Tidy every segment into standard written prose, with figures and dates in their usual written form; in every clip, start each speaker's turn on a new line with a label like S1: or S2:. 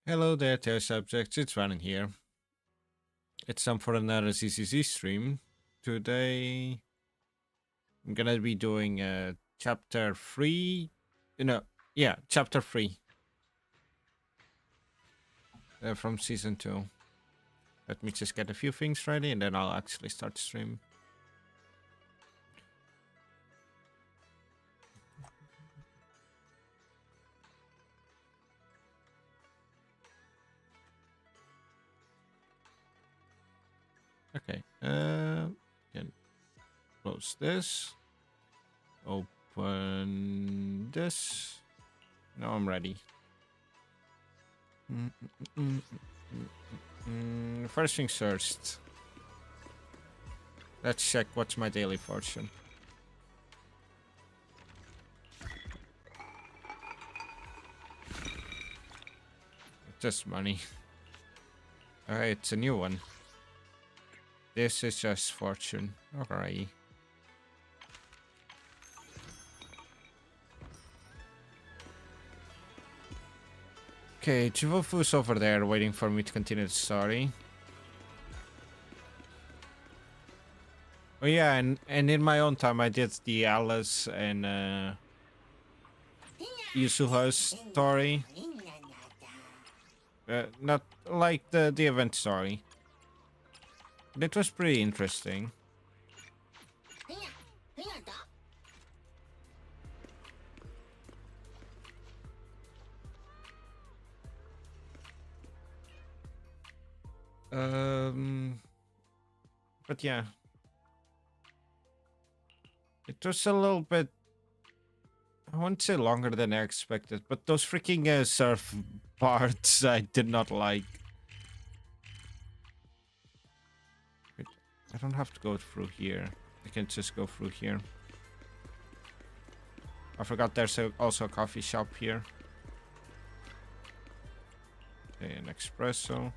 S1: Hello there, test subjects. It's Ryan here. It's time for another ZZZ stream. Today, I'm gonna be doing chapter 3. Chapter 3 from season 2. Let me just get a few things ready and then I'll actually start the stream. Okay, can close this. Open this. Now I'm ready. First things first. Let's check what's my daily fortune. Just money. Alright, it's a new one. This is just fortune. Alright. Okay, Chivofu's over there waiting for me to continue the story. Oh yeah, and in my own time I did the Alice and Yusuha's story. Not like the event story. It was pretty interesting. But yeah. It was a little bit, I won't say longer than I expected, but those freaking surf parts I did not like. Wait, I don't have to go through here. I can just go through here. I forgot there's also a coffee shop here. Okay, an espresso.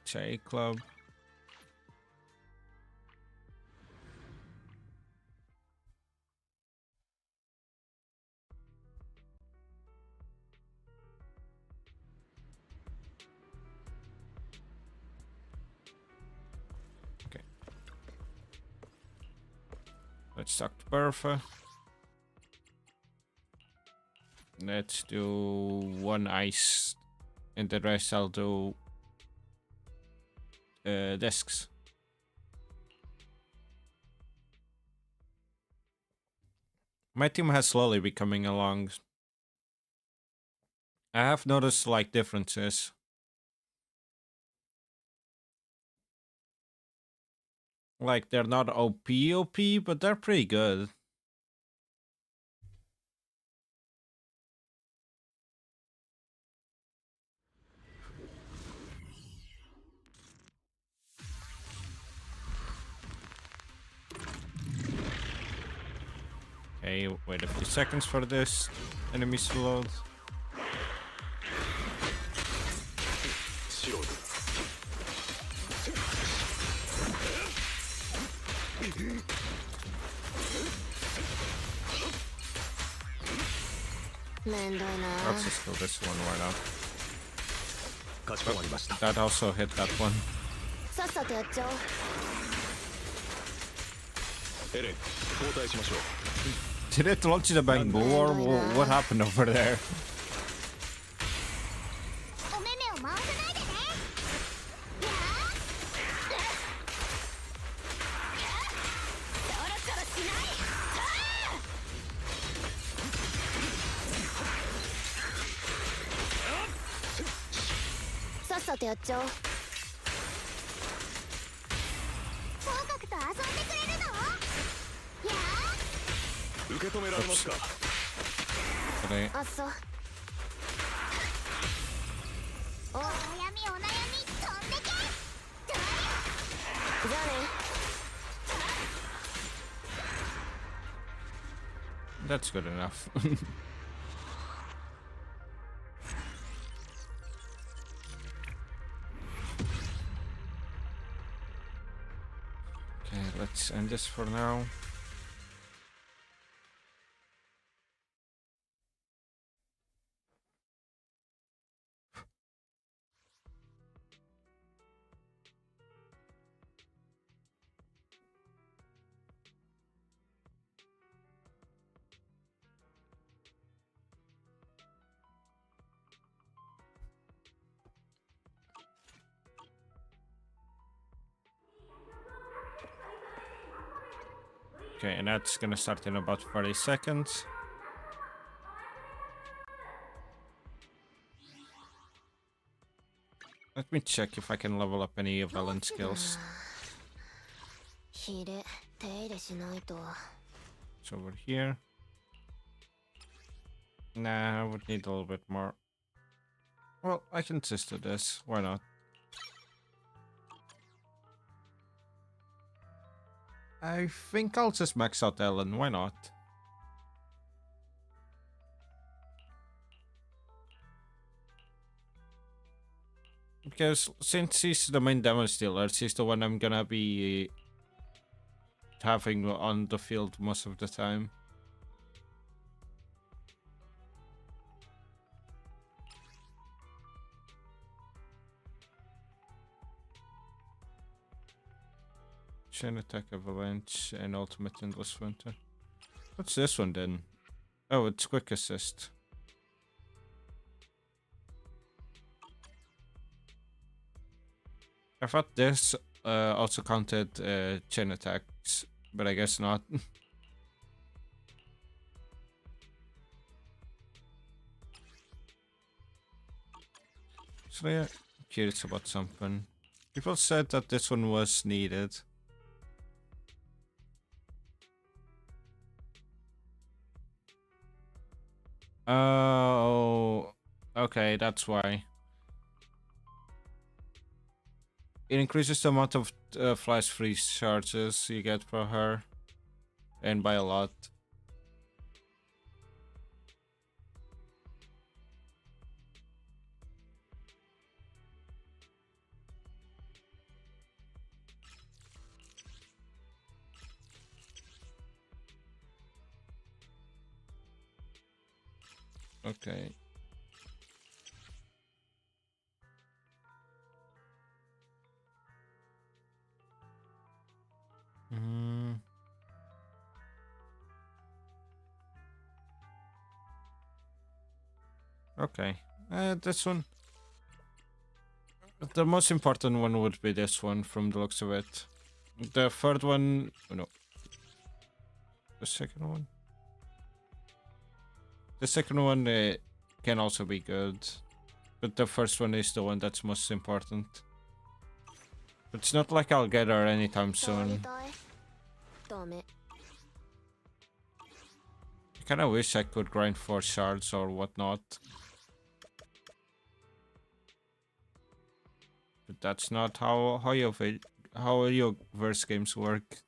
S1: Chai club. Okay. Let's talk to Bertha. Let's do one ice, and the rest I'll do discs. My team has slowly been coming along. I have noticed slight differences. Like, they're not OP, but they're pretty good. Okay, wait a few seconds for this enemies to load. Let's just kill this one right now. That also hit that one. Did it launch the bamboo or what happened over there? That's good enough. Okay, let's end this for now. Okay, and that's gonna start in about 30 seconds. Let me check if I can level up any villain skills. It's over here. Nah, I would need a little bit more. Well, I can just do this. Why not? I think I'll just max out Ellen. Why not? Because since she's the main damage dealer, she's the one I'm gonna be having on the field most of the time. Chain attack, avalanche, and ultimate endless winter. What's this one then? Oh, it's quick assist. I thought this also counted chain attacks, but I guess not. So yeah, I'm curious about something. People said that this one was needed. Oh, okay, that's why. It increases the amount of flash freeze charges you get for her, and by a lot. Okay. Okay. This one. The most important one would be this one from the looks of it. The third one... Oh, no. The second one? The second one can also be good. But the first one is the one that's most important. It's not like I'll get her anytime soon. I kinda wish I could grind for shards or whatnot. But that's not how your verse games work.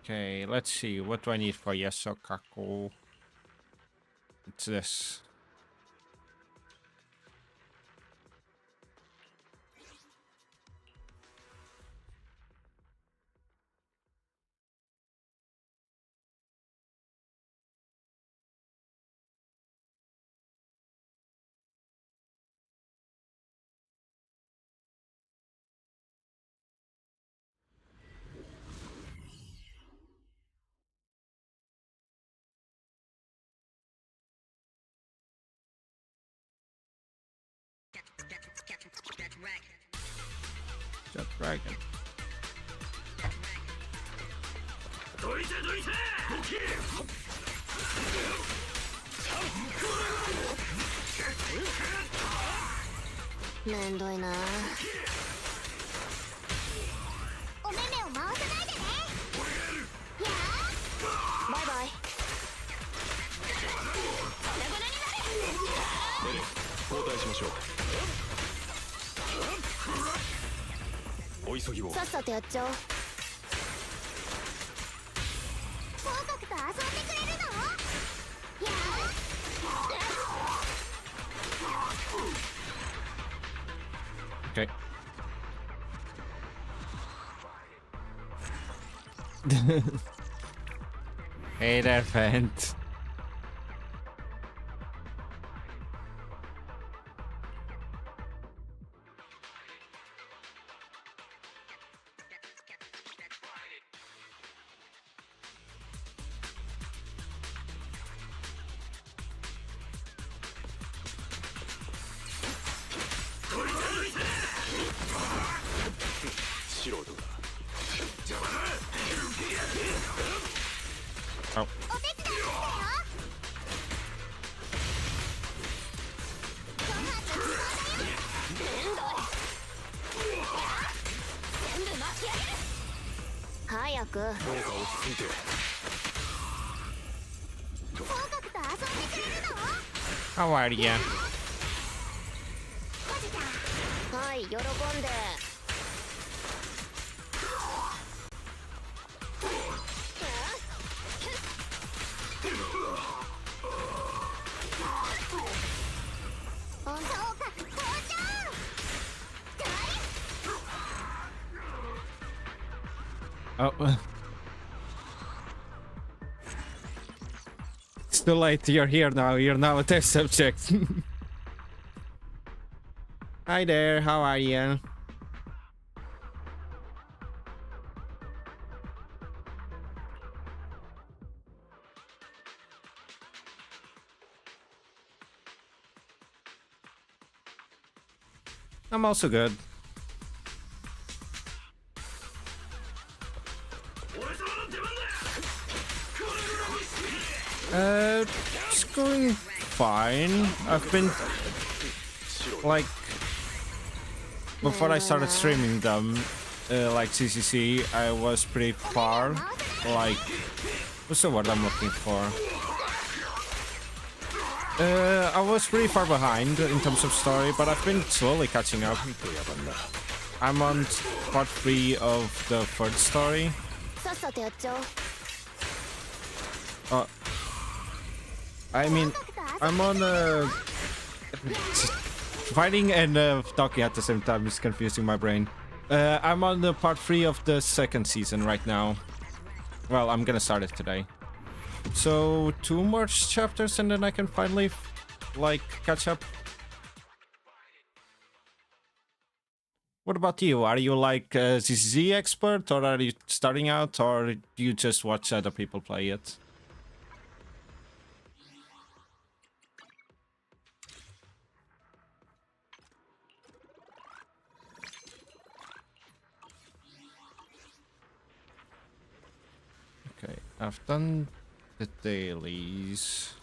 S1: Okay, let's see. What do I need for Yasukaku? It's this. Jet Dragon. Okay. Hey there, Vent. Oh. How are ya? Oh. It's too late. You're here now. You're now a test subject. Hi there. How are you? I'm also good. It's going fine. I've been like before I started streaming them, like ZZZ, I was pretty far. Like, what's the word I'm looking for? I was pretty far behind in terms of story, but I've been slowly catching up. I'm on part 3 of the third story. I mean, I'm on fighting and talking at the same time is confusing my brain. I'm on the part 3 of the second season right now. Well, I'm gonna start it today. So 2 more chapters and then I can finally like catch up. What about you? Are you like a ZZZ expert, or are you starting out, or do you just watch other people play it? Okay, I've done the dailies.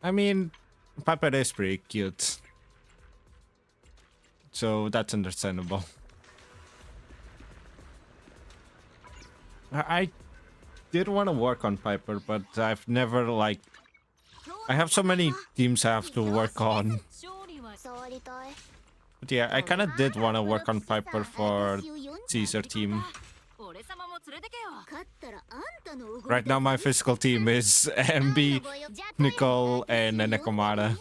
S1: I mean, Piper is pretty cute, so that's understandable. I did want to work on Piper, but I've never like... I have so many teams I have to work on. But yeah, I kind of did want to work on Piper for Caesar team. Right now my physical team is MB, Nicole, and Nekomata.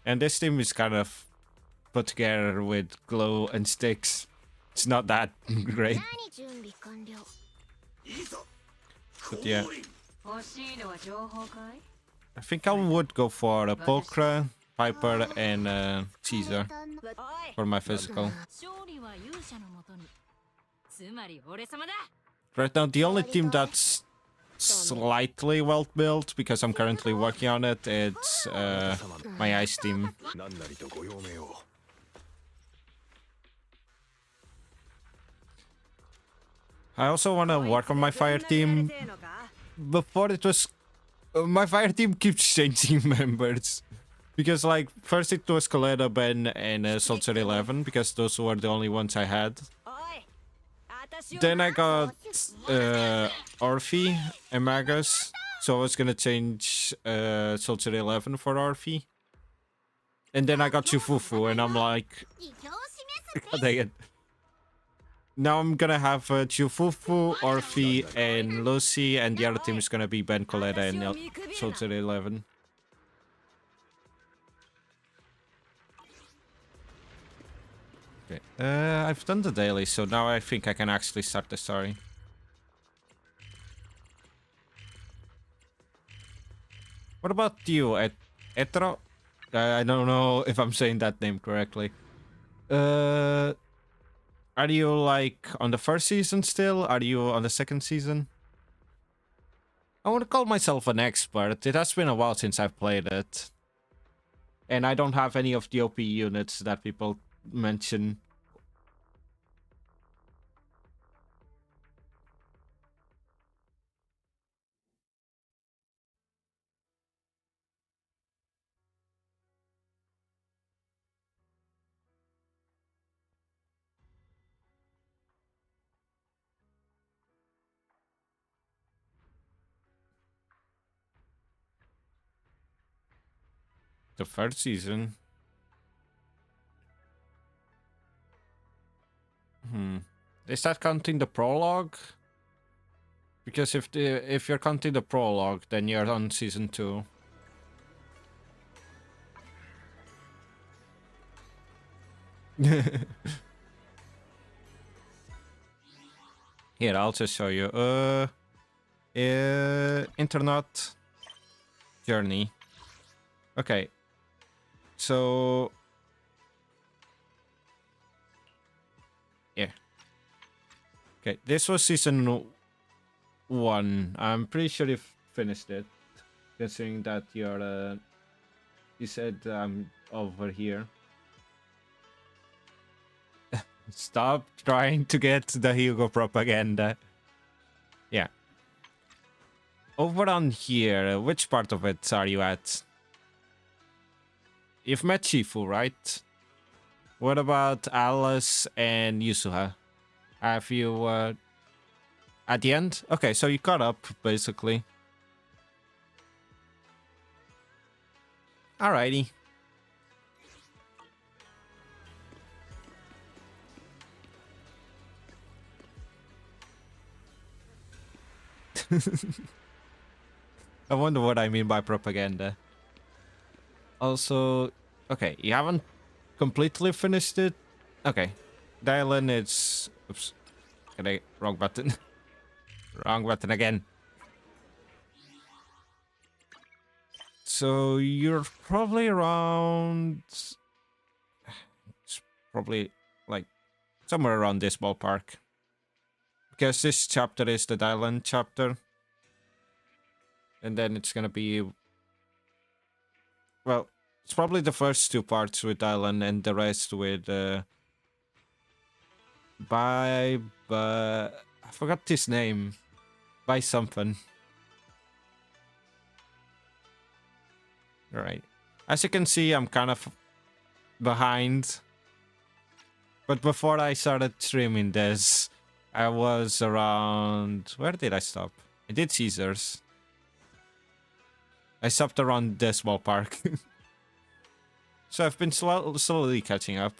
S1: And this team is kind of put together with glow and sticks. It's not that great. But yeah. I think I would go for a Pulchra, Piper, and Caesar for my physical. Right now, the only team that's slightly well built, because I'm currently working on it, it's my ice team. I also want to work on my fire team. Before it was... my fire team keeps changing members. Because like, first it was Coletta, Ben, and Soldier 11, because those were the only ones I had. Then I got Orphe and Magus, So I was gonna change Soldier 11 for Arfi. And then I got Chufufu, and I'm like, God dang it. Now I'm gonna have Chufufu, Orphe, and Lucy, and the other team is gonna be Ben Coletta and Soldier 11. Okay, I've done the daily, so now I think I can actually start the story. What about you, Etro? I don't know if I'm saying that name correctly. Are you like on the first season still? Are you on the second season? I want to call myself an expert. It has been a while since I've played it. And I don't have any of the OP units that people mention. The first season? Is that counting the prologue? Because if you're counting the prologue, then you're on season 2. Here, I'll just show you. Internet journey. Okay. So yeah. Okay, this was season 1. I'm pretty sure you finished it, considering that you're you said I'm over here. Stop trying to get the Hugo propaganda. Yeah. Over on here, which part of it are you at? You've met Shifu, right? What about Alice and Yusuha? Have you, at the end? Okay, so you caught up, basically. Alrighty. I wonder what I mean by propaganda. Also, okay, you haven't completely finished it. Okay, Dylan, it's... Oops. Okay, wrong button. Wrong button again. So you're probably around... It's probably like somewhere around this ballpark. Because this chapter is the Dylan chapter. And then it's gonna be... Well, it's probably the first 2 parts with Dylan and the rest with... I forgot his name. By something. Alright. As you can see, I'm kind of behind. But before I started streaming this, I was around... Where did I stop? I did Caesars. I stopped around this ballpark. So I've been slowly catching up.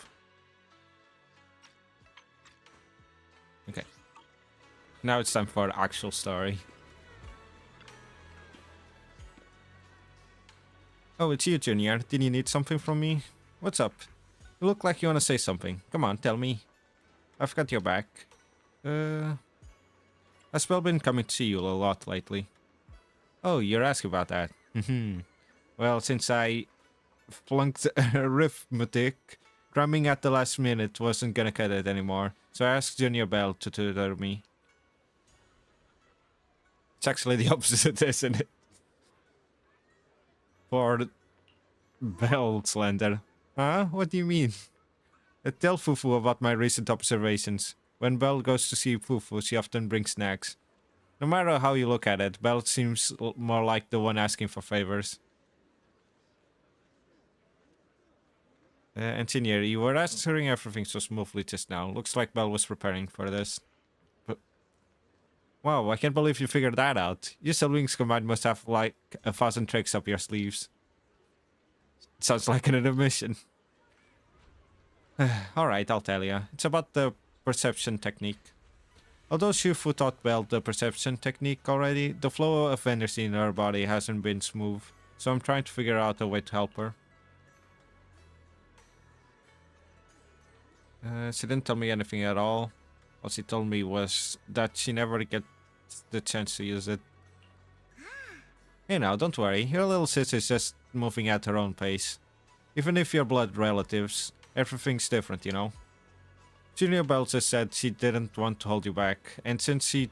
S1: Okay. Now it's time for actual story. Oh, it's you, Junior. Did you need something from me? What's up? You look like you want to say something. Come on, tell me. I've got your back. I've well been coming to see you a lot lately. Oh, you're asking about that. Well, since I flunked arithmetic, cramming at the last minute wasn't gonna cut it anymore. So I asked Junior Bell to tutor me. It's actually the opposite, isn't it? For Bell Slender. Huh? What do you mean? Tell Fufu about my recent observations. When Belle goes to see Fufu, she often brings snacks. No matter how you look at it, Belle seems more like the one asking for favors. Engineer, you were answering everything so smoothly just now. Looks like Belle was preparing for this. Wow, I can't believe you figured that out. Your siblings combined must have like 1,000 tricks up your sleeves. Sounds like an intermission. Alright, I'll tell you. It's about the perception technique. Although Shifu taught Belle the perception technique already, the flow of energy in her body hasn't been smooth, so I'm trying to figure out a way to help her. She didn't tell me anything at all. All she told me was that she never gets the chance to use it. Hey now, don't worry, your little sister is just moving at her own pace. Even if you're blood relatives, everything's different, you know? Junior Bell just said she didn't want to hold you back, and since she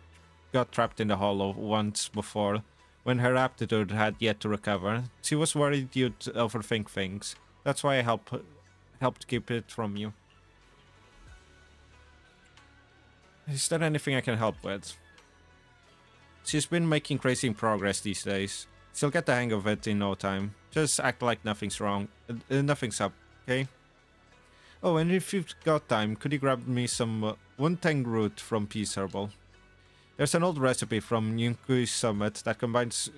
S1: got trapped in the hollow once before, when her aptitude had yet to recover, she was worried you'd overthink things. That's why I helped keep it from you. Is there anything I can help with? She's been making crazy progress these days. She'll get the hang of it in no time. Just act like nothing's wrong. Nothing's up, okay? Oh, and if you've got time, could you grab me some Wuntang root from Peace Herbal? There's an old recipe from Yunkui's Summit that combines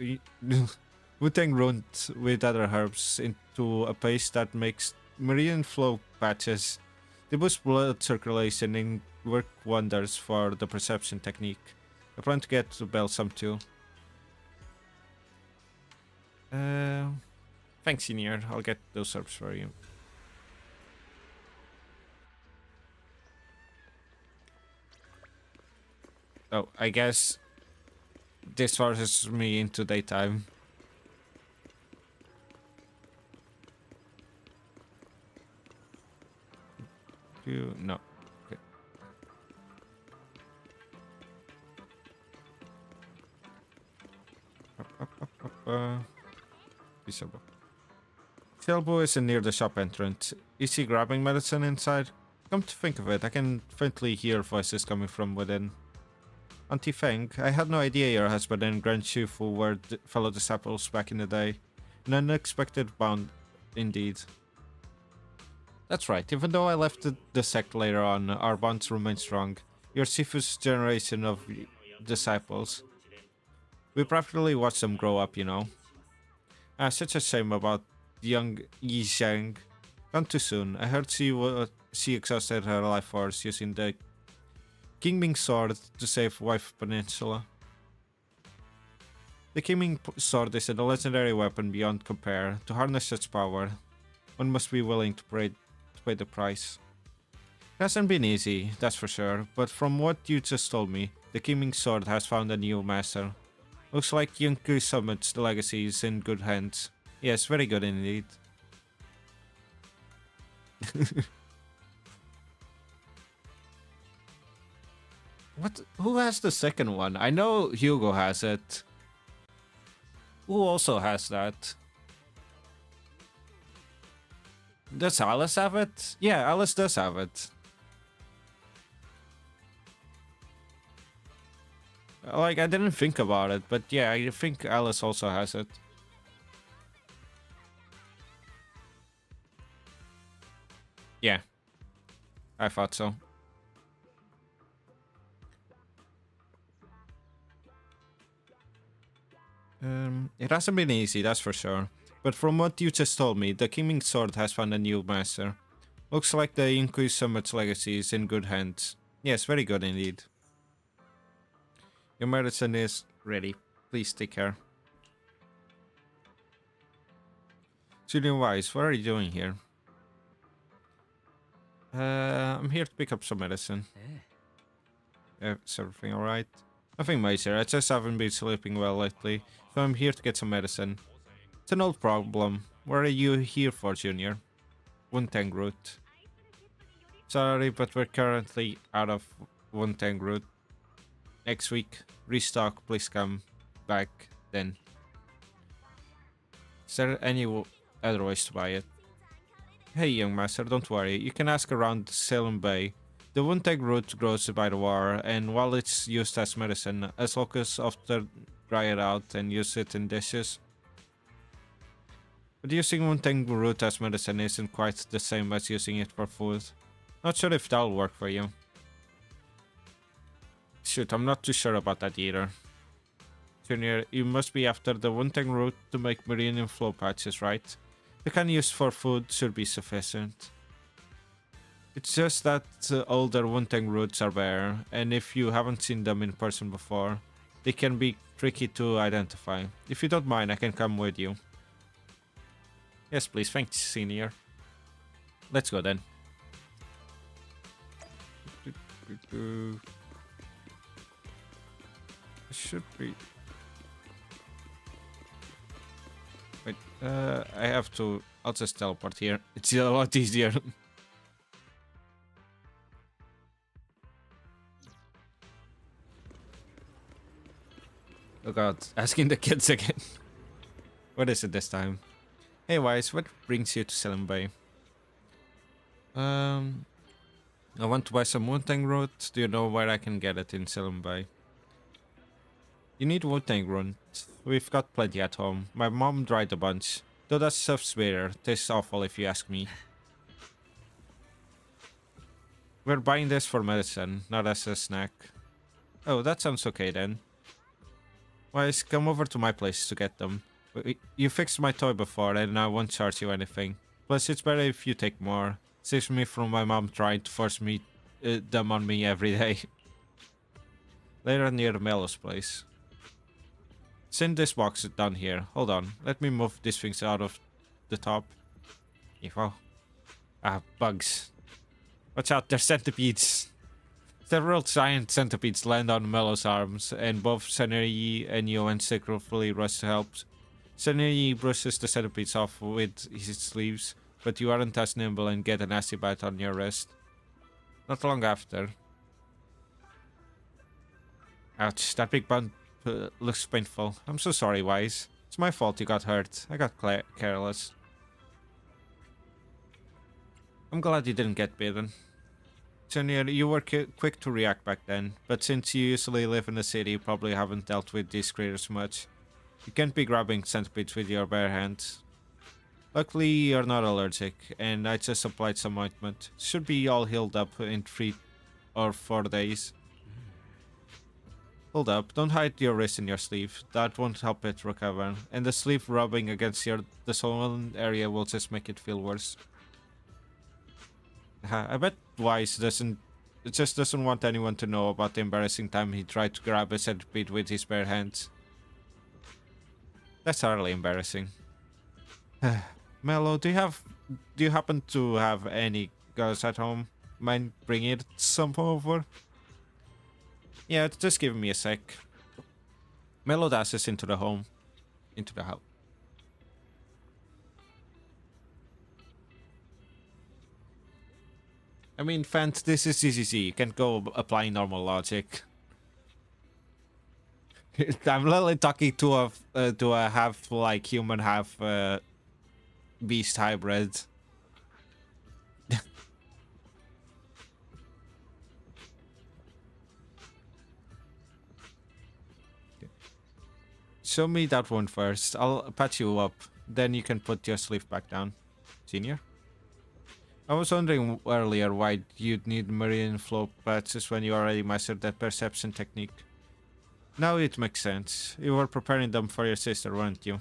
S1: Wuntang root with other herbs into a paste that makes meridian flow patches. They boost blood circulation and work wonders for the perception technique. I plan to get Belle some too. Thanks, Senior. I'll get those herbs for you. Oh, I guess this forces me into daytime. No. Okay. Selbo isn't near the shop entrance. Is he grabbing medicine inside? Come to think of it, I can faintly hear voices coming from within. Auntie Feng, I had no idea your husband and Grand Shifu were fellow disciples back in the day. An unexpected bond, indeed. That's right, even though I left the sect later on, our bonds remain strong. You're Shifu's generation of disciples. We practically watched them grow up, you know. Such a shame about young Yi Zhang. Gone too soon. I heard she exhausted her life force using the Kingming Sword to save Wife Peninsula. The Kingming Sword is a legendary weapon beyond compare. To harness such power, one must be willing to pay the price. It hasn't been easy, that's for sure, but from what you just told me, the Kingming Sword has found a new master. Looks like Yunku Summit's legacy is in good hands. Yes, very good indeed. What? Who has the second one? I know Hugo has it. Who also has that? Does Alice have it? Yeah, Alice does have it. Like, I didn't think about it, but yeah, I think Alice also has it. Yeah. I thought so. It hasn't been easy, that's for sure. But from what you just told me, the Kingming Sword has found a new master. Looks like the Inkui Summit's legacy is in good hands. Yes, very good indeed. Your medicine is ready. Please take care. Julian Wise, what are you doing here? I'm here to pick up some medicine. Is everything alright? Nothing major, I just haven't been sleeping well lately, so I'm here to get some medicine. It's an old problem. What are you here for, Junior? Wuntang root. Sorry, but we're currently out of Wuntang root. Next week, restock, please come back then. Is there any other ways to buy it? Hey, young master, don't worry. You can ask around Salem Bay. The Wuntang root grows by the water, and while it's used as medicine, us locals often dry it out and use it in dishes. But using Wuntang root as medicine isn't quite the same as using it for food. Not sure if that'll work for you. Shoot, I'm not too sure about that either. Junior, you must be after the Wunting root to make marine flow patches, right? The kind used for food should be sufficient. It's just that older Wunting roots are rare, and if you haven't seen them in person before, they can be tricky to identify. If you don't mind, I can come with you. Yes, please. Thanks, Senior. Let's go then. Should be... Wait, I have to... I'll just teleport here. It's a lot easier. Oh god, asking the kids again. What is it this time? Hey Wise, what brings you to Selim Bay? I want to buy some Wutang root. Do you know where I can get it in Selim Bay? You need Wutang root. We've got plenty at home. My mom dried a bunch. Though that stuff's bitter. Tastes awful if you ask me. We're buying this for medicine, not as a snack. Oh, that sounds okay then. Wise, come over to my place to get them. You fixed my toy before and I won't charge you anything. Plus, it's better if you take more. Saves me from my mom trying to force them on me every day. Later near Melo's place. Send this box down here. Hold on. Let me move these things out of the top. Evo. Ah, bugs. Watch out, they're centipedes. Several giant centipedes land on Melo's arms, and both Seneri and Yoan secretly rush to help. Seneri brushes the centipedes off with his sleeves, but you aren't as nimble and get a nasty bite on your wrist. Not long after. Ouch, that big bump looks painful. I'm so sorry, Wise. It's my fault you got hurt. I got careless. I'm glad you didn't get bitten. Junior, you were quick to react back then, but since you usually live in the city, you probably haven't dealt with these critters much. You can't be grabbing centipedes with your bare hands. Luckily, you're not allergic, and I just applied some ointment. Should be all healed up in 3 or 4 days. Hold up, don't hide your wrist in your sleeve. That won't help it recover, and the sleeve rubbing against the swollen area will just make it feel worse. I bet Wise just doesn't want anyone to know about the embarrassing time he tried to grab a centipede with his bare hands. That's hardly embarrassing. Melo, do you happen to have any girls at home? Mind bringing some over? Yeah, just give me a sec. Melo dashes into the house. I mean, Fant, this is ZZZ. You can't go applying normal logic. I'm literally talking to a half like human, half beast hybrid. Show me that one first. I'll patch you up. Then you can put your sleeve back down. Senior? I was wondering earlier why you'd need marine flow patches when you already mastered that perception technique. Now it makes sense. You were preparing them for your sister, weren't you?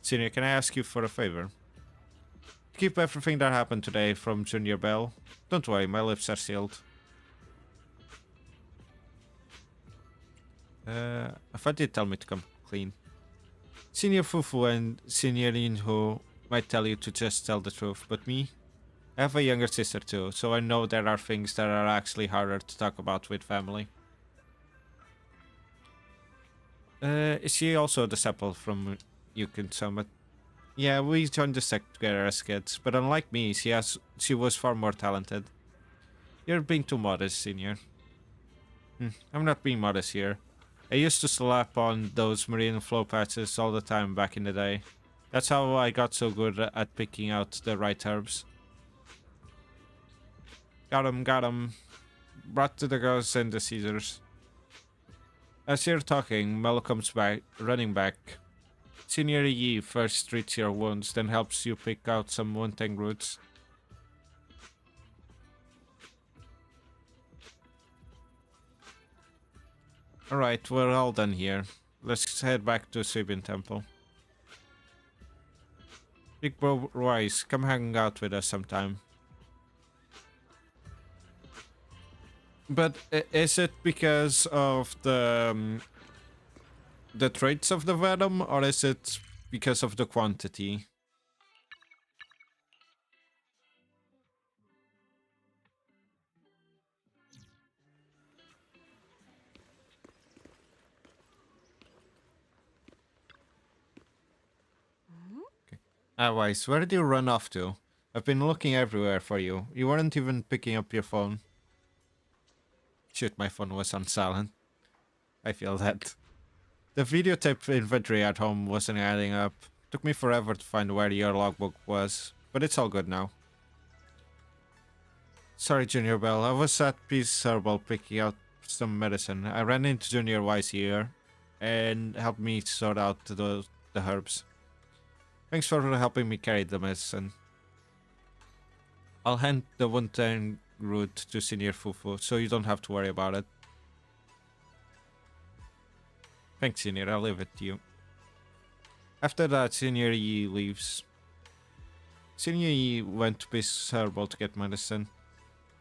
S1: Senior, can I ask you for a favor? Keep everything that happened today from Junior Bell. Don't worry, my lips are sealed. I thought you'd tell me to come clean. Senior Fufu and Senior Inho might tell you to just tell the truth, but me? I have a younger sister too, so I know there are things that are actually harder to talk about with family. Is she also a disciple from Yukon Summit? Yeah, we joined the sect together as kids, but unlike me, she was far more talented. You're being too modest, Senior. I'm not being modest here. I used to slap on those marine flow patches all the time back in the day. That's how I got so good at picking out the right herbs. Got him. Brought to the girls and the Caesars. As you're talking, Melo comes back, running back. Senior Yi first treats your wounds, then helps you pick out some Wuntang roots. Alright, we're all done here. Let's head back to Sibin Temple. Big Bro Rice, come hang out with us sometime. But is it because of the traits of the venom, or is it because of the quantity? Otherwise, where did you run off to? I've been looking everywhere for you. You weren't even picking up your phone. Shoot, my phone was on silent. I feel that. The videotape inventory at home wasn't adding up. Took me forever to find where your logbook was, but it's all good now. Sorry, Junior Bell. I was at Peace Herbal picking out some medicine. I ran into Junior Wise here and helped me sort out the herbs. Thanks for helping me carry the medicine. I'll hand the one-time route to Senior Fufu, so you don't have to worry about it. Thanks, Senior. I'll leave it to you. After that, Senior Yi leaves. Senior Yi went to Peace Herbal to get medicine.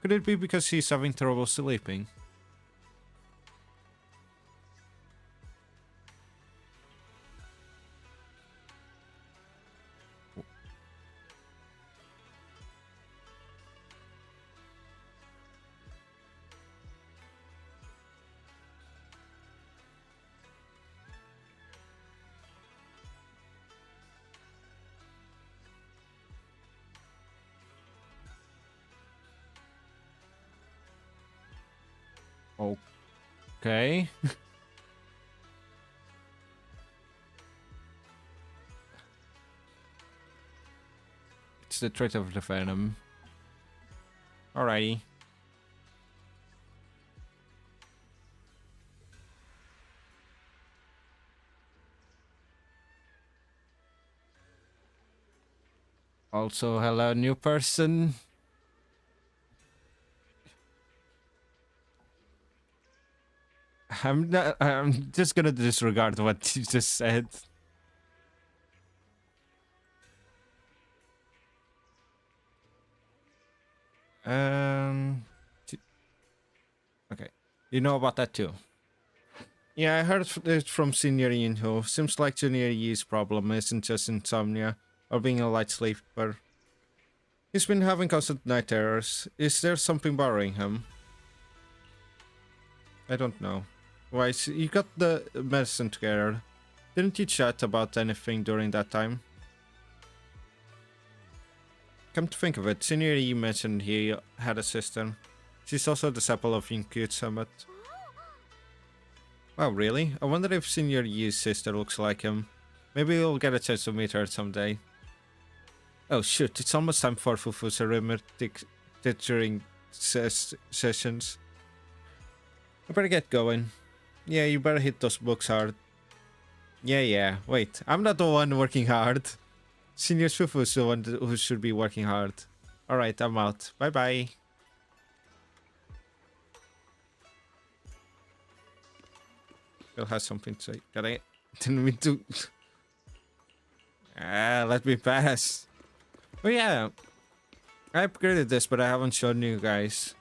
S1: Could it be because he's having trouble sleeping? Okay. It's the trait of the venom. Alrighty. Also, hello, new person. I'm just gonna disregard what you just said. Okay. You know about that too. Yeah, I heard it from Senior Yinho. Seems like Junior Yi's problem isn't just insomnia or being a light sleeper. He's been having constant night terrors. Is there something bothering him? I don't know. Why, you got the medicine together. Didn't you chat about anything during that time? Come to think of it, Senior Yi mentioned he had a sister. She's also a disciple of Yinkyu Summit. Wow, really? I wonder if Senior Yi's sister looks like him. Maybe we'll get a chance to meet her someday. Oh shoot, it's almost time for Fufu's arithmetic teaching sessions. I better get going. Yeah, you better hit those books hard. Yeah. Wait, I'm not the one working hard. Senior Fufu is the one who should be working hard. Alright, I'm out. Bye-bye. Bill has something to say. Didn't mean to... let me pass. Oh yeah. I upgraded this, but I haven't shown you guys.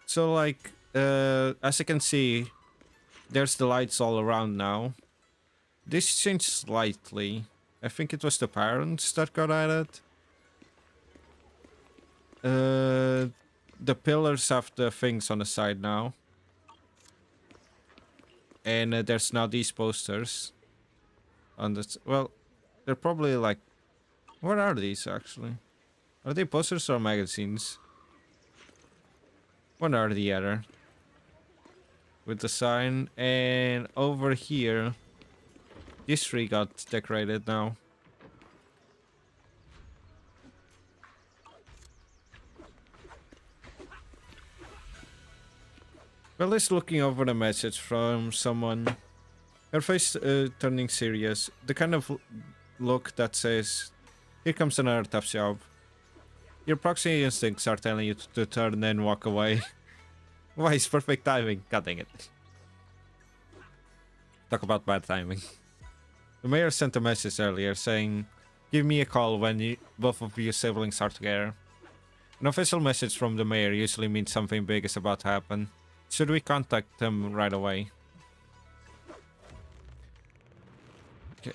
S1: So like, as you can see, there's the lights all around now. This changed slightly. I think it was the parents that got added. The pillars have the things on the side now. And there's now these posters. On the... Well, they're probably like... What are these actually? Are they posters or magazines? One or the other. With the sign. And over here... This tree got decorated now. Well, it's looking over the message from someone. Her face turning serious. The kind of look that says, here comes another tough job. Your proxy instincts are telling you to turn and walk away. Why is perfect timing? God dang it. Talk about bad timing. The mayor sent a message earlier saying, give me a call when both of your siblings are together. An official message from the mayor usually means something big is about to happen. Should we contact him right away? Okay.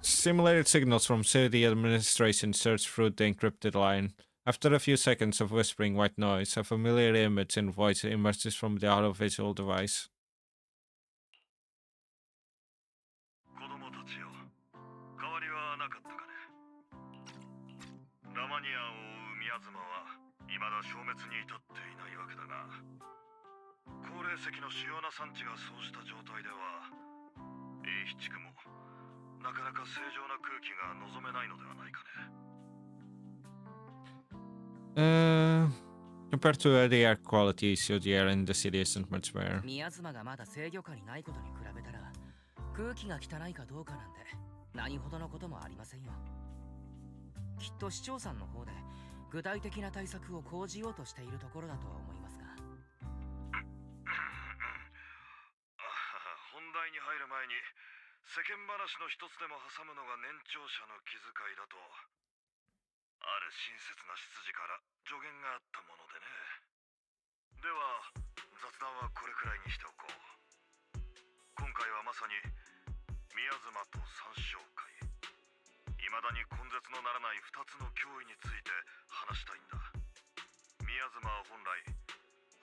S1: Simulated signals from city administration surge through the encrypted line. After a few seconds of whispering white noise, a familiar image and voice emerges from the audiovisual device. Compared to the air quality issue, the air in the city isn't much better.
S2: 宮妻がまだ制御下にないことに比べたら空気が汚いかどうかなんて何ほどのこともありませんよ。きっと市長さんの方で具体的な対策を講じようとしているところだとは思いますが。
S3: 本題に入る前に世間話の一つでも挟むのが年長者の気遣いだとある親切な執事から助言があったものでね。では雑談はこれくらいにしておこう。今回はまさに宮妻と三笑会、未だに根絶のならない2つの脅威について話したいんだ。宮妻は本来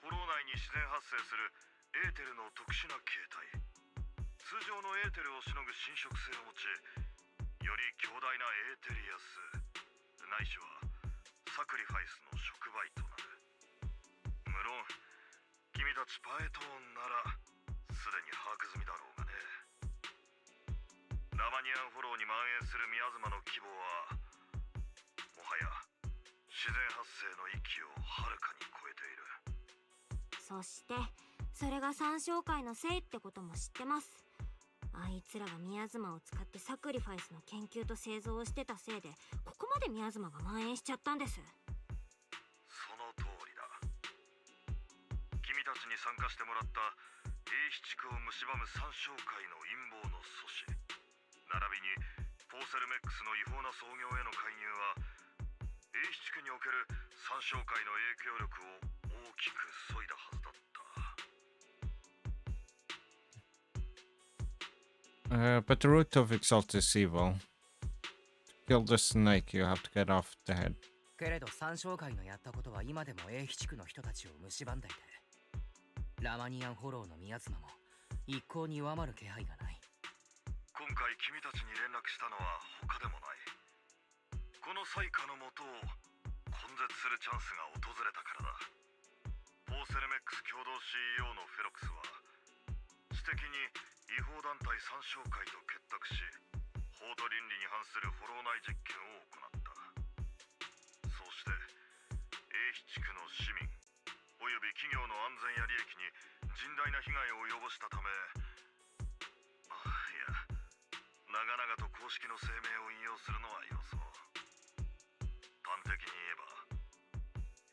S3: ホロー内に自然発生するエーテルの特殊な形態、通常のエーテルをしのぐ侵食性を持ち、より強大なエーテリアスないしはサクリファイスの触媒となる。無論君たちパエトーンならすでに把握済みだろうがね。ラマニアンフォローに蔓延する宮妻の規模はもはや自然発生の域をはるかに超えている。
S4: そしてそれが三笑会のせいってことも知ってます。あいつらが宮妻を使ってサクリファイスの研究と製造をしてたせいでここまで宮妻が蔓延しちゃったんです。
S3: その通りだ。君たちに参加してもらった英七区を蝕む三笑会の陰謀の阻止並びにポーセルメックスの違法な操業への介入は英七区における三笑会の影響力を大きく削いだはずだった。
S1: But the root of exalt is evil. To kill the snake, you have to get off the head.
S2: けれど三笑会のやったことは今でも英七区の人たちを蝕んでいて、ラマニアンフォローの宮妻も一向に弱まる気配がない。
S3: 今回君たちに連絡したのは他でもない。この災禍のもとを根絶するチャンスが訪れたからだ。ポーセルメックス共同 CEO のフェロクスは知的に違法団体三笑会と結託し、法と倫理に反するフォロー内実験を行った。そうして英七区の市民および企業の安全や利益に甚大な被害を及ぼしたため、いや長々と公式の声明を引用するのはよそう。端的に言えば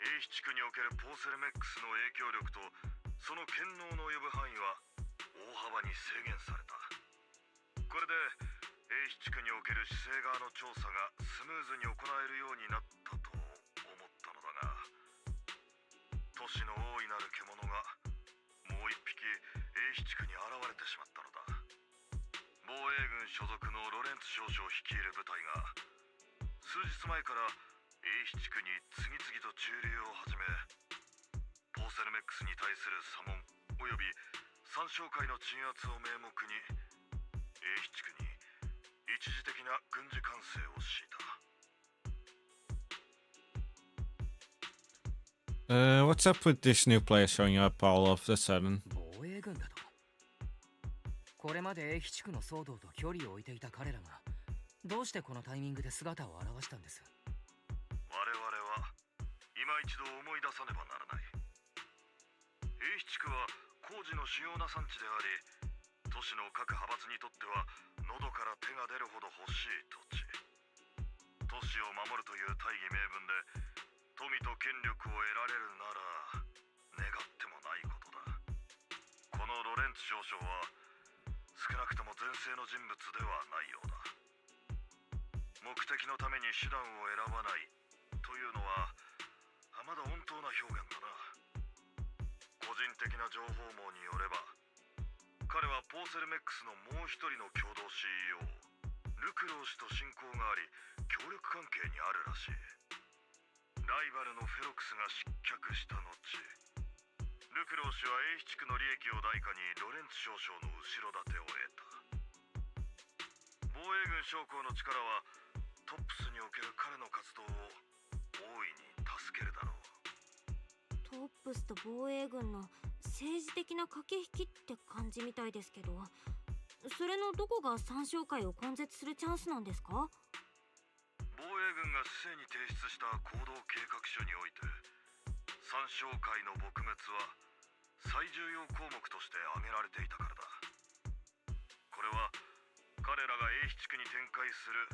S3: 英七区におけるポーセルメックスの影響力とその権能の及ぶ範囲は大幅に制限された。これで英七区における市政側の調査がスムーズに行えるようになったと思ったのだが、都市の大いなる獣がもう一匹英七区に現れてしまったのだ。防衛軍所属のロレンツ少将率いる部隊が数日前から英七区に次々と駐留を始め、ポーセルメックスに対する査問および三笑会の鎮圧を名目に英七区に一時的な軍事管制を敷いた。
S1: What's up with this new player showing up all of a sudden?
S2: 防衛軍だと。これまで英七区の騒動と距離を置いていた彼らがどうしてこのタイミングで姿を現したんです？
S3: 我々は今一度思い出さねばならない。英七区は工事の主要な産地であり、都市の各派閥にとっては喉から手が出るほど欲しい土地。都市を守るという大義名分で富と権力を得られるなら願ってもないことツ少将は少なくとも前世の人物ではないようだ。目的のために手段を選ばないというのはまだ穏当な表現だな。個人的な情報網によれば、彼はポーセルメックスのもう一人の共同 CEO ルクロー氏と親交があり協力関係にあるらしい。ライバルのフェロクスが失脚した後、ルクロー氏は英地区の利益を代価にロレンツ少将の後ろ盾を得た。防衛軍将校の力はトップスにおける彼の活動を大いに助けるだろう。
S4: トップスと防衛軍の政治的な駆け引きって感じみたいですけど、それのどこが三将会を根絶するチャンスなんですか？
S3: 防衛軍が市政に提出した行動計画書において、三将会の撲滅は最重要項目として挙げられていたからだ。これは彼らが英地区に展開する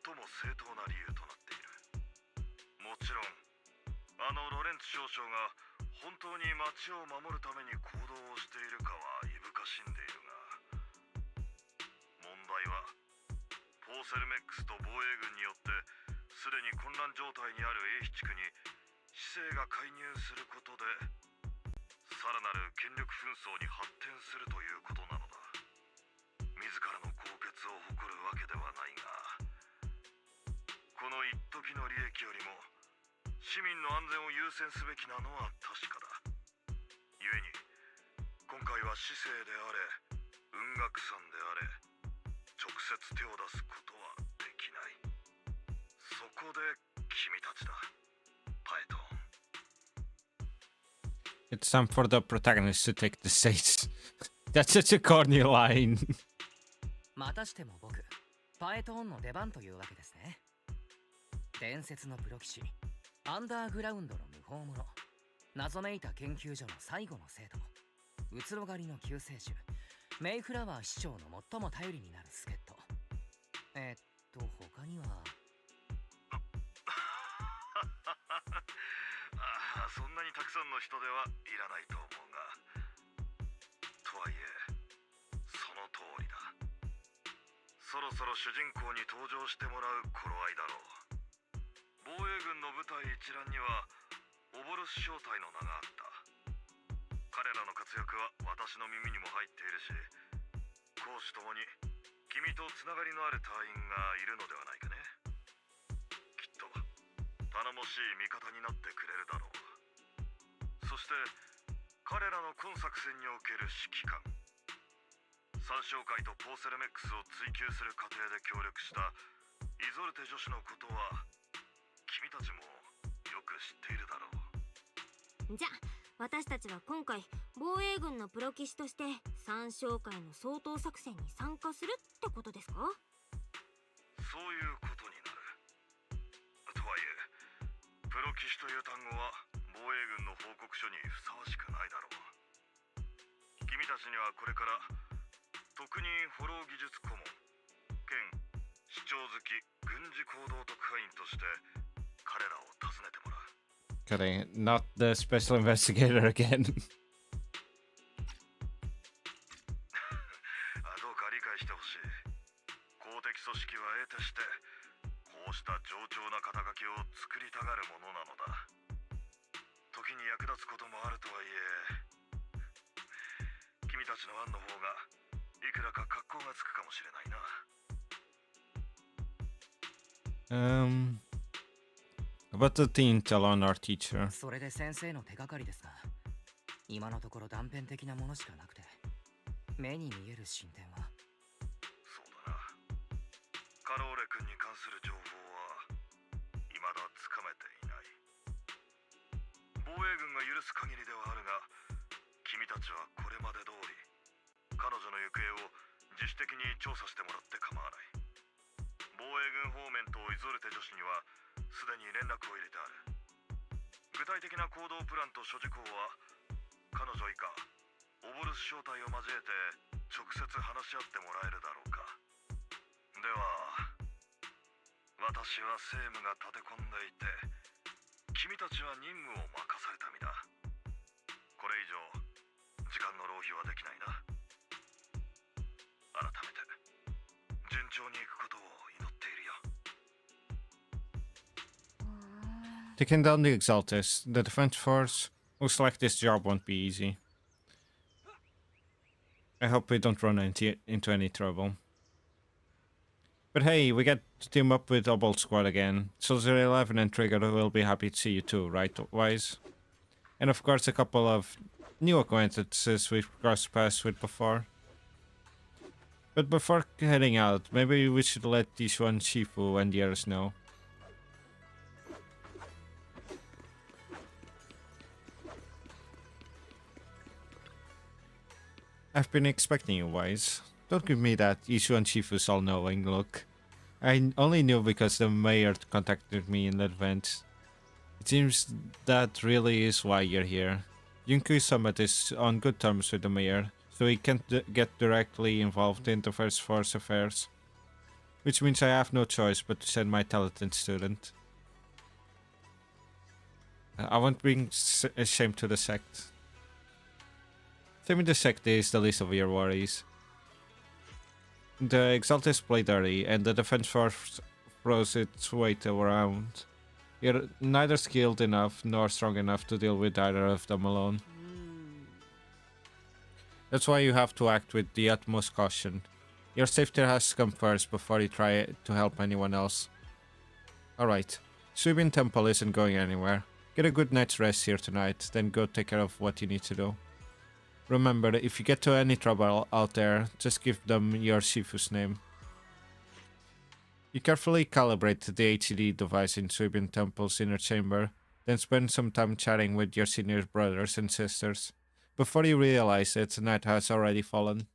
S3: 最も正当な理由となっている。もちろんロレンツ少将が本当に町を守るために行動をしているかはいぶかしんでいるが、問題はポーセルメックスと防衛軍によってすでに混乱状態にある英地区に市政が介入することでさらなる権力紛争に発展するということなのだ。自らの高潔を誇るわけではないが、この一時の利益よりも市民の安全を優先すべきなのは確かだ。故に今回は市政であれ雲岳山であれ直接手を出すことはできない。そこで君たちだ、パエトン。
S1: It's time for the protagonist to take the stage. That's such a corny line.
S2: またしても僕、パエトーンの出番というわけですね。伝説のプロ棋士、アンダーグラウンドの無法者、謎めいた研究所の最後の生徒、うつろ狩りの救世主、メイフラワー市長の最も頼りになる助っ人。他には
S3: そんなにたくさんの人ではいらないと思うが、とはいえその通りだ。そろそろ主人公に登場してもらう頃合いだろう。防衛軍の部隊一覧にはオボルス小隊の名があった。彼らの活躍は私の耳にも入っているし、攻守ともに君とつながりのある隊員がいるのではないかね。きっと頼もしい味方になってくれるだろう。そして彼らの今作戦における指揮官、三将会とポーセルメックスを追求する過程で協力したイゾルテ女子のことは君たちもよく知っているだろう。
S4: じゃあ私たちは今回防衛軍のプロ棋士として三将会の掃討作戦に参加するってことですか？
S3: そういうことになる。とはいえプロ棋士という単語は防衛軍の報告書にふさわしくないだろう。君たちにはこれから特任フォロー技術顧問兼視聴好き軍事行動特派員として彼らを訪ねてもらう。
S1: Okay, not the special investigator again.
S3: どうか理解してほしい。公的組織は得てしてこうした冗長な肩書きを作りたがるものなのだ。時に役立つこともあるとはいえ、君たちの案の方がいくらか格好がつくかもしれないな。
S1: About the intel on our teacher.
S2: それで先生の手がかりですが、今のところ断片的なものしかなくて、目に見える進展は。
S3: そうだな。カローレ君に関する情報は未だつかめていない。防衛軍が許す限りではあるが、君たちはこれまで通り彼女の行方を自主的に調査してもらって構わない。防衛軍方面とイゾルテ女子にはすでに連絡を入れてある。具体的な行動プランと諸事項は彼女以下オボルス小隊を交えて直接話し合ってもらえるだろうか。では私は政務が立て込んでいて、君たちは任務を任された身だ。これ以上時間の浪否はできないな。改めて順調にいくことを祈っているよ。
S1: Taking down the Exaltis, the defense force, looks like this job won't be easy. I hope we don't run into any trouble. But hey, we get to team up with Double Squad again. Soldier 11 and Trigger will be happy to see you too, right, Wise? And of course a couple of new acquaintances we've crossed paths with before. But before heading out, maybe we should let Tishuan, Shifu and the others know. I've been expecting you, Wise. Don't give me that Ishu and Shifu's all-knowing look. I only knew because the mayor contacted me in advance. It seems that really is why you're here. Yunku Summit is on good terms with the mayor, so he can't get directly involved in the First Force affairs. Which means I have no choice but to send my talented student. I won't bring shame to the sect. Saving the sect is the least of your worries. The Exaltis play dirty, and the defense force throws its weight around. You're neither skilled enough nor strong enough to deal with either of them alone. That's why you have to act with the utmost caution. Your safety has to come first before you try to help anyone else. Alright, Suibin Temple isn't going anywhere. Get a good night's rest here tonight, then go take care of what you need to do. Remember, if you get to any trouble out there, just give them your Shifu's name. You carefully calibrate the HCD device in Suibin Temple's inner chamber, then spend some time chatting with your senior brothers and sisters. Before you realize it, night has already fallen.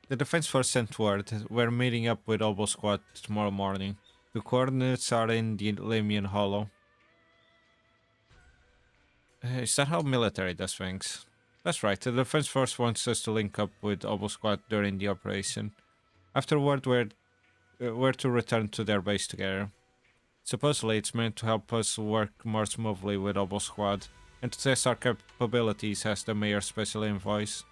S1: The defense force sent word. We're meeting up with Obo Squad tomorrow morning. The coordinates are in the Lamian Hollow. Is that how military does things? That's right, the defense force wants us to link up with Obo Squad during the operation. Afterward, we're to return to their base together. Supposedly, it's meant to help us work more smoothly with Obo Squad, and to test our capabilities as the mayor's special envoys.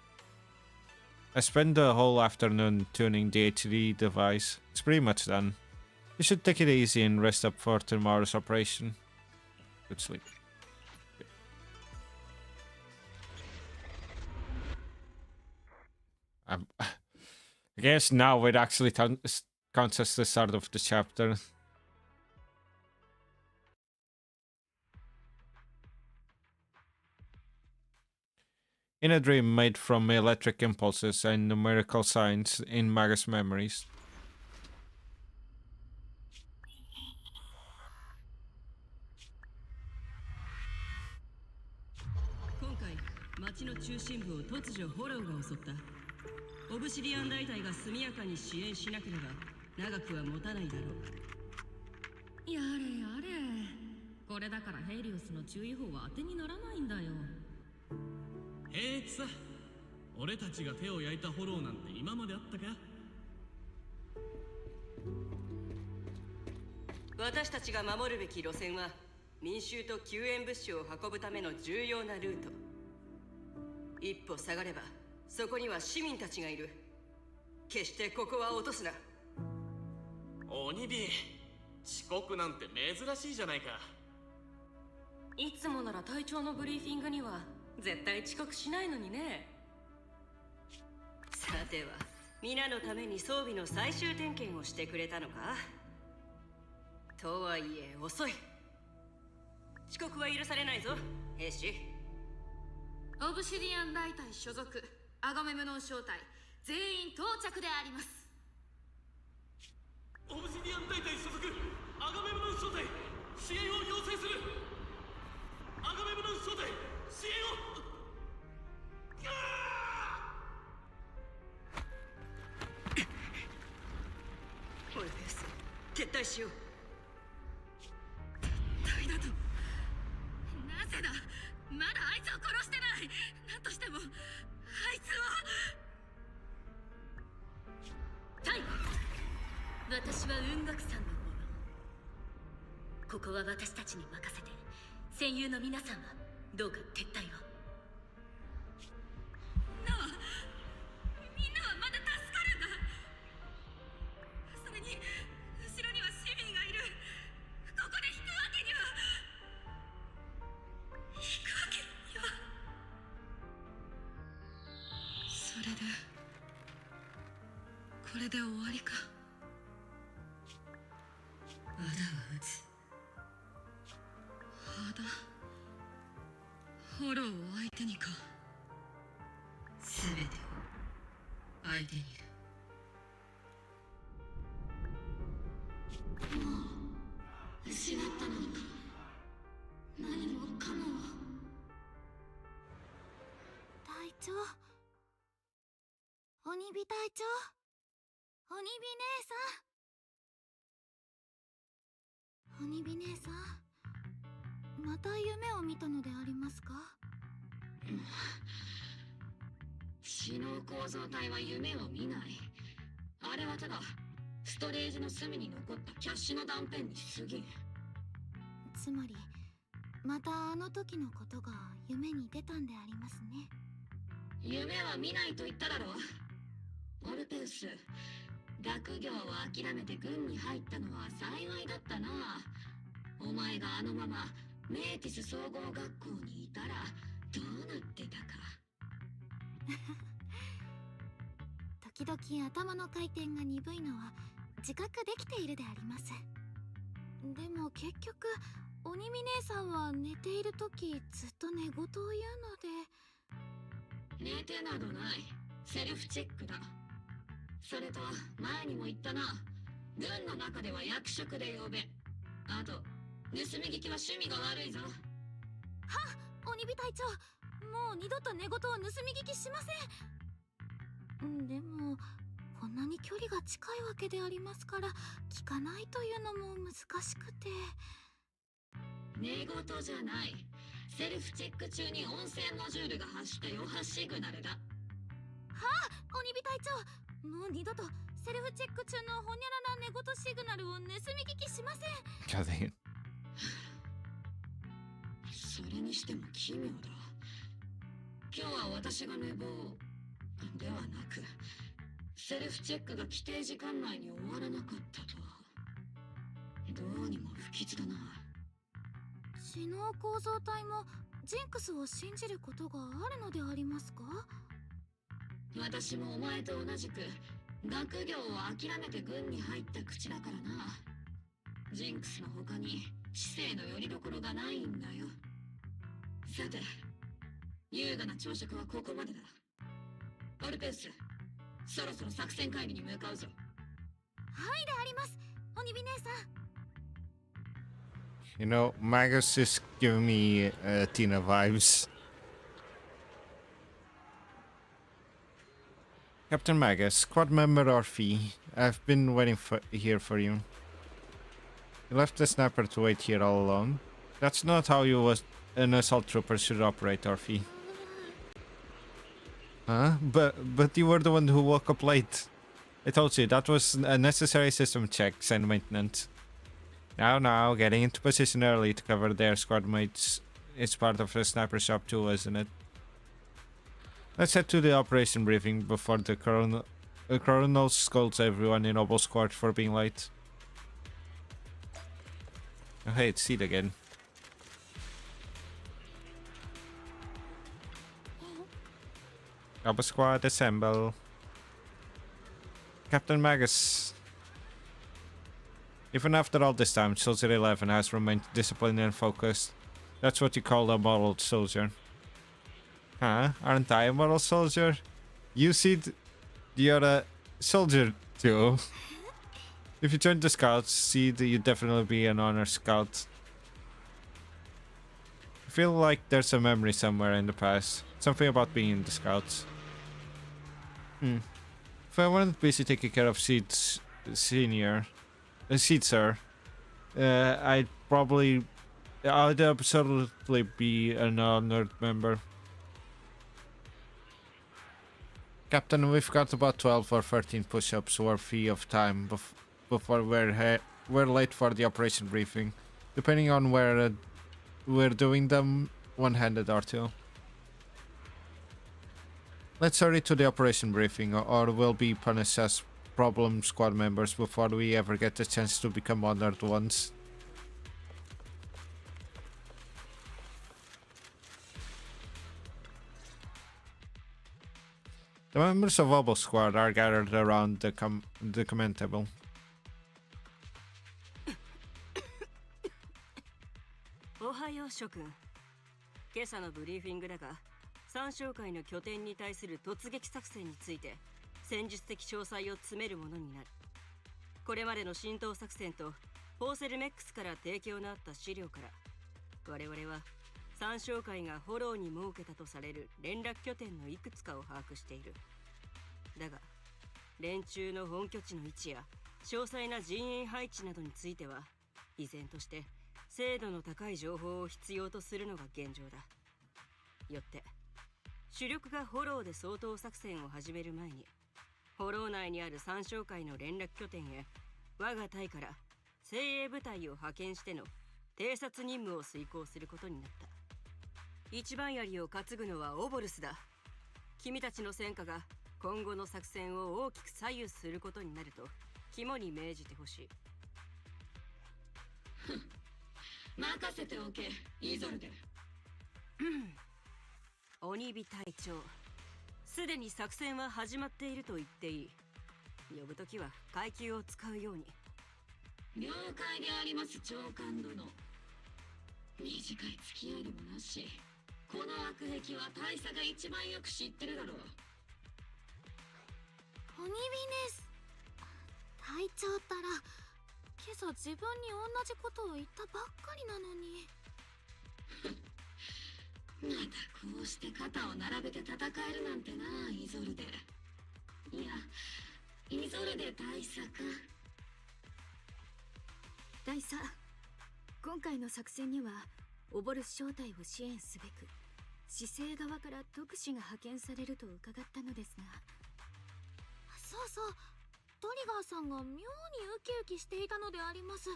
S1: I spent the whole afternoon tuning the HD device. It's pretty much done. You should take it easy and rest up for tomorrow's operation. Good sleep. I guess now it actually counts as the start of the chapter. In a dream made from electric impulses and numerical signs in Maga's memories.
S5: 今回町の中心部を突如ホローが襲った。オブシディアン大隊が速やかに支援しなければ長くは持たないだろう。やれやれ、これだからヘリオスの注意報は当てにならないんだよ。
S6: 平気さ。俺たちが手を焼いたホローなんて今まであったか。
S5: 私たちが守るべき路線は民衆と救援物資を運ぶための重要なルート。一歩下がればそこには市民たちがいる。決してここは落とすな。
S6: 鬼火、遅刻なんて珍しいじゃないか。
S5: いつもなら隊長のブリーフィングには絶対遅刻しないのにね。さては皆のために装備の最終点検をしてくれたのか。とはいえ遅い。遅刻は許されないぞ兵士。
S7: オブシディアン大隊所属アガメムノン小隊全員到着であります。
S6: オブシディアン大隊所属アガメムノン小隊支援を要請する。アガメムノン小隊支援を。
S5: オルフェウス、撤退しよう。
S7: 撤退だと。なぜだ。まだあいつを殺してない。何としてもあいつを。逮捕。
S5: 私は雲岳さんのもの。ここは私たちに任せて、戦友の皆さんはどうか撤退を。なあ、みんなはまだ助かるんだ。それに後ろには市民がいる。ここで引くわけには。引くわけには。それでこれで終わりか。仇は撃つ。仇、ホローを相手にか。全てを相手にいる。もう失ったのか。何もかもを。
S4: 隊長、鬼火隊長、鬼火姉さん。鬼火姉さん、また夢を見たのでありますか？
S5: 知能構造体は夢を見ない。あれはただストレージの隅に残ったキャッシュの断片に過ぎん。
S4: つまりまたあの時のことが夢に出たんでありますね。
S5: 夢は見ないと言っただろう。オルペウス、学業を諦めて軍に入ったのは幸いだったな。お前があのままメーティス総合学校にいたらどうなってたか。
S4: 時々頭の回転が鈍いのは自覚できているであります。でも結局鬼見姉さんは寝ている時ずっと寝言を言うので。
S5: 寝てなどない。セルフチェックだ。それと前にも言ったな。軍の中では役職で呼べ。あと盗み聞きは趣味が悪いぞ。はっ、
S4: 鬼火隊長、もう二度と寝言を盗み聞きしません。でもこんなに距離が近いわけでありますから聞かないというのも難しくて。
S5: 寝言じゃない。セルフチェック中に音声モジュールが発した余波シグナルだ。は
S4: あ、鬼火隊長、もう二度とセルフチェック中のほにゃらら寝言シグナルを盗み聞きしません。
S1: God dang it.
S5: それにしても奇妙だ。今日は私が寝坊ではなく、セルフチェックが規定時間内に終わらなかったとは。どうにも不吉だな。
S4: 知能構造体もジンクスを信じることがあるのでありますか？
S5: 私もお前と同じく学業を諦めて軍に入った口だからな。ジンクスの他に知性の拠り所がないんだよ。さて、優雅な朝食はここまでだ。オルペウス、そろそろ作戦会議に向かうぞ。
S4: はいであります、鬼火姉さん。
S1: You know, Magus is giving me Tina vibes. Captain Magus, squad member Orphe, I've been waiting here for you. You left the sniper to wait here all alone. That's not how an assault trooper should operate, Orphe. Huh? But you were the one who woke up late. I told you, that was a necessary system checks and maintenance. Now, getting into position early to cover their squad mates is part of the sniper shop too, isn't it? Let's head to the operation briefing before the colonel scolds everyone in Obel Squad for being late. Oh hey, it's Seed again. Obel Squad, assemble. Captain Magus. Even after all this time, Soldier 11 has remained disciplined and focused. That's what you call a model soldier. Huh? Aren't I a model soldier? You see, you're a soldier too. If you joined the scouts, Seed, you'd definitely be an honor scout. I feel like there's a memory somewhere in the past. Something about being in the scouts. If I weren't busy taking care of Seed Senior... Seed, sir. I'd absolutely be an honored member. Captain, we've got about 12 or 13 push-ups worthy of time before we're late for the operation briefing, depending on where we're doing them one-handed or two. Let's hurry to the operation briefing, or we'll be punished as problem squad members before we ever get the chance to become honored ones. The members of Obel Squad are gathered around the command table.
S5: おはよう諸君。今朝のブリーフィングだが、三将会の拠点に対する突撃作戦について戦術的詳細を詰めるものになる。これまでの浸透作戦とポーセルメックスから提供のあった資料から、我々は三将会がフォローに設けたとされる連絡拠点のいくつかを把握している。だが連中の本拠地の位置や詳細な人員配置などについては依然として精度の高い情報を必要とするのが現状だ。よって主力がフォローで掃討作戦を始める前に、フォロー内にある三将会の連絡拠点へ我が隊から精鋭部隊を派遣しての偵察任務を遂行することになった。一番槍を担ぐのはオボルスだ。君たちの戦果が今後の作戦を大きく左右することになると肝に銘じてほしい。
S7: 任せておけ、イゾルデ。
S5: 鬼火隊長、すでに作戦は始まっていると言っていい。呼ぶときは階級を使うように。
S7: 了解であります、長官殿。短い付き合いでもなし、この悪癖は大佐が一番よく知ってるだろう。
S4: 鬼火です。隊長ったら今朝自分に同じことを言ったばっかりなのに。
S7: またこうして肩を並べて戦えるなんてな、イゾルデ。いや、イゾルデ大佐か。
S4: 大佐、今回の作戦にはオボルス正体を支援すべく姿勢側から特使が派遣されると伺ったのですが。そうそう、トリガーさんが妙にウキウキしていたのであります。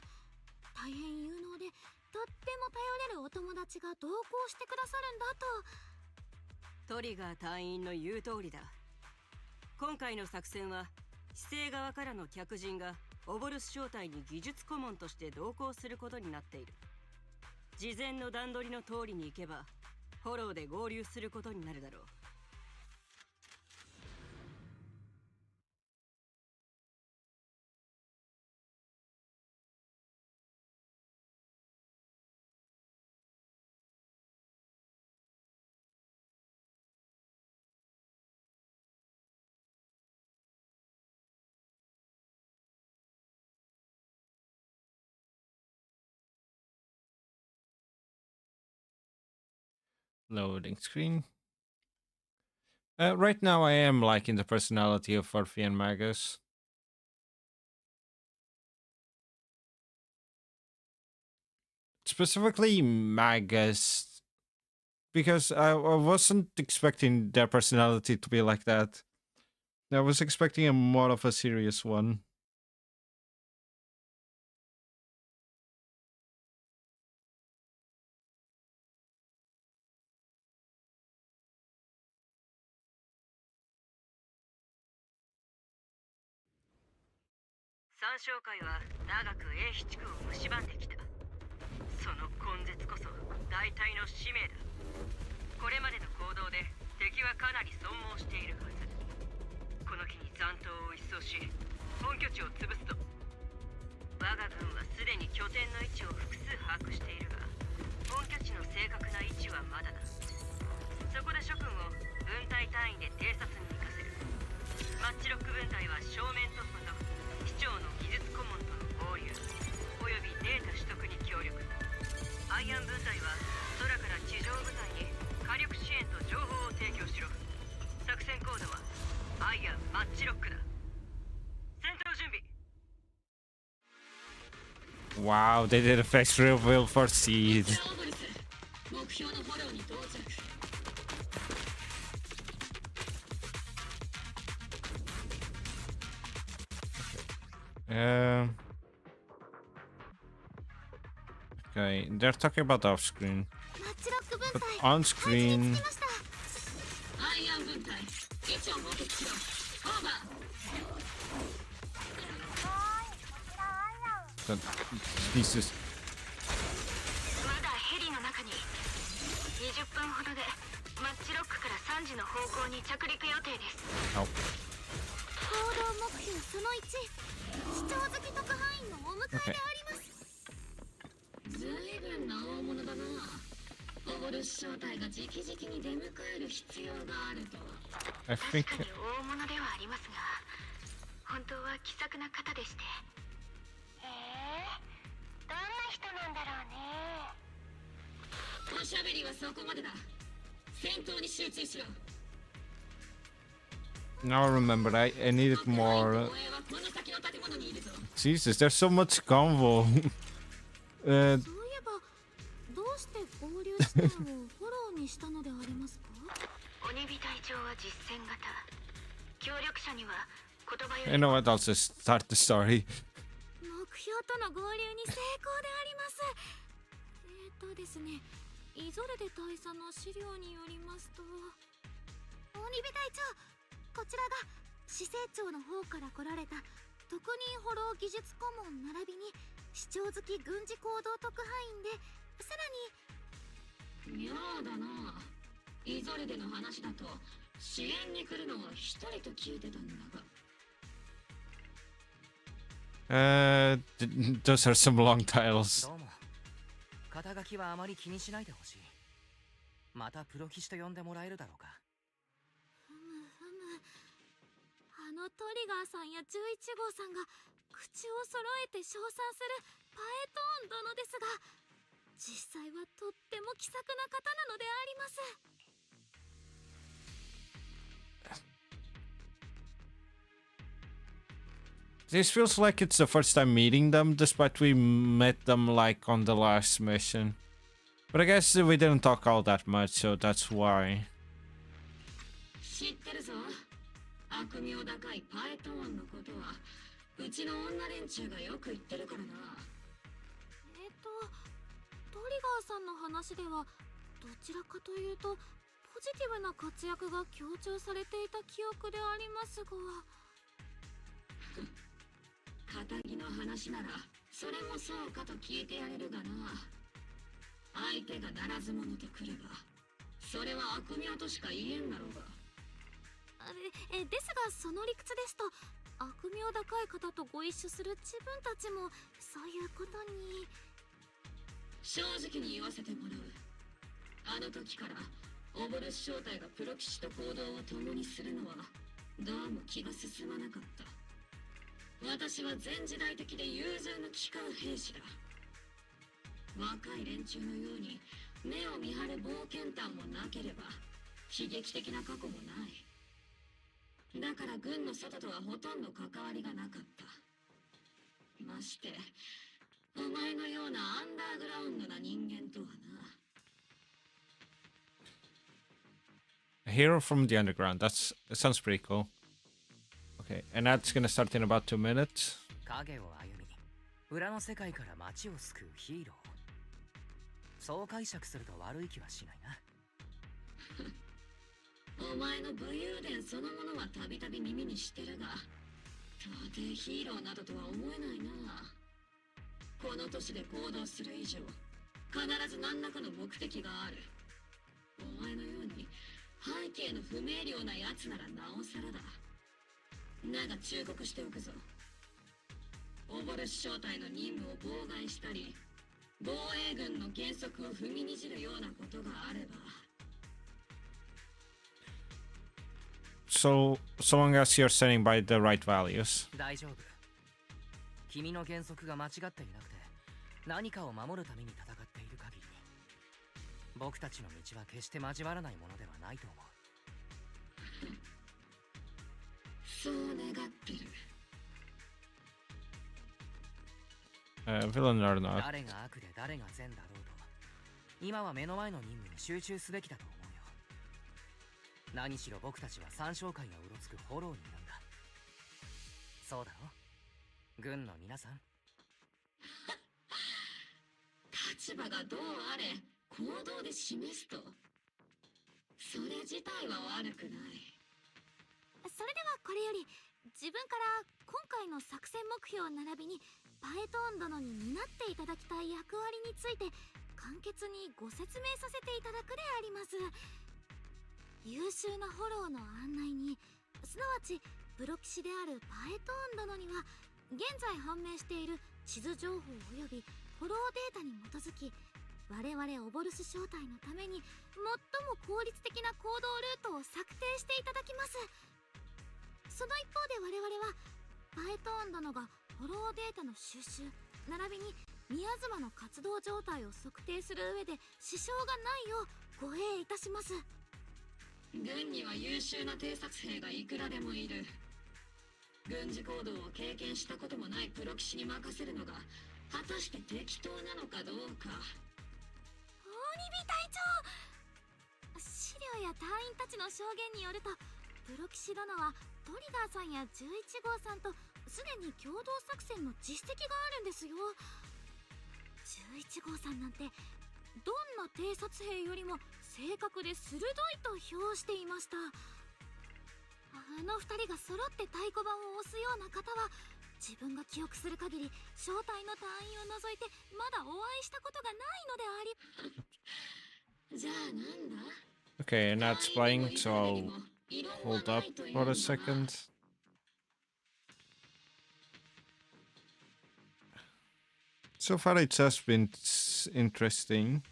S4: 大変有能でとっても頼れるお友達が同行してくださるんだと。
S5: トリガー隊員の言う通りだ。今回の作戦は姿勢側からの客人がオボルス正体に技術顧問として同行することになっている。事前の段取りの通りに行けばフォローで合流することになるだろう。
S1: Loading screen. Right now I am liking the personality of Orphe and Magus. Specifically Magus, because I wasn't expecting their personality to be like that. I was expecting a more of a serious one.
S5: 三将会は長く英飛地区を蝕んできた。その根絶こそ大隊の使命だ。これまでの行動で敵はかなり損耗しているはず。この機に残党を一掃し本拠地を潰すと。我が軍はすでに拠点の位置を複数把握しているが、本拠地の正確な位置はまだだ。そこで諸君を分隊単位で偵察に行かせる。マッチロック分隊は正面突破と市長の技術顧問との合流およびデータ取得に協力。アイアン分隊は空から地上部隊に火力支援と情報を提供しろ。作戦コードはアイアンマッチロックだ。戦闘準備。
S1: Wow, they did a face reveal for Seed.
S7: オボルス、目標のフォローに到着。
S1: Okay, they're talking about off screen.
S4: マッチロック分
S1: But
S4: 隊
S1: on
S4: 配置に
S1: screen,
S4: つきました。
S7: アイアン分隊位置を目撃しろ。オーバー。
S1: that Jesus.
S8: まだヘリの中に20分ほどでマッチロックから3時の方向に着陸予定です。
S1: Oh,
S4: 行動目標その1、視聴好き特派員のお迎えであります。
S7: ずいぶんな大物だな。オボルス招待が直々に出迎える必要があるとは。
S1: I
S8: 確
S1: think
S8: かに大物ではありますが、本当は気さくな方でして。どんな人なんだろうね。
S7: おしゃべりはそこまでだ。戦闘に集中しろ。
S1: now I remember I needed more.
S7: 護衛はこの先の建物にいるぞ。
S1: Jesus, there's so much convo.
S4: そういえばどうして合流地点をフォローにしたのでありますか？
S8: 鬼火隊長は実戦型。協力者には言葉よ
S1: You
S8: り
S1: know
S8: も
S1: what? I'll just start the story.
S4: 目標との合流に成功であります。ですね、イゾルデ大佐の資料によりますと、鬼火隊長、こちらが死生長の方から来られた特任フォロー技術顧問並びに視聴好き軍事行動特派員で、さらに
S7: 妙だな。イゾルデの話だと支援に来るのは一人と聞いてたんだが。
S1: Those are some long titles.
S2: どうも。肩書きはあまり気にしないでほしい。またプロ騎士と呼んでもらえるだろうか。
S4: あのトリガーさんや11号さんが口を揃えて称賛するパエトーン殿ですが、実際はとっても気さくな方なのであります。
S1: This feels like it's the first time meeting them, despite we met them like on the last mission. But I guess we didn't talk all that much, so that's why.
S7: 知ってるぞ。悪名高いパエトーンのことはうちの女連中がよく言ってるからな。
S4: トリガーさんの話ではどちらかというとポジティブな活躍が強調されていた記憶でありますが。
S7: 仇の話ならそれもそうかと聞いてやれるがな。相手がならず者とくればそれは悪名としか言えんだろうが。
S4: ですがその理屈ですと悪名高い方とご一緒する自分たちもそういうことに。
S7: 正直に言わせてもらう。あの時からオボルス招待がプロ騎士と行動を共にするのはどうも気が進まなかった。私は全時代的で融通の利かう兵士だ。若い連中のように目を見張る冒険譚もなければ悲劇的な過去もない。だから軍の外とはほとんど関わりがなかった。ましてお前のようなアンダーグラウンドな人間とはな。
S1: A hero from the underground. That sounds pretty cool. Okay, and that's gonna start in about 2 minutes.
S2: 影を歩み、裏の世界から街を救うヒーロー。そう解釈すると悪い気はしないな。
S7: お前の武勇伝そのものはたびたび耳にしてるが、到底ヒーローなどとは思えないな。この都市で行動する以上、必ず何らかの目的がある。お前のように背景の不明瞭な奴ならなおさらだ。だが忠告しておくぞ。オボルス招待の任務を妨害したり、防衛軍の原則を踏みにじるようなことがあれば。
S1: So long as you're standing by the right values.
S2: 大丈夫。君の原則が間違っていなくて、何かを守るために戦っている限り、僕たちの道は決して交わらないものではないと思う。
S7: そう願ってる。
S1: Villain or not.
S2: 誰が悪で誰が善だろうと、今は目の前の任務に集中すべきだと思うよ。何しろ僕たちは三商会がうろつくフォローにいるんだ。そうだろ？軍の皆さん。
S7: 立場がどうあれ行動で示すと、それ自体は悪くない。
S4: それではこれより自分から今回の作戦目標並びにパエトーン殿に担っていただきたい役割について簡潔にご説明させていただくであります。優秀なフォローの案内に、すなわちプロ棋士であるパエトーン殿には現在判明している地図情報及びフォローデータに基づき、我々オボルス正体のために最も効率的な行動ルートを策定していただきます。その一方で我々はパエトーン殿がフォローデータの収集並びに宮妻の活動状態を測定する上で支障がないよう護衛いたします。
S7: 軍には優秀な偵察兵がいくらでもいる。軍事行動を経験したこともないプロ棋士に任せるのが果たして適当なのかどうか。
S4: オニビ隊長、資料や隊員たちの証言によると、プロ棋士殿はトリガーさんや11号さんとすでに共同作戦の実績があるんですよ。11号さんなんてどんな偵察兵よりも正確で鋭いと評していました。あの2人が揃って太鼓判を押すような方は自分が記憶する限り正体の隊員を除いてまだお会いしたことがないのであり。
S7: じゃあなんだ。
S1: Okay, now it's playing, so I'll hold up for a second. So far it's just been interesting.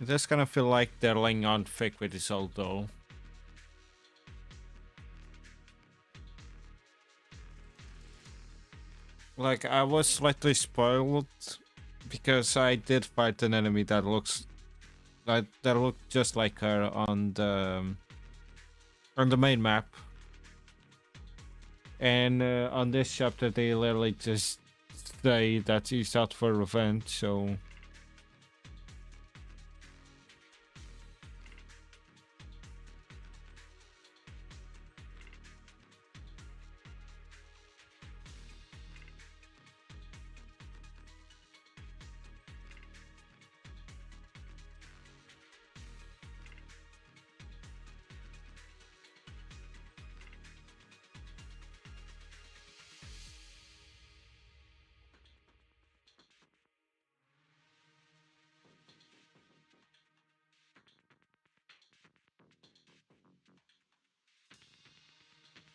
S1: It does kind of feel like they're laying on thick with this old though. Like, I was slightly spoiled because I did fight an enemy that looks like that looked just like her on the main map, and on this chapter they literally just say that he's out for revenge. So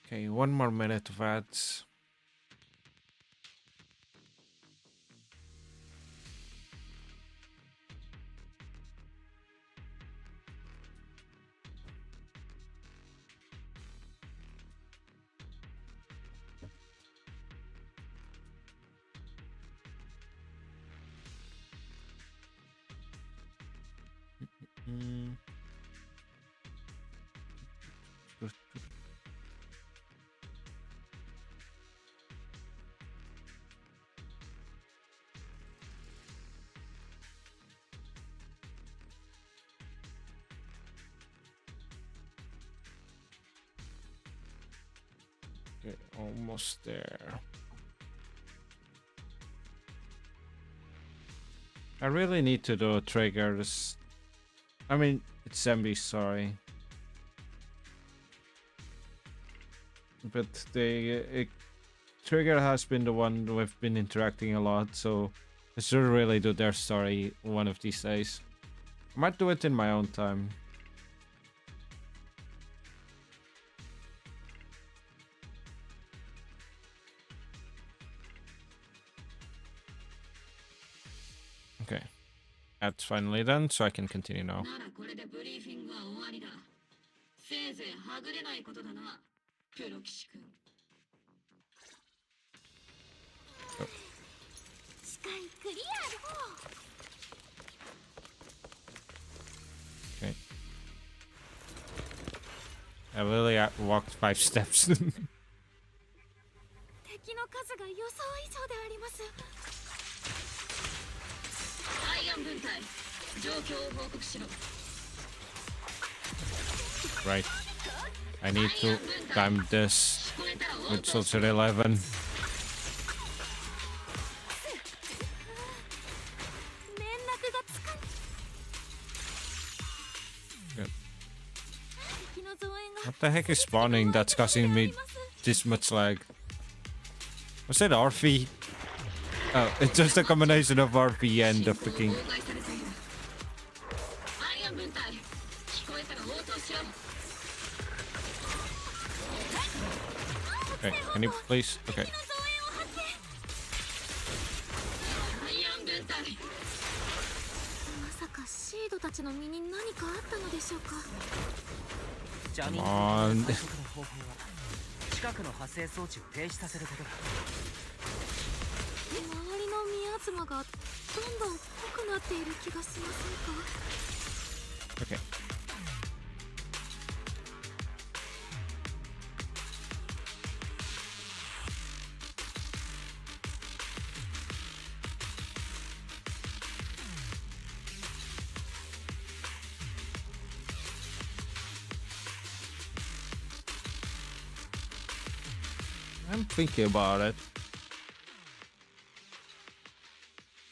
S1: okay, one more minute of ads. Mm. Okay, almost there. I really need to do triggers. I mean, it's zombies, sorry. But the trigger has been the one we've been interacting a lot, so I should really do their story one of these days. I might do it in my own time. Okay, that's finally done, so I can continue now.
S7: ならこれでブリーフィングは終わりだ。せいぜいはぐれないことだな、プロ棋士君。
S4: 視界クリアの方。
S1: Okay. I really walked 5 steps.
S4: 敵の数が予想以上であります。
S7: アイアン分隊、状況を報告しろ。
S1: Right. I need to time this with Soldier 11.
S4: 連絡がつかん。
S1: Good.
S4: 敵の増援が
S1: What the heck is spawning that's causing me this much lag? Was it RP? Oh, it's just a combination of RP and the freaking...
S7: 妨害されている。アイアン分隊、聞こえたら応答しろ。
S1: Okay, can you please? Okay.
S7: アイアン分隊。
S4: まさかシードたちの身に何かあったのでしょうか。
S2: ジャミング
S1: Come
S2: の
S1: on.
S2: 最速の方法は近くの発生装置を停止させることだ。
S4: 周りの宮妻がどんどん濃くなっている気がしませんか。
S1: Okay. I'm thinking about it.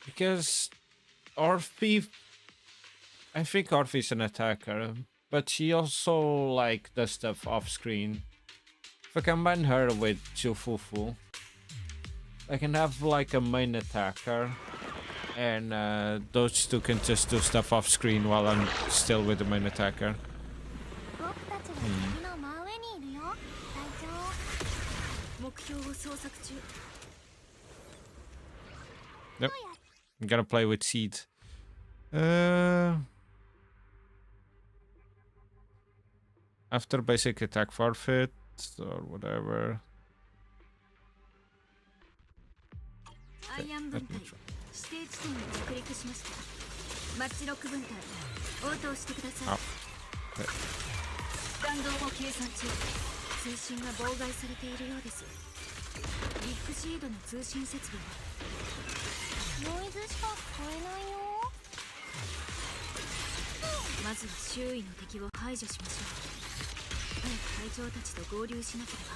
S1: Because Orphe, I think Orphe's an attacker, but she also like does stuff off screen. If I combine her with Chufufu, I can have like a main attacker, and those two can just do stuff off screen while I'm still with the main attacker.
S4: 僕たちは敵の真上にいるよ、隊長。目標を捜索中。
S1: Yep. I'm gonna play with Seed. After basic attack forfeit or whatever.
S4: アイアン分隊、指定地点に着陸しました。マッチロック分隊、応答してください。
S1: Oh. Okay.
S4: 弾道を計算中。通信が妨害されているようです。ビッグシードの通信設備はノイズしか聞こえないよ。まずは周囲の敵を排除しましょう。早く隊長たちと合流しなければ。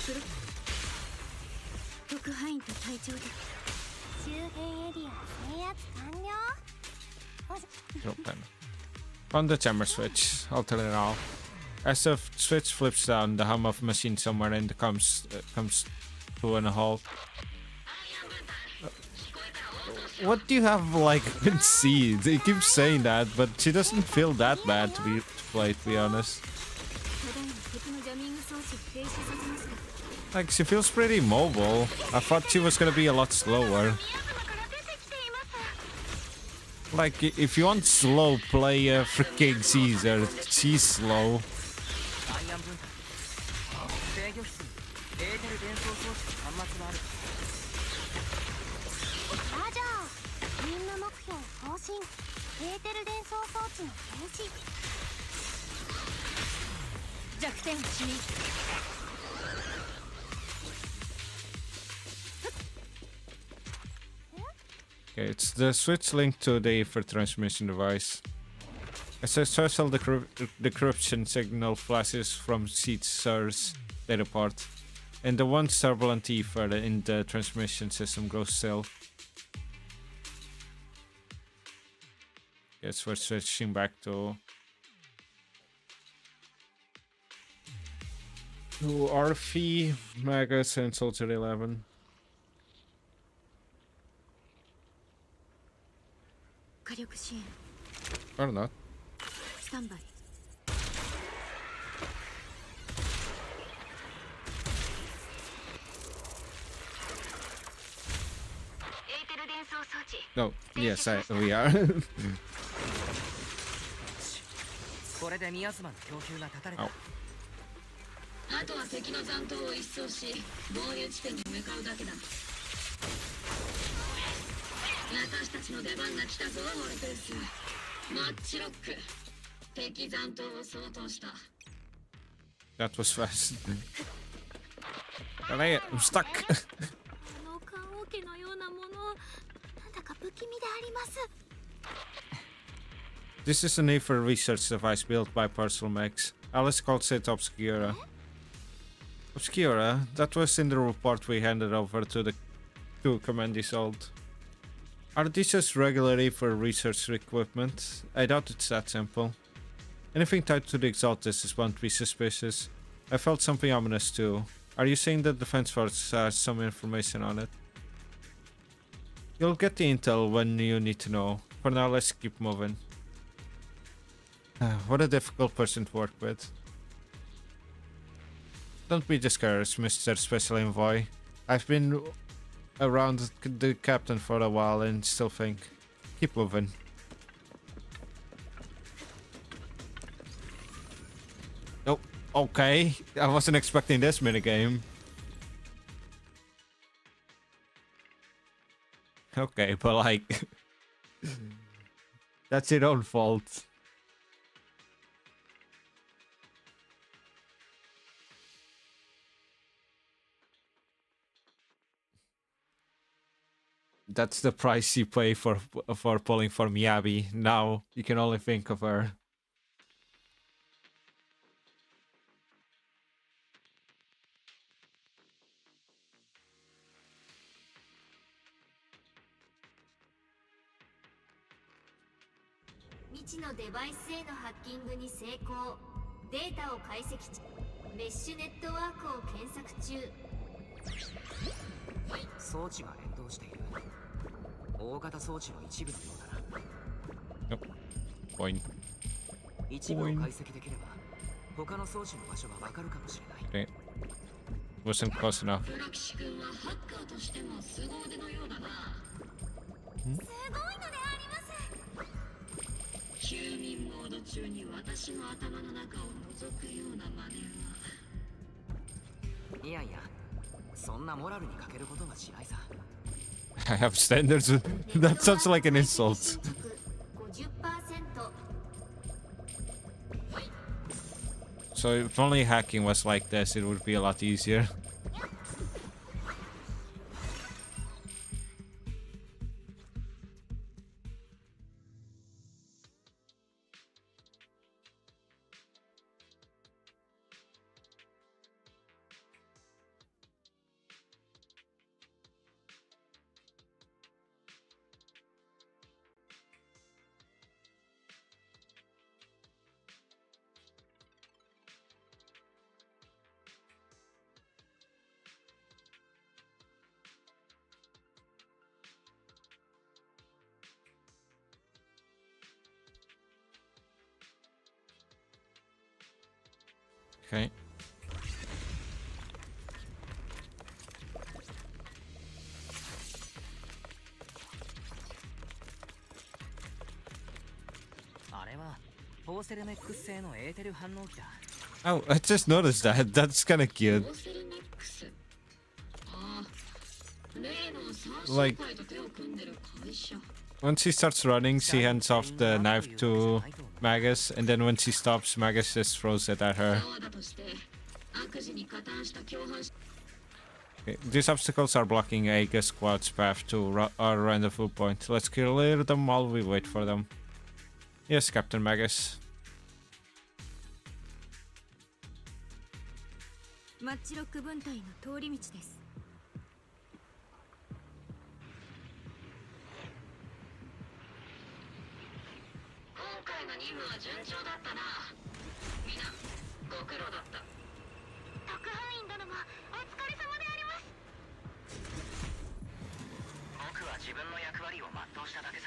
S4: する特派員と隊長で周辺エリア制圧完了。
S1: Drop pen. On the jammer switch, I'll turn it off. As the switch flips down, the hum of machine somewhere in the comes to a halt. What do you have like in Seed? They keep saying that, but she doesn't feel that bad to play, to be honest.
S4: ただいま敵のジャミング装置を停止させました。
S1: Like, she feels pretty mobile. I thought she was gonna be a lot slower. Like, if you want slow, play freaking Caesar. She's slow.
S2: アイアン分隊、制御室にエーテル伝送装置の端末がある。
S4: ラジャー、任務目標更新。エーテル伝送装置の停止。弱点死に。
S1: Okay, it's the switch linked to the ether transmission device. As a special decryption signal flashes from Caesar's data port, and the once turbulent ether in the transmission system grows still. Yes, we're switching back to Orphe, Magus, and Soldier 11.
S4: 火力支援。
S1: Or not.
S4: スタンバイ。
S8: エーテル伝送装置
S1: No, yes, we are.
S2: これで宮妻の供給が断たれた。
S1: あ
S7: あとは敵の残党を一掃し、合流地点に向かうだけだ。私たちの出番が来たぞ、オルペウス。マッチロック。敵残党を掃討した。
S1: That was fast. Dang it, I'm stuck.
S4: あの棺桶のようなもの、なんだか不気味であります。
S1: This is a need for a research device built by Parcel Max. Alice calls it Obscura. Obscura? That was in the report we handed over to Command Isolde. Are these just regularly for research equipment? I doubt it's that simple. Anything tied to the Exaltus is bound to be suspicious. I felt something ominous too. Are you saying that Defense Force has some information on it? You'll get the intel when you need to know. For now, let's keep moving. What a difficult person to work with. Don't be discouraged, Mr. Special Envoy. I've been around the captain for a while and still think. Keep moving. Oh, okay. I wasn't expecting this minigame. Okay, but like... that's your own fault. That's the price you pay for pulling for Miyabi. Now you can only think of her. Nope. Point. Okay. Wasn't close enough.
S7: プロ騎士君はハッカーとしても凄腕のようだな。
S4: すごいのであります。
S7: 休眠モード中に私の頭の中を覗くような真似は。
S2: いやいや、そんなモラルに欠けることはしないさ。
S1: I have standards. That sounds like an insult. So if only hacking was like this, it would be a lot easier. Okay. Oh, I just noticed that. That's kind of cute. Like, when she starts running, she hands off the knife to Magus, and then when she stops, Magus just throws it at her. Okay, these obstacles are blocking Aegis Squad's path to our rendezvous point. Let's clear them while we wait for them. Yes, Captain Magus.
S4: マッチロック分隊の通り道です。
S7: 今回の任務は順調だったな。みんなご苦労だった。
S8: 特派員殿もお疲れ様であります。僕は自分の役割を全うしただけさ。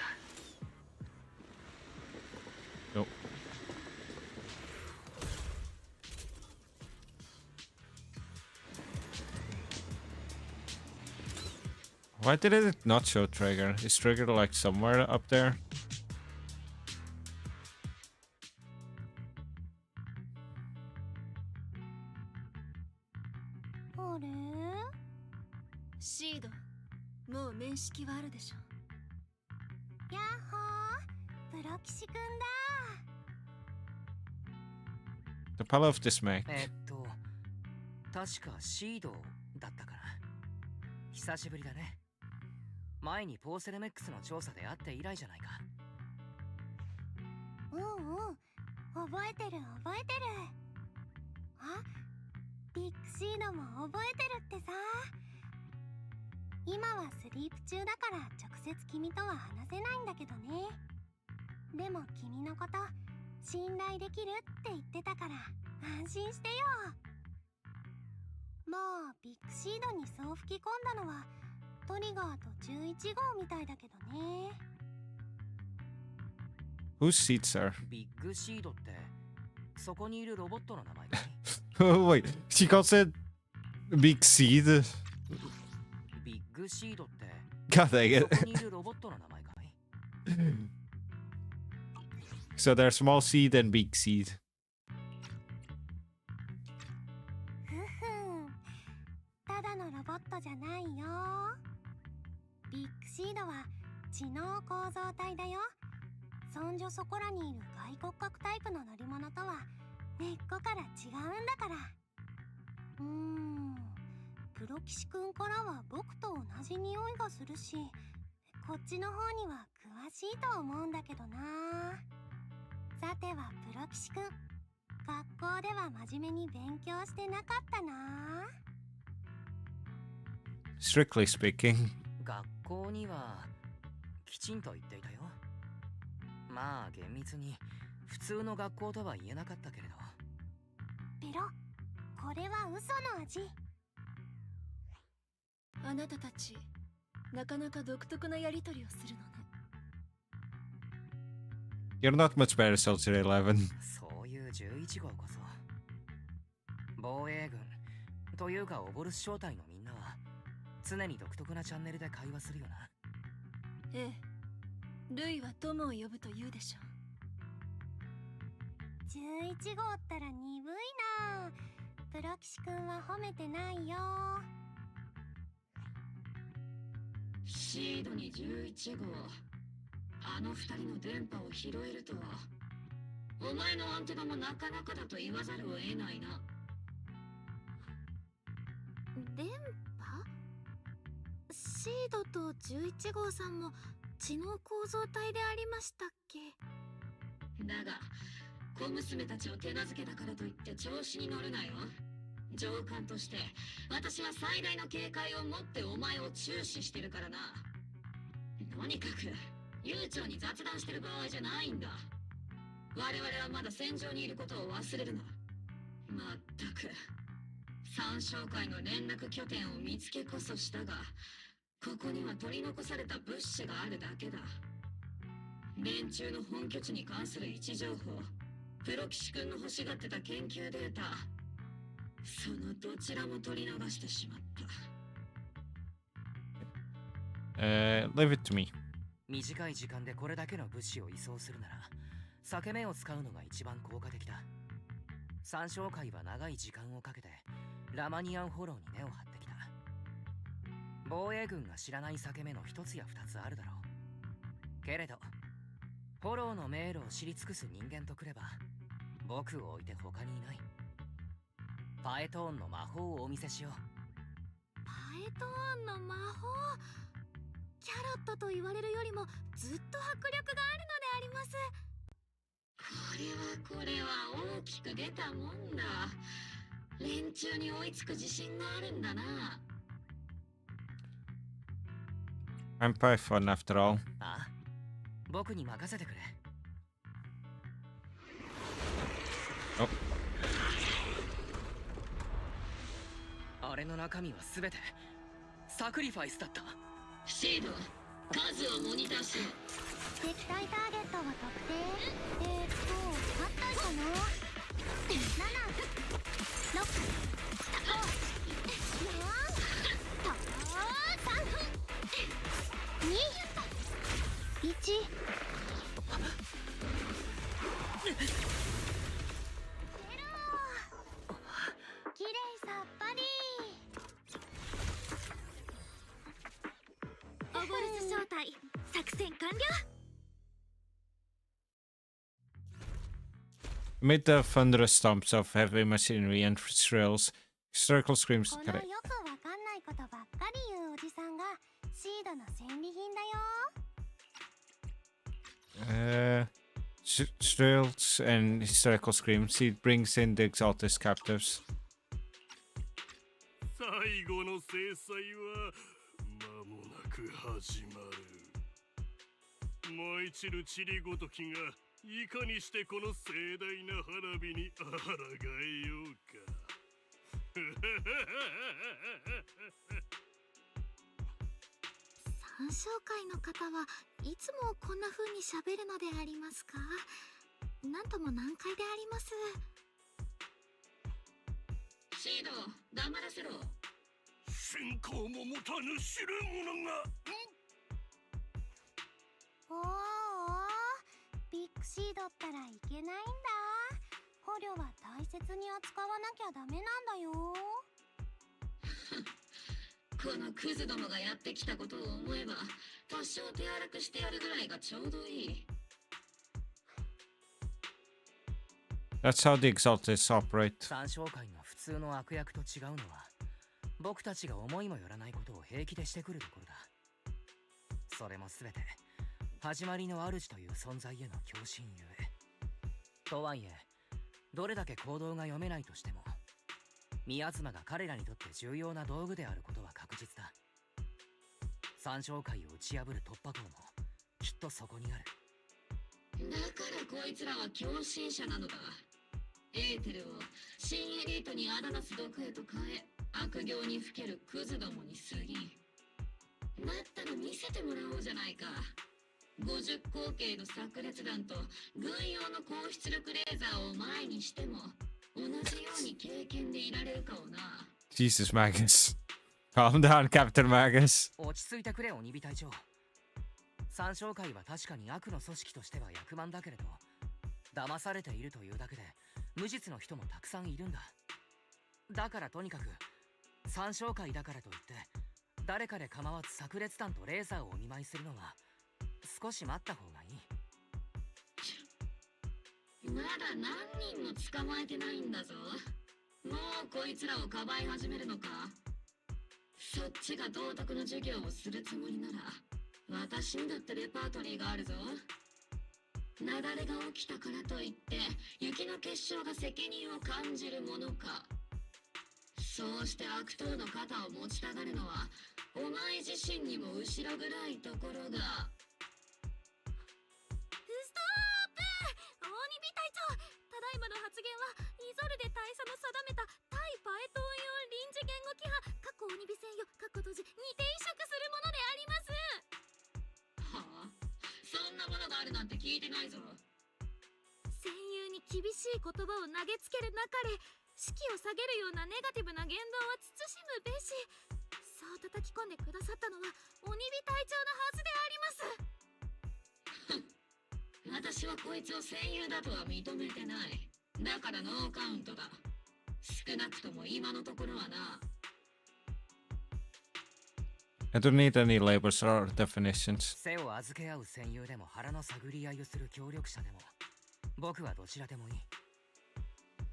S1: Nope. Why did it not show Trigger? Is Trigger like somewhere up there?
S4: Seed, もう面識はあるでしょ。やっほー、プロ騎士くんだ。
S1: The Palace of Dismay.
S2: 確かシードだったかな。久しぶりだね。前にポーセルメックスの調査で会って以来じゃないか。
S4: うんうん、覚えてる覚えてる。あ、ビッグシードも覚えてるってさ。今はスリープ中だから直接君とは話せないんだけどね。でも君のこと信頼できるって言ってたから安心してよ。まあビッグシードにそう吹き込んだのはトリガーと11号みたいだけどね。
S1: Whose seats are?
S2: ビッグシードってそこにいるロボットの名前かい？
S1: Oh, wait. She calls it Big Seed.
S2: ビッグシードって
S1: God dang
S2: そ
S1: it.
S2: こにいるロボットの名前かい？
S1: So there's small seed and big seed.
S4: ふふん、ただのロボットじゃないよ。ビッグシードは知能構造体だよ。そんじょそこらにいる外骨格タイプの乗り物とは根っこから違うんだから。プロ騎士くんからは僕と同じ匂いがするし、こっちの方には詳しいと思うんだけどな。さてはプロ騎士くん、学校では真面目に勉強してなかったな。
S1: Strictly speaking.
S2: 学校にはきちんと言っていたよ。まあ厳密に普通の学校とは言えなかったけれど。
S4: ペロ、これは嘘の味。
S9: あなたたちなかなか独特なやりとりをするのね。
S1: You're not much better, Soldier 11.
S2: そういう11号こそ防衛軍というかオボルス小隊のみんなは常に独特なチャンネルで会話するよな。
S9: ええ、ルイは友を呼ぶと言うでしょう。
S4: 11号ったら鈍いな。プロ騎士くんは褒めてないよ。
S7: シードに11号、あの二人の電波を拾えるとは。お前のアンテナもなかなかだと言わざるを得ないな。
S9: 電波？シードと11号さんも知能構造体でありましたっけ？
S7: だが小娘たちを手なずけたからといって調子に乗るなよ。上官として私は最大の警戒を持ってお前を注視してるからな。とにかく悠長に雑談してる場合じゃないんだ。我々はまだ戦場にいることを忘れるな。まったく三将会の連絡拠点を見つけこそしたが、ここには取り残された物資があるだけだ。連中の本拠地に関する位置情報、プロ騎士君の欲しがってた研究データ、そのどちらも取り逃してしまった。
S1: Leave it to me.
S2: 短い時間でこれだけの物資を移送するなら裂け目を使うのが一番効果的だ。三将会は長い時間をかけてラマニアンフォローに根を張ってきた。防衛軍が知らない裂け目の一つや二つあるだろうけれど、フォローの迷路を知り尽くす人間とくれば僕を置いて他にいない。パエトーンの魔法をお見せしよう。
S9: パエトーンの魔法、キャロットと言われるよりもずっと迫力があるのであります。
S7: これは大きく出たもんだ。連中に追いつく自信があるんだな。
S1: I'm Python after all.
S2: ああ、僕に任せてくれ。
S1: お、
S2: あれの中身は全てサクリファイスだった。
S7: シード、数をモニターしろ。
S4: 敵対ターゲットは特定。8体かな。7、6、5、4、3、2、1。きれいさっぱり。
S9: オボルス小隊作戦完了。
S1: Amid the thunderous stomps of heavy machinery and thrills, Circle screams.
S10: このよくわかんないことばっかり言うおじさんがシードの戦利品だよ。
S1: Shrills and hysterical screams. He brings in the Exalted captives.
S6: 最後の制裁は間もなく始まる。燃え散る塵ごときがいかにしてこの盛大な花火に抗えようか。
S9: 参照会の方はいつもこんな風に喋るのでありますか？なんとも難解であります。
S7: シード、黙らせろ。
S6: 信仰も持たぬ知る者が。
S10: おーおー、ビッグシードったらいけないんだ。捕虜は大切に扱わなきゃダメなんだよ。
S7: このクズどもがやってきたことを思えば多少手荒くしてやるぐらいがちょうどいい。
S1: That's how the Exalted operate.
S2: 参照会が普通の悪役と違うのは、僕たちが思いもよらないことを平気でしてくるところだ。それも全て始まりの主という存在への狂信ゆえ。とはいえ、どれだけ行動が読めないとしても、宮妻が彼らにとって重要な道具であることは確実だ。参照会を打ち破る突破口もきっとそこにある。
S7: だからこいつらは狂信者なのだ。エーテルを新エリートにあだなす毒へと変え、悪行にふけるクズどもに過ぎ。だったら見せてもらおうじゃないか。50口径の炸裂弾と軍用の高出力レーザーを前にしても同じように経験でいられるかをな。
S1: Jesus, Magus. Calm down, Captain Magus.
S2: 落ち着いてくれ、鬼火隊長。参照会は確かに悪の組織としては役満だけれど、騙されているというだけで無実の人もたくさんいるんだ。だからとにかく参照会だからといって誰かで構わず炸裂弾とレーザーをお見舞いするのは少し待った方がいい。
S7: まだ何人も捕まえてないんだぞ。もうこいつらをかばい始めるのか。そっちが道徳の授業をするつもりなら私にだってレパートリーがあるぞ。雪崩が起きたからといって雪の結晶が責任を感じるものか。そうして悪党の肩を持ちたがるのはお前自身にも後ろ暗いところが。
S9: ストップ！鬼火隊長、ただいまの発言はイゾルデ大佐の定めた対パエトン用臨時言語規範鬼火専用閉じに抵触するものであります。
S7: はあ、そんなものがあるなんて聞いてないぞ。
S9: 戦友に厳しい言葉を投げつけるなかれ、士気を下げるようなネガティブな言動は慎むべし。そう叩き込んでくださったのは鬼火隊長のはずであります。
S7: 私はこいつを戦友だとは認めてない。だからノーカウントだ。少なくとも今のところはな。
S1: I don't need any labels or definitions.
S2: 背を預け合う戦友でも腹の探り合いをする協力者でも僕はどちらでもいい。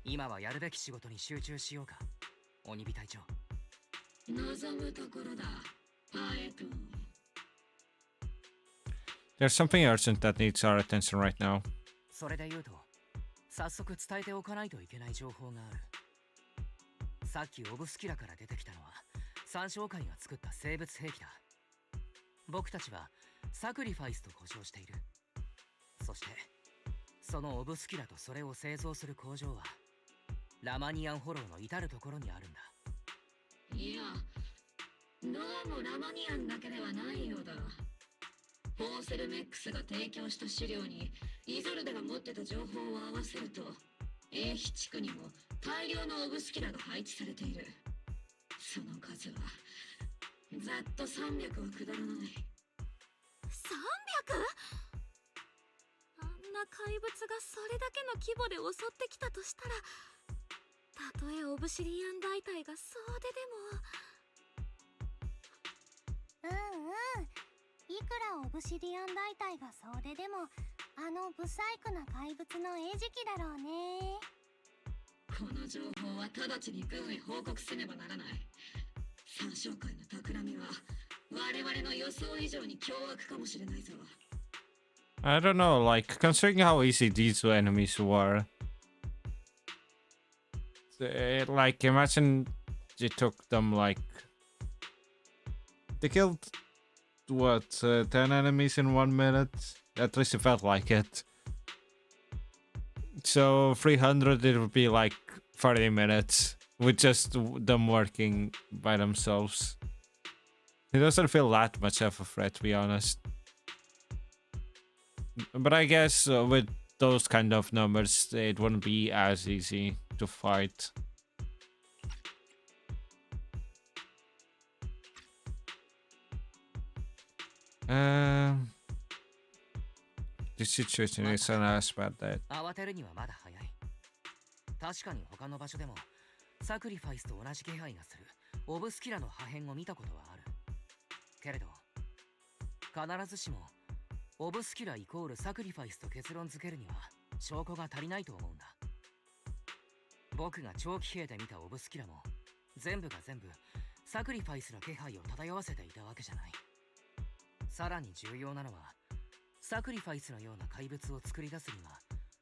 S2: 今はやるべき仕事に集中しようか、鬼火隊長。
S7: 望むところだ、パエトン。
S1: There's something urgent that needs our attention right now.
S2: それで言うと早速伝えておかないといけない情報がある。さっきオブスキラから出てきたのは参照会が作った生物兵器だ。僕たちはサクリファイスと呼称している。そしてそのオブスキラとそれを製造する工場はラマニアンホローの至るところにあるんだ。
S7: いや、どうもラマニアンだけではないようだ。ポーセルメックスが提供した資料にイゾルデが持ってた情報を合わせると、英比地区にも大量のオブスキラが配置されている。その数はざっと300は下らない。
S9: 300？ あんな怪物がそれだけの規模で襲ってきたとしたら、たとえオブシリアン大隊が総出でも。
S10: いくらオブシディアン大隊が総出でもあのブサイクな怪物の餌食だろうね。
S7: この情報は直ちに軍へ報告せねばならない。三将会の企みは我々の予想以上に凶悪かもしれないぞ。
S1: I don't know, like, considering how easy these two enemies were. Like, imagine it took them, like... They killed, what, 10 enemies in 1 minute? At least it felt like it. So, 300, it would be like 30 minutes. With just them working by themselves. It doesn't feel that much of a threat, to be honest. But I guess with those kind of numbers, it wouldn't be as easy to fight. The situation is as bad that.
S2: 慌てるにはまだ早い。確かに他の場所でもサクリファイスと同じ気配がするオブスキュラの破片を見たことはある。けれど必ずしもオブスキュライコールサクリファイスと結論付けるには証拠が足りないと思うんだ。僕が長期兵で見たオブスキュラも全部が全部サクリファイスの気配を漂わせていたわけじゃない。さらに重要なのはサクリファイスのような怪物を作り出すには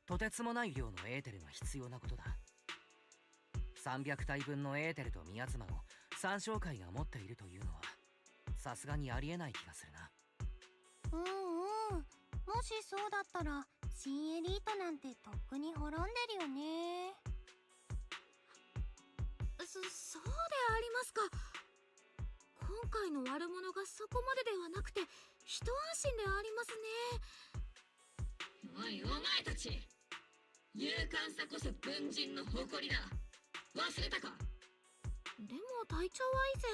S2: とてつもない量のエーテルが必要なことだ。300体分のエーテルとミヤズマを三将会が持っているというのはさすがにありえない気がするな。
S10: もしそうだったら新エリートなんてとっくに滅んでるよね。
S9: そうでありますか。今回の悪者がそこまでではなくて一安心でありますね。
S7: おいお前たち、勇敢さこそ軍人の誇りだ。忘れたか。
S9: でも隊長は以前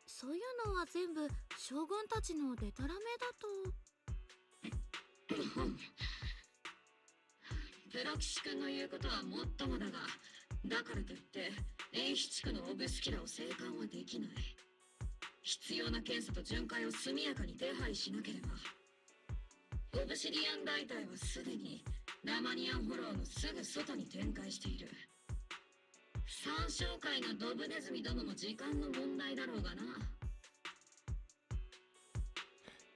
S9: そういうのは全部将軍たちのデタラメだと。
S7: プロ騎士君の言うことはもっともだが、だからといって遠飛地区のオブスキュラを生還はできない。必要な検査と巡回を速やかに手配しなければ。オブシディアン大隊はすでにラマニアンフォローのすぐ外に展開している。三将会のドブネズミどもも時間の問題だろうがな。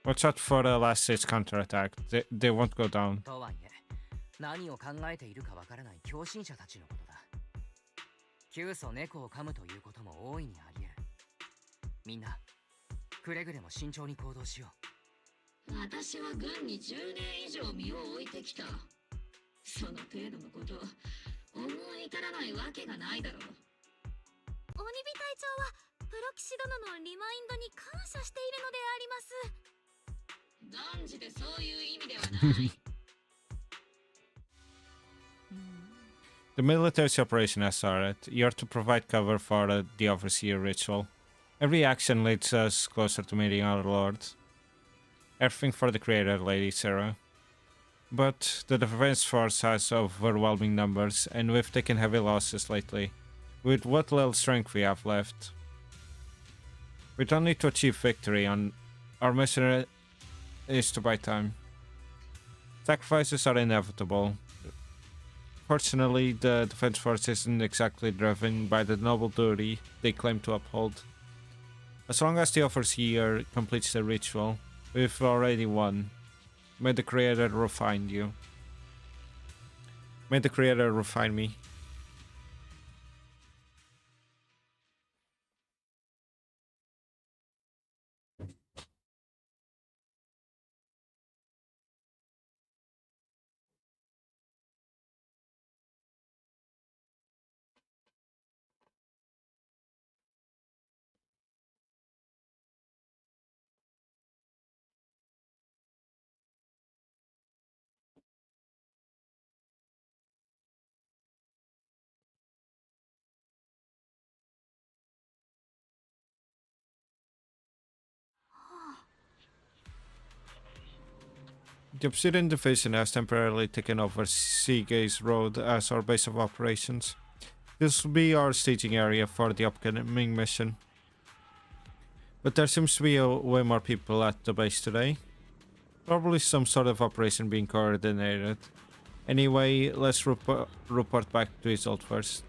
S1: Watch out for the last stage counterattack. They won't go down.
S2: とはいえ、何を考えているかわからない狂信者たちのことだ。急須猫を噛むということも大いにあり得る。みんな、くれぐれも慎重に行動しよ
S7: う。私は軍に10年以上身を置いてきた。その程度のこと、思い至らないわけがないだろう。
S9: 鬼火隊長はプロ騎士殿のリマインドに感謝しているのであります。
S7: 断じてそういう意味ではない。
S1: The military operation has started. You are to provide cover for the Overseer ritual. Every action leads us closer to meeting our Lord. Everything for the Creator, Lady Sarah. But the defense force has overwhelming numbers, and we've taken heavy losses lately. With what little strength we have left, we don't need to achieve victory. On our mission is to buy time. Sacrifices are inevitable. Fortunately, the defense force isn't exactly driven by the noble duty they claim to uphold. As long as the Overseer completes the ritual, we've already won. May the Creator refine you. May the Creator refine me. The Obsidian Division has temporarily taken over Seagaze Road as our base of operations. This will be our staging area for the upcoming mission. But there seems to be way more people at the base today. Probably some sort of operation being coordinated. Anyway, let's report back to Isolt first.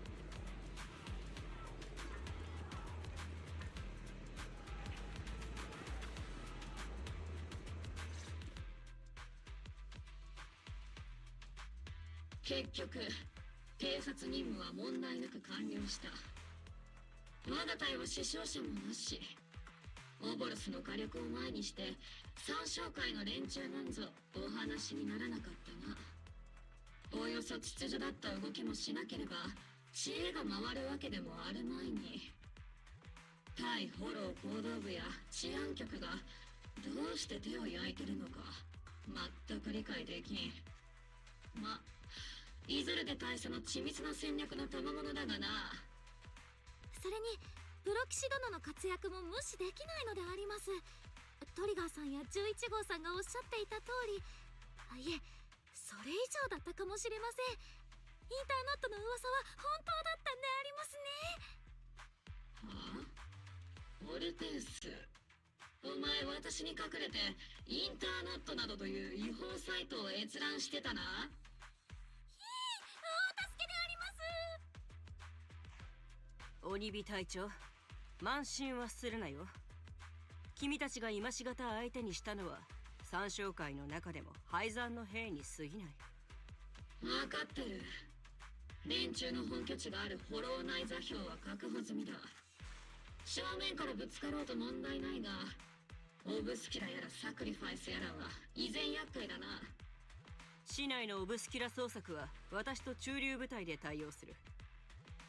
S7: 結局偵察任務は問題なく完了した。我が隊は死傷者もなし。オボルスの火力を前にして三将会の連中なんぞお話にならなかったな。およそ秩序だった動きもしなければ知恵が回るわけでもあるまいに。対フォロー行動部や治安局がどうして手を焼いてるのか全く理解できん。ま、イゾルデ大佐の緻密な戦略の賜物だがな。
S9: それにプロ騎士殿の活躍も無視できないのであります。トリガーさんや11号さんがおっしゃっていた通り、いえ、それ以上だったかもしれません。インターナットの噂は本当だったんでありますね。
S7: はあ、オルテウス、お前私に隠れてインターナットなどという違法サイトを閲覧してたな。
S9: お助けであります。
S5: 鬼火隊長、慢心はするなよ。君たちが今しがた相手にしたのは三将会の中でも廃山の兵に過ぎない。
S7: 分かってる。連中の本拠地があるホロー内座標は確保済みだ。正面からぶつかろうと問題ないが、オブスキュラやらサクリファイスやらは依然厄介だな。
S5: 市内のオブスキュラ捜索は私と駐留部隊で対応する。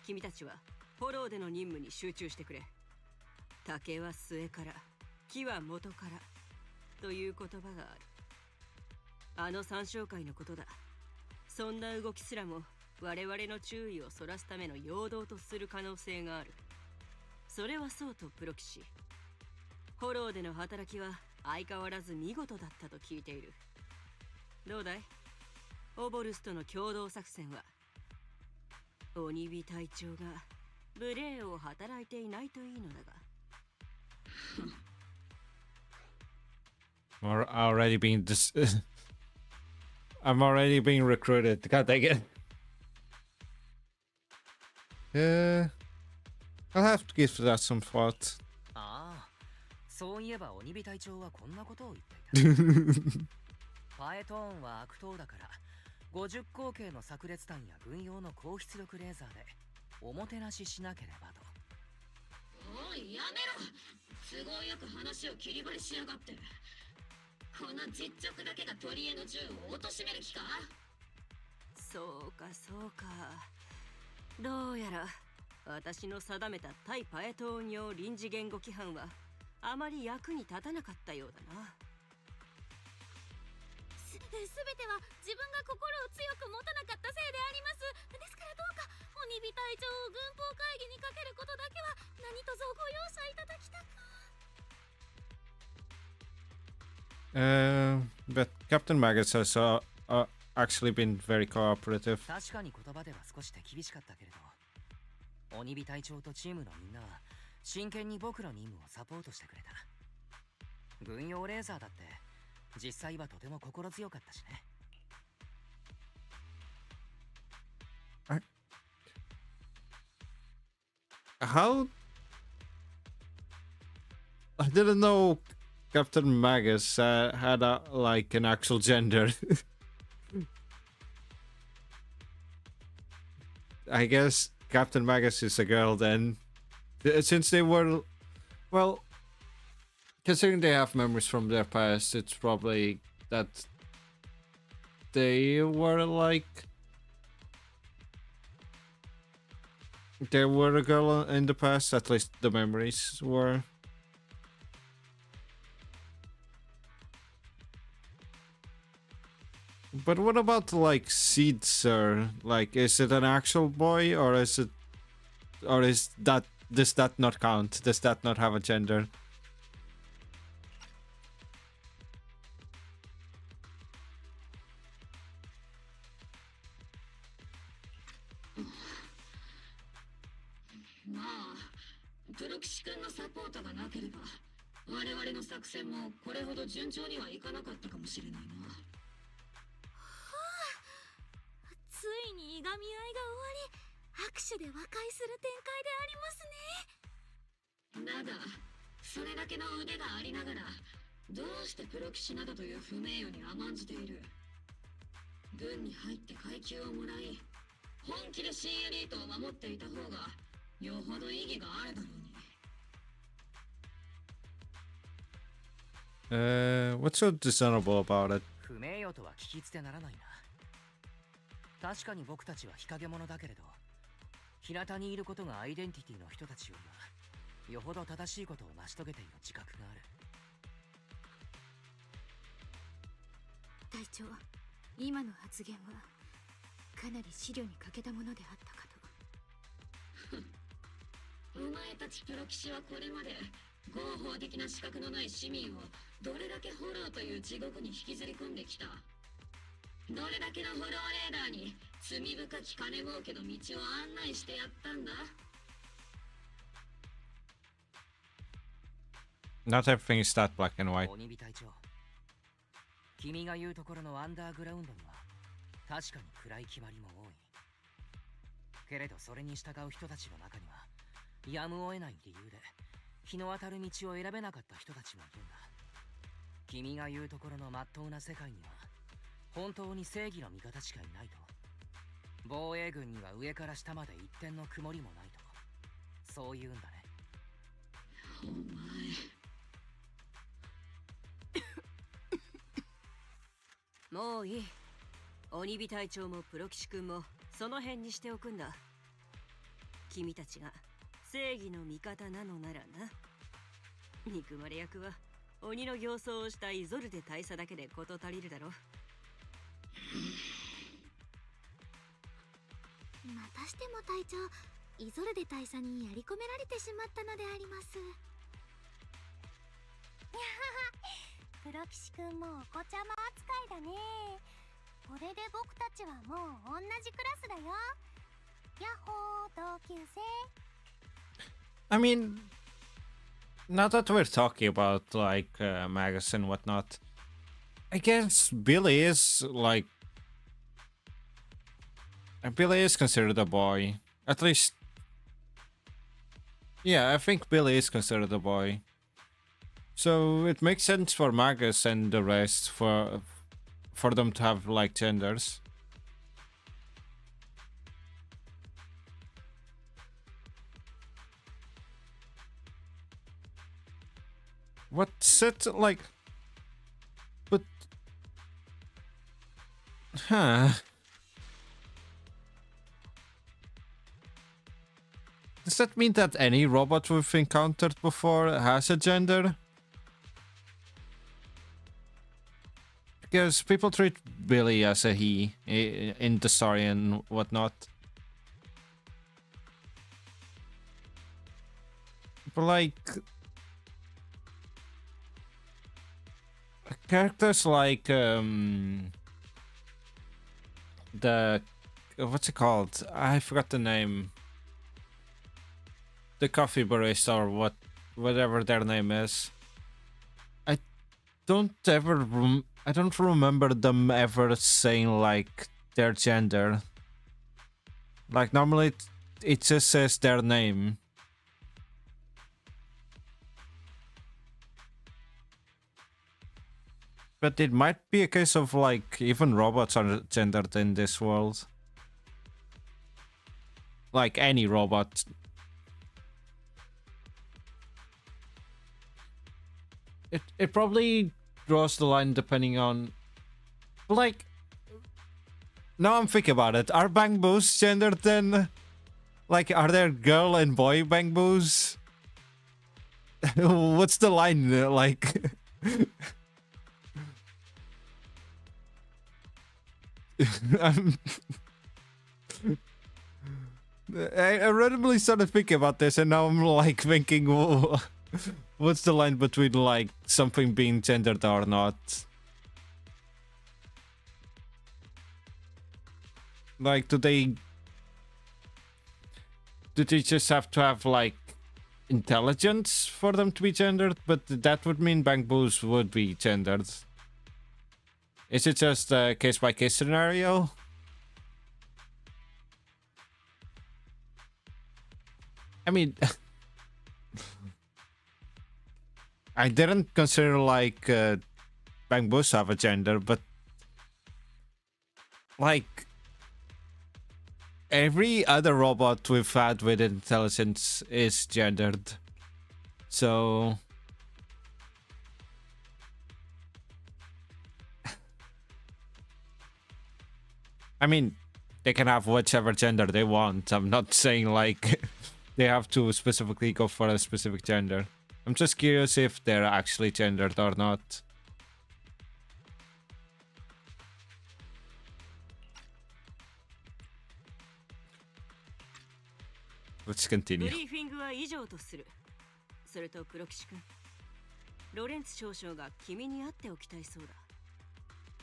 S5: 君たちはフォローでの任務に集中してくれ。竹は末から木は元からという言葉がある。あの三将会のことだ。そんな動きすらも我々の注意をそらすための陽動とする可能性がある。それはそうとプロ騎士、フォローでの働きは相変わらず見事だったと聞いている。どうだい、オボルスとの共同作戦は。鬼火隊長が無礼を働いていないといいのだが。
S1: Or already being dis I'm already being recruited. God dang it. I'll have to give that some thought.
S2: ああ、そういえば鬼火隊長はこんなことを言っていた。パエトーンは悪党だから50口径の炸裂弾や軍用の高出力レーザーでおもてなししなければと。
S7: おい、やめろ。都合よく話を切り張りしやがって。この実直だけが取り柄の銃を貶める気か。
S5: そうかそうか。どうやら私の定めた対パエトーン用臨時言語規範はあまり役に立たなかったようだな。
S9: すべては自分が心を強く持たなかったせいであります。ですからどうか鬼火隊長を軍法会議にかけることだけは何卒ご容赦いただきたく。
S1: But Captain Magus has actually been very cooperative.
S2: 確かに言葉では少し手厳しかったけれど、鬼火隊長とチームのみんなは真剣に僕の任務をサポートしてくれた。軍用レーザーだって実際はとても心強かったしね。
S1: How? I didn't know Captain Magus had like an actual gender. I guess Captain Magus is a girl then. Since they were, well, considering they have memories from their past, it's probably that they were like, there were a girl in the past, at least the memories were. But what about like ZZZ? Like, is it an actual boy or is it, or is that, does that not count? Does that not have a gender?
S7: プロ騎士君のサポートがなければ我々の作戦もこれほど順調にはいかなかったかもしれないな。
S9: ついにいがみ合いが終わり、握手で和解する展開でありますね。
S7: だがそれだけの腕がありながらどうしてプロ騎士などという不名誉に甘んじている。軍に入って階級をもらい、本気で新エリートを守っていた方がよほど意義があるだろうに。
S1: What's so dishonorable about it?
S2: 不名誉とは聞き捨てならないな。確かに僕たちは日陰者だけれど、日向にいることがアイデンティティの人たちよりはよほど正しいことを成し遂げている自覚がある。
S9: 隊長、今の発言はかなり思慮に欠けたものであったかと。
S7: お前たちプロ騎士はこれまで合法的な資格のない市民をどれだけホローという地獄に引きずり込んできた。どれだけのホローレーダーに罪深き金儲けの道を案内してやったんだ。
S1: Not everything is that black and white.
S2: 鬼火隊長、君が言うところのアンダーグラウンドには確かに暗い決まりも多い。けれどそれに従う人たちの中にはやむを得ない理由で日の当たる道を選べなかった人たちもいるんだ。君が言うところの真っ当な世界には本当に正義の味方しかいないと。防衛軍には上から下まで一点の曇りもないと、そう言うんだね。
S7: お前
S5: もういい。鬼火隊長もプロ騎士君もその辺にしておくんだ。君たちが正義の味方なのならな。憎まれ役は鬼の形相をしたイゾルデ大佐だけで事足りるだろう。
S9: またしても隊長、イゾルデ大佐にやり込められてしまったのであります。
S10: プロ騎士くんもお子ちゃま扱いだね。これで僕たちはもう同じクラスだよ。ヤッホー同級生。
S1: I mean, now that we're talking about like Magus and whatnot, I guess Billy is like Billy is considered a boy. At least, yeah, I think Billy is considered a boy. So it makes sense for Magus and the rest for them to have like genders. What's it like? But huh? Does that mean that any robot we've encountered before has a gender? Because people treat Billy as a he in the story and whatnot. But like characters like the what's it called? I forgot the name. The coffee barista or whatever their name is. I don't remember them ever saying like their gender. Like normally it just says their name. But it might be a case of like even robots are gendered in this world. Like any robot. It probably draws the line depending on, like, now I'm thinking about it. Are bang boos gendered then? Like, are there girl and boy bang boos? What's the line like? I randomly started thinking about this and now I'm like thinking, whoa. What's the line between like something being gendered or not? Like, do they just have to have like intelligence for them to be gendered? But that would mean bang boos would be gendered. Is it just a case by case scenario? I mean, I didn't consider like bang boos have a gender, but like every other robot we've had with intelligence is gendered. So I mean, they can have whichever gender they want. I'm not saying like they have to specifically go for a specific gender. I'm just curious if they're actually gendered or not. Let's
S5: ブ
S1: continue.
S5: リーフィングは以上とする。それと黒騎士君、ロレンツ少将が君に会っておきたいそう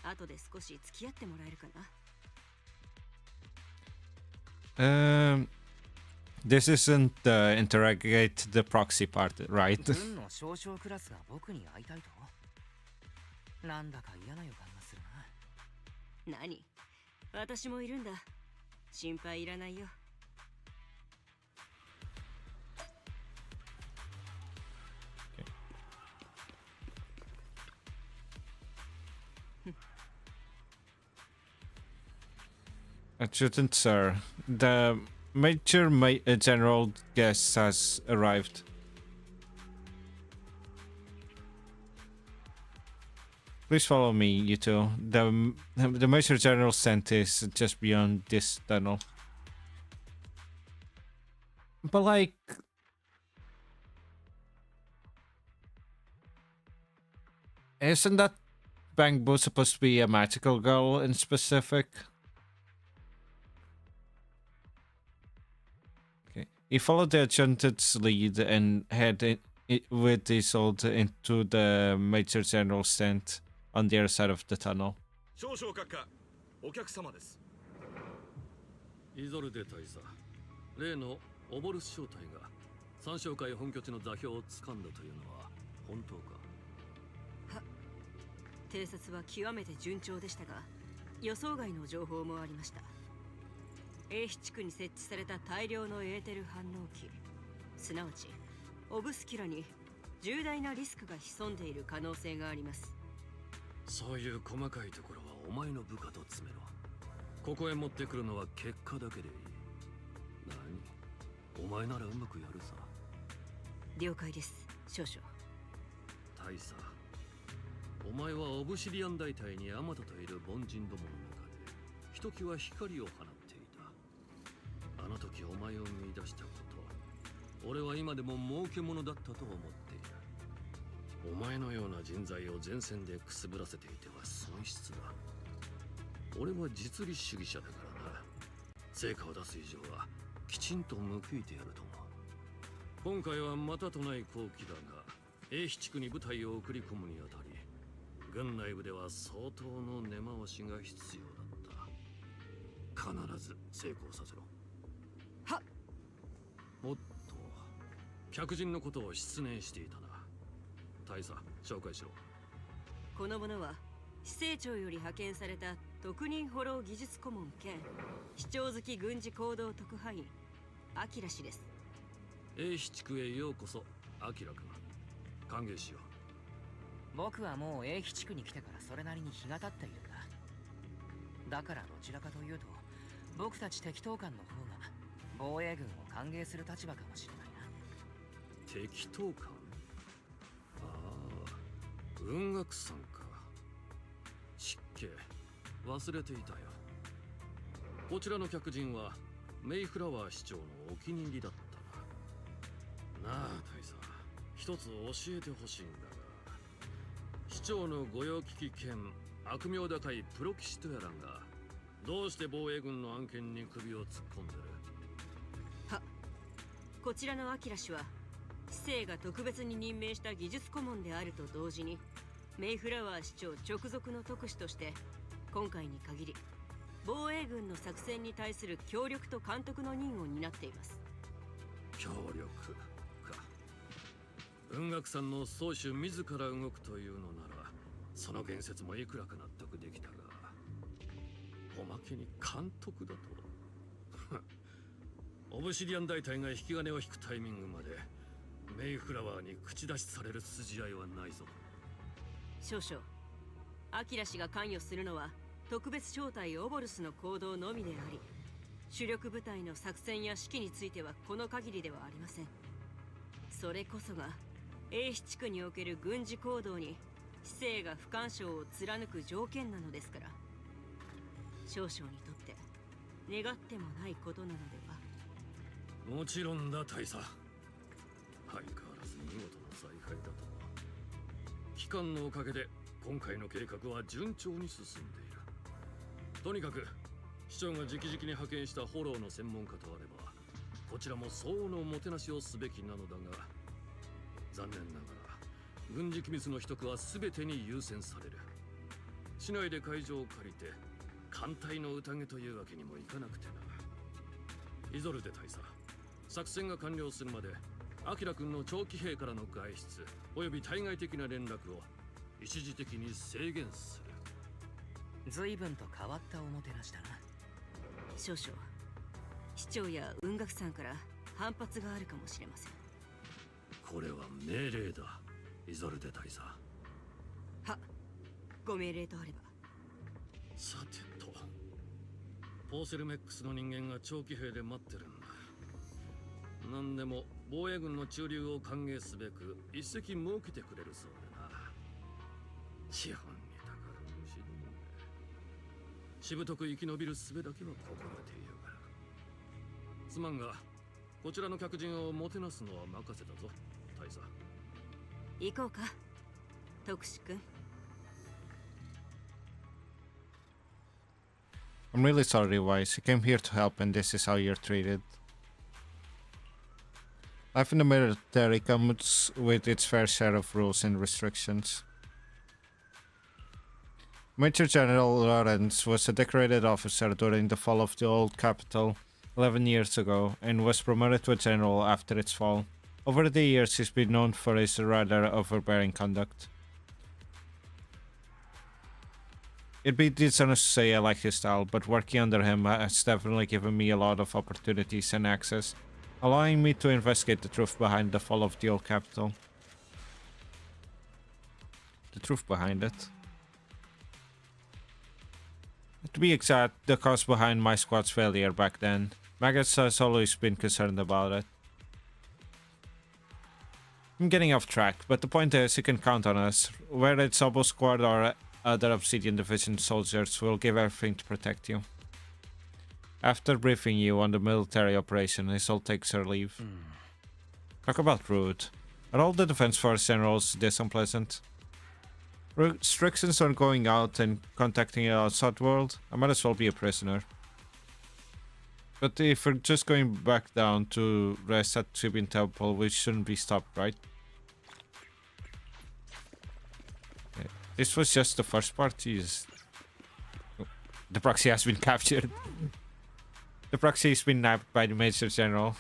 S5: だ。後で少し付き合ってもらえるかな。
S1: This isn't the interrogate the proxy part, right?
S2: 軍の少将クラスが僕に会いたいと。なんだか嫌な予感がするな。
S5: 何？私もいるんだ。心配いらないよ。
S1: Adjutant, sir. The Major General guest has arrived. Please follow me, you two. The Major General's tent is just beyond this tunnel. But like... Isn't that Bang Boo supposed to be a magical girl in specific? He followed the adjutant's lead and headed with his sword into the Major General's tent on the other side of the tunnel.
S6: 少々閣下、お客様です。イゾルデ大佐、例のオボルス正体が三商会本拠地の座標を掴んだというのは本当か？
S5: は、偵察は極めて順調でしたが、予想外の情報もありました。A地区に設置された大量のエーテル反応機、すなわちオブスキュラに重大なリスクが潜んでいる可能性があります。
S6: そういう細かいところはお前の部下と詰めろ。ここへ持ってくるのは結果だけでいい。何？お前ならうまくやるさ。
S5: 了解です、少々。
S6: 大佐、お前はオブシリアン大隊にあまたといる凡人どもの中でひときわ光を放っていた。あの時お前を見出したこと、俺は今でも儲け者だったと思っている。お前のような人材を前線でくすぶらせていては損失だ。俺は実利主義者だからな。成果を出す以上はきちんと報いてやると思う。今回はまたとない好機だが、A地区に部隊を送り込むにあたり、軍内部では相当の根回しが必要だった。必ず成功させろ。
S5: はっ。
S6: おっと、客人のことを失念していたな。大佐、紹介しろ。
S5: この者は司政庁より派遣された特任捕虜技術顧問兼市長好き軍事行動特派員アキラ氏です。
S6: A地区へようこそ、アキラ君。歓迎しよ
S2: う。僕はもう A 地区に来てからそれなりに日が経っているんだ。だからどちらかというと僕たち敵当官の方が防衛軍を歓迎する立場かもしれない
S6: な。敵当官？ああ、雲岳さんか。失敬、忘れていたよ。こちらの客人はメイフラワー市長のお気に入りだったな。なあ大佐、一つ教えてほしいんだが、市長の御用聞き兼悪名高いプロ騎士とやらんが、どうして防衛軍の案件に首を突っ込んでる？
S5: は、こちらのアキラ氏は市政が特別に任命した技術顧問であると同時に、メイフラワー市長直属の特使として今回に限り防衛軍の作戦に対する協力と監督の任を担っています。
S6: 協力か。雲岳さんの宗主自ら動くというのなら、その言説もいくらか納得できたが、おまけに監督だと。オブシディアン大隊が引き金を引くタイミングまでメイフラワーに口出しされる筋合いはないぞ。
S5: 少々、アキラ氏が関与するのは特別招待オボルスの行動のみであり、主力部隊の作戦や指揮についてはこの限りではありません。それこそが英支地区における軍事行動に知性が不干渉を貫く条件なのですから、少将にとって願ってもないことなのでは。
S6: もちろんだ大佐。相変わらず見事な采配だと。機関のおかげで今回の計画は順調に進んでいる。とにかく市長が直々に派遣したフォローの専門家とあれば、こちらも相応のもてなしをすべきなのだが、残念ながら軍事機密の取得は全てに優先される。市内で会場を借りて艦隊の宴というわけにもいかなくてな。イゾルデ大佐、作戦が完了するまでアキラ君の長期兵からの外出および対外的な連絡を一時的に制限する。
S2: 随分と変わったおもてなしだな。
S5: 少々市長や雲岳さんから反発があるかもしれません。
S6: これは命令だ、イゾルデ大佐。
S5: は、ご命令とあれば。
S6: さてと、ポーセルメックスの人間が長期兵で待ってるんだ。何でも防衛軍の駐留を歓迎すべく一席設けてくれるそうでな。資本にたかる虫どもめ。しぶとく生き延びる術だけは心得ているが。すまんが、こちらの客人をもてなすのは任せたぞ、大佐。
S5: 行こうか、特使君。
S1: I'm really sorry, Wise. You came here to help and this is how you're treated. Life in the military comes with its fair share of rules and restrictions. Major General Lawrence was a decorated officer during the fall of the old capital 11 years ago and was promoted to a general after its fall. Over the years, he's been known for his rather overbearing conduct. It'd be dishonest to say I like his style, but working under him has definitely given me a lot of opportunities and access, allowing me to investigate the truth behind the fall of the old capital. The truth behind it. To be exact, the cause behind my squad's failure back then. Maggots has always been concerned about it. I'm getting off track, but the point is you can count on us. Whether it's Obo Squad or other Obsidian Division soldiers, will give everything to protect you. After briefing you on the military operation, Isol takes her leave. Talk about rude. Are all the defense force generals this unpleasant? Restrictions on going out and contacting the outside world? I might as well be a prisoner. But if we're just going back down to rest at Tribune Temple, we shouldn't be stopped, right? Okay. This was just the first part, jeez. Oh, the proxy has been captured. The proxy has been nabbed by the Major General.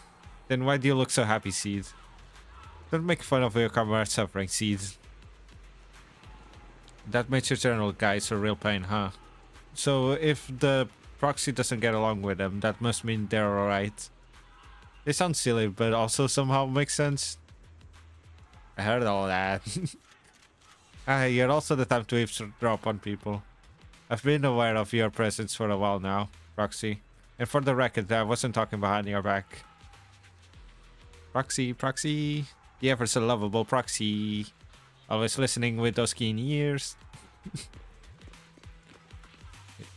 S1: Then why do you look so happy, Seed? Don't make fun of your comrade suffering, Seed. That Major General guy is a real pain, huh? So if the proxy doesn't get along with them, that must mean they're alright. They sound silly, but also somehow makes sense. I heard all that. You're also the time to eavesdrop on people. I've been aware of your presence for a while now, Proxy. And for the record, I wasn't talking behind your back. Proxy, Proxy. The ever so lovable Proxy. Always listening with those keen ears.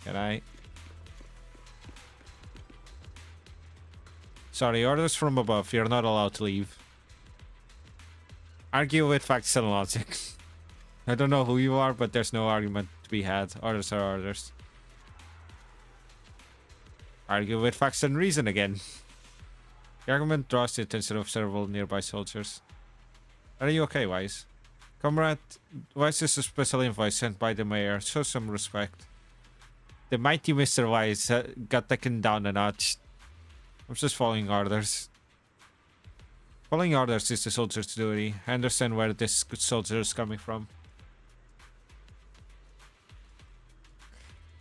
S1: Can I? Sorry, orders from above. You're not allowed to leave. Argue with facts and logic. I don't know who you are, but there's no argument to be had. Orders are orders. Argue with facts and reason again. The argument draws the attention of several nearby soldiers. Are you okay, Wise? Comrade, Wise is a special invite sent by the mayor. Show some respect. The mighty Mr. Wise got taken down a notch. I'm just following orders. Following orders is the soldier's duty. I understand where this good soldier is coming from.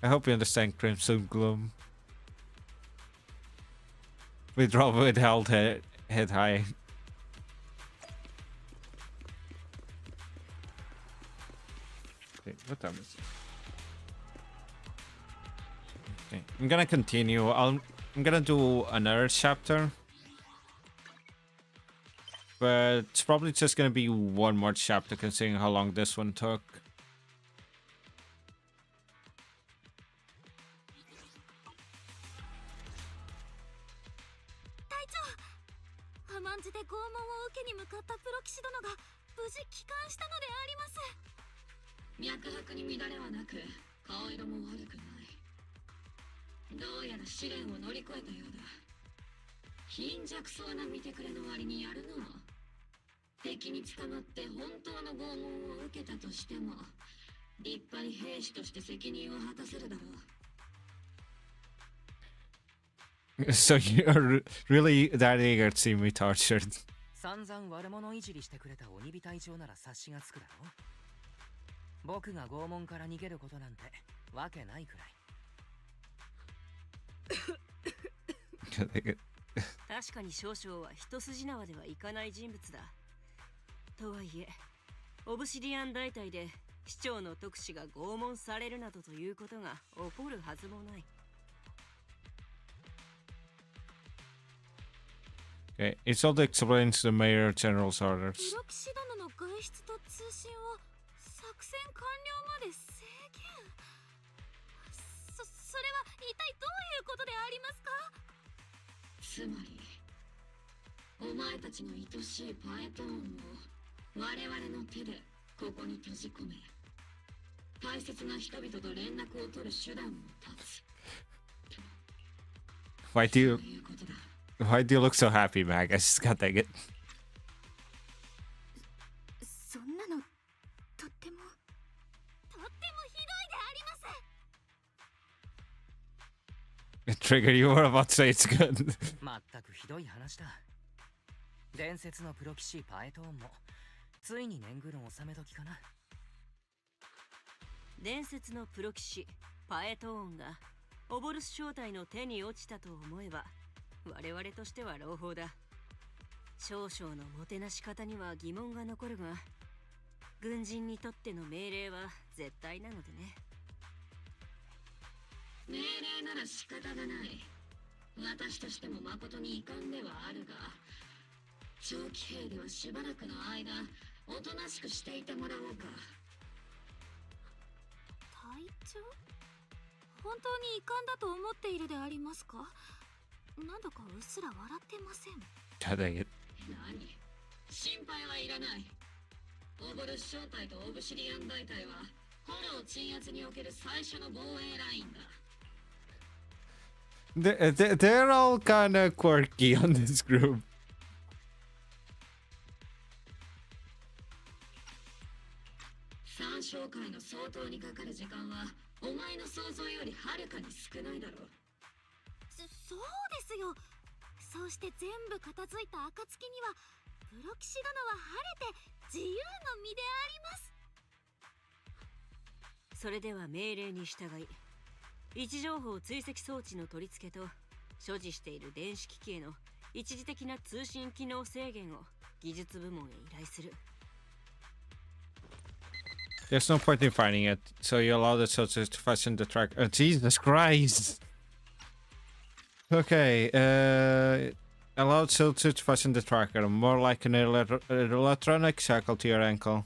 S1: I hope you understand, Crimson Gloom. Withdraw with held head high. Okay, what time is it? Okay, I'm gonna continue. I'm gonna do another chapter. But it's probably just gonna be one more chapter considering how long this one took.
S9: 甘んじて拷問を受けに向かったプロ騎士殿が無事帰還したのであります。
S7: 脈拍に乱れはなく、顔色も悪くない。どうやら試練を乗り越えたようだ。貧弱そうな見てくれの割にやるの。敵に捕まって本当の拷問を受けたとしても、立派に兵士として責任を果たせるだろう。
S1: So you're really that eager to see me tortured?
S2: 散々悪者いじりしてくれた鬼火隊長なら察しがつくだろう。僕が拷問から逃げることなんてわけないくらい。
S5: 確かに少々は一筋縄ではいかない人物だ。とはいえ、オブシディアン大隊で市長の特使が拷問されるなどということが起こるはずもない。
S1: Okay, it also explains the Mayor General's orders.
S9: プロ騎士殿の外出と通信を作戦完了まで制限。それは一体どういうことでありますか？
S7: つまり、お前たちの愛しいパエトーンを我々の手でここに閉じ込め、大切な人々と連絡を取る手段を断つ。
S1: Why do you
S7: そういうことだ。
S1: Why do you look so happy, Mag? I just got that.
S9: そんなのとってもひどいであります。
S1: Trigger, you were about to say it's good.
S2: まったくひどい話だ。伝説のプロ騎士パエトーンもついに年貢の納め時かな。
S5: 伝説のプロ騎士パエトーンがオボルス正体の手に落ちたと思えば、我々としては朗報だ。少々のもてなし方には疑問が残るが、軍人にとっての命令は絶対なのでね。
S7: 命令なら仕方がない。私としても誠に遺憾ではあるが、長期兵ではしばらくの間おとなしくしていてもらおうか。
S9: 隊長、本当に遺憾だと思っているでありますか？なんだかうっすら笑ってません。
S1: Dang it.
S7: 何？心配はいらない。オーボルス正体とオブシリアン大隊はホロを鎮圧における最初の防衛ラインだ。
S1: They're all kind of quirky on this group.
S7: 三将会の相当にかかる時間はお前の想像よりはるかに少ないだろう。
S9: そうですよ。そうして全部片付いた暁にはプロ騎士殿は晴れて自由の身であります。
S5: それでは命令に従い、位置情報追跡装置の取り付けと所持している電子機器への一時的な通信機能制限を技術部門へ依頼する。
S1: There's no point in finding it, so you allow the soldiers to fasten the track. Oh, Jesus Christ! Okay, allowed soldiers to fasten the tracker, more like an electronic shackle to your ankle.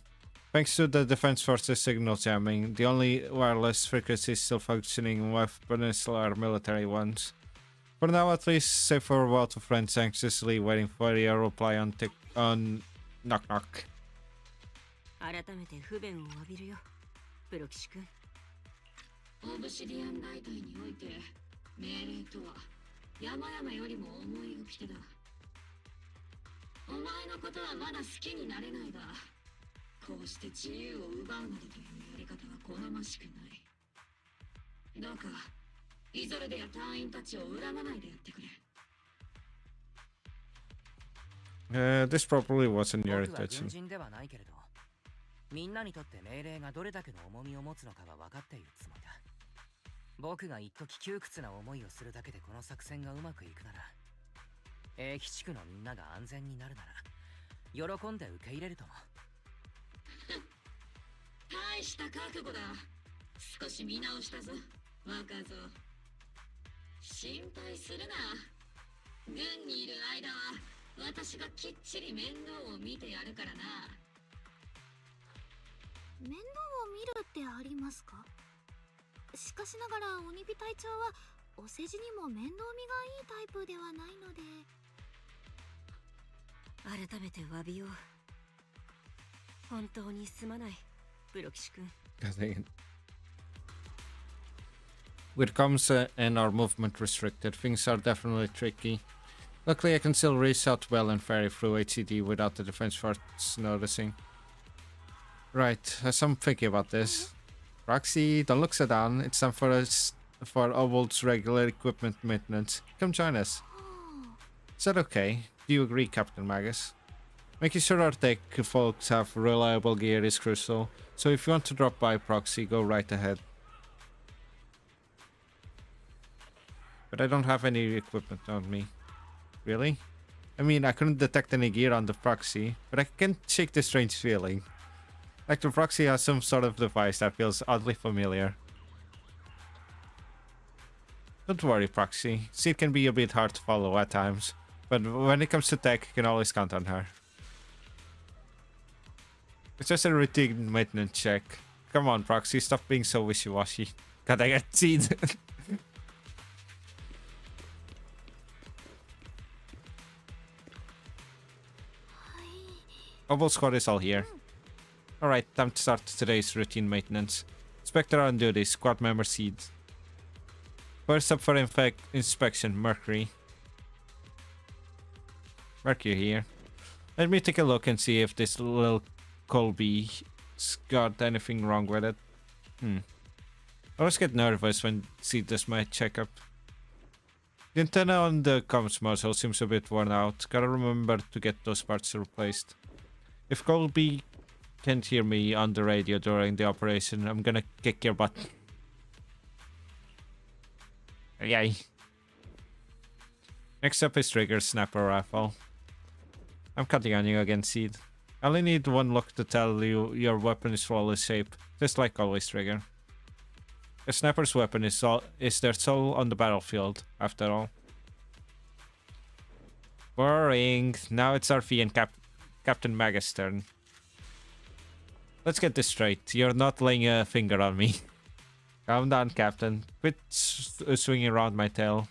S1: Thanks to the Defense Forces signal jamming, the only wireless frequencies still functioning weapons are military ones. For now, at least, say farewell to friends anxiously waiting for your reply on knock knock.
S5: 改めて不便を詫びるよ、プロ騎士君。
S7: オブシディアン大隊において命令とは山々よりも重い掟だ。お前のことはまだ好きになれないが、こうして自由を奪うなどというやり方は好ましくない。どうかイゾルデや隊員たちを恨まないでやってくれ。
S1: This probably wasn't your
S2: 僕は軍
S1: intention.
S2: 人ではないけれど、みんなにとって命令がどれだけの重みを持つのかは分かっているつもりだ。僕が一時窮屈な思いをするだけでこの作戦がうまくいくなら、英基地区のみんなが安全になるなら喜んで受け入れるとも。
S7: 大した覚悟だ。少し見直したぞ、若造。心配するな。軍にいる間は私がきっちり面倒を見てやるからな。
S9: 面倒を見るってありますか？しかしながら鬼火隊長はお世辞にも面倒見がいいタイプではないので。
S5: 改めて詫びを。本当にすまない、プロ騎士君。
S1: With comms and our movement restricted, things are definitely tricky. Luckily, I can still race out well and ferry through HCD without the defense force noticing. Right, as I'm thinking about this, Roxy, don't look so down. It's time for us for Ovold's regular equipment maintenance. Come join us. Is that okay? Do you agree, Captain Magus? Making sure our tech folks have reliable gear is crucial, so if you want to drop by Proxy, go right ahead. But I don't have any equipment on me. Really? I mean, I couldn't detect any gear on the Proxy, but I can shake this strange feeling. Like the Proxy has some sort of device that feels oddly familiar. Don't worry, Proxy. Seed can be a bit hard to follow at times, but when it comes to tech, you can always count on her. It's just a routine maintenance check. Come on, Proxy, stop being so wishy-washy. God, I get Seed. Oval squad is all here. Alright, time to start today's routine maintenance. Spectre on duty, squad member Seed. First up for inspection, Mercury. Mercury here. Let me take a look and see if this little Colby's got anything wrong with it. I always get nervous when Seed does my checkup. The antenna on the comms module seems a bit worn out. Gotta remember to get those parts replaced. If Colby can't hear me on the radio during the operation, I'm gonna kick your butt. Yay. Next up is Trigger's Snapper Rifle. I'm counting on you again, Seed. I only need one look to tell you your weapon is flawless shape, just like always, Trigger. A Snapper's weapon is their soul on the battlefield, after all. Boring. Now it's RV and Captain Magus' turn. Let's get this straight. You're not laying a finger on me. Calm down, Captain. Quit swinging around my tail.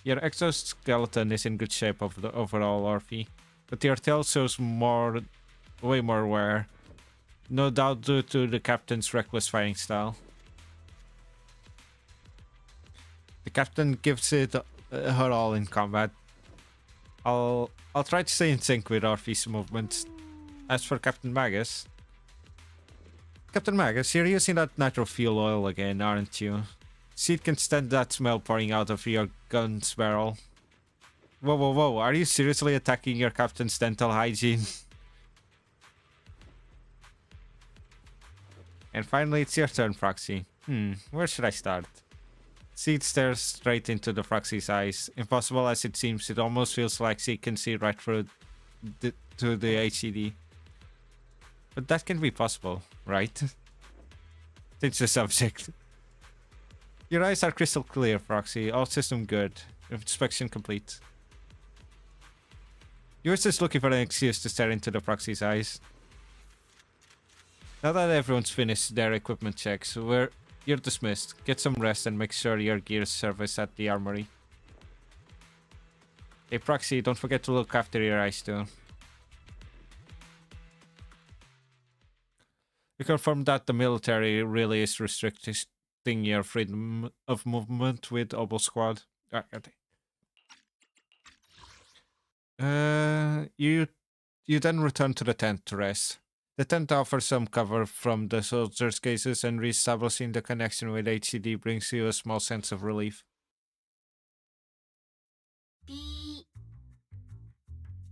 S1: Your exoskeleton is in good shape of the overall, RV, but your tail shows way more wear. No doubt due to the Captain's reckless fighting style. The Captain gives it her all in combat. I'll try to stay in sync with RV's movements. As for Captain Magus, you're using that nitro fuel oil again, aren't you? Seed can stand that smell pouring out of your gun's barrel. Whoa, are you seriously attacking your captain's dental hygiene? And finally, it's your turn, Proxy. Where should I start? Seed stares straight into the Proxy's eyes. Impossible as it seems, it almost feels like Seed can see right through to the HCD. But that can be possible, right? Change the subject. Your eyes are crystal clear, Proxy. All system good. Inspection complete. You're just looking for an excuse to stare into the Proxy's eyes. Now that everyone's finished their equipment checks, you're dismissed. Get some rest and make sure your gear service at the armory. Hey Proxy, don't forget to look after your eyes too. We confirmed that the military really is restricting your freedom of movement with Obel Squad. You then return to the tent to rest. The tent offers some cover from the soldiers' cases, and re-establishing the connection with HCD brings you a small sense of relief.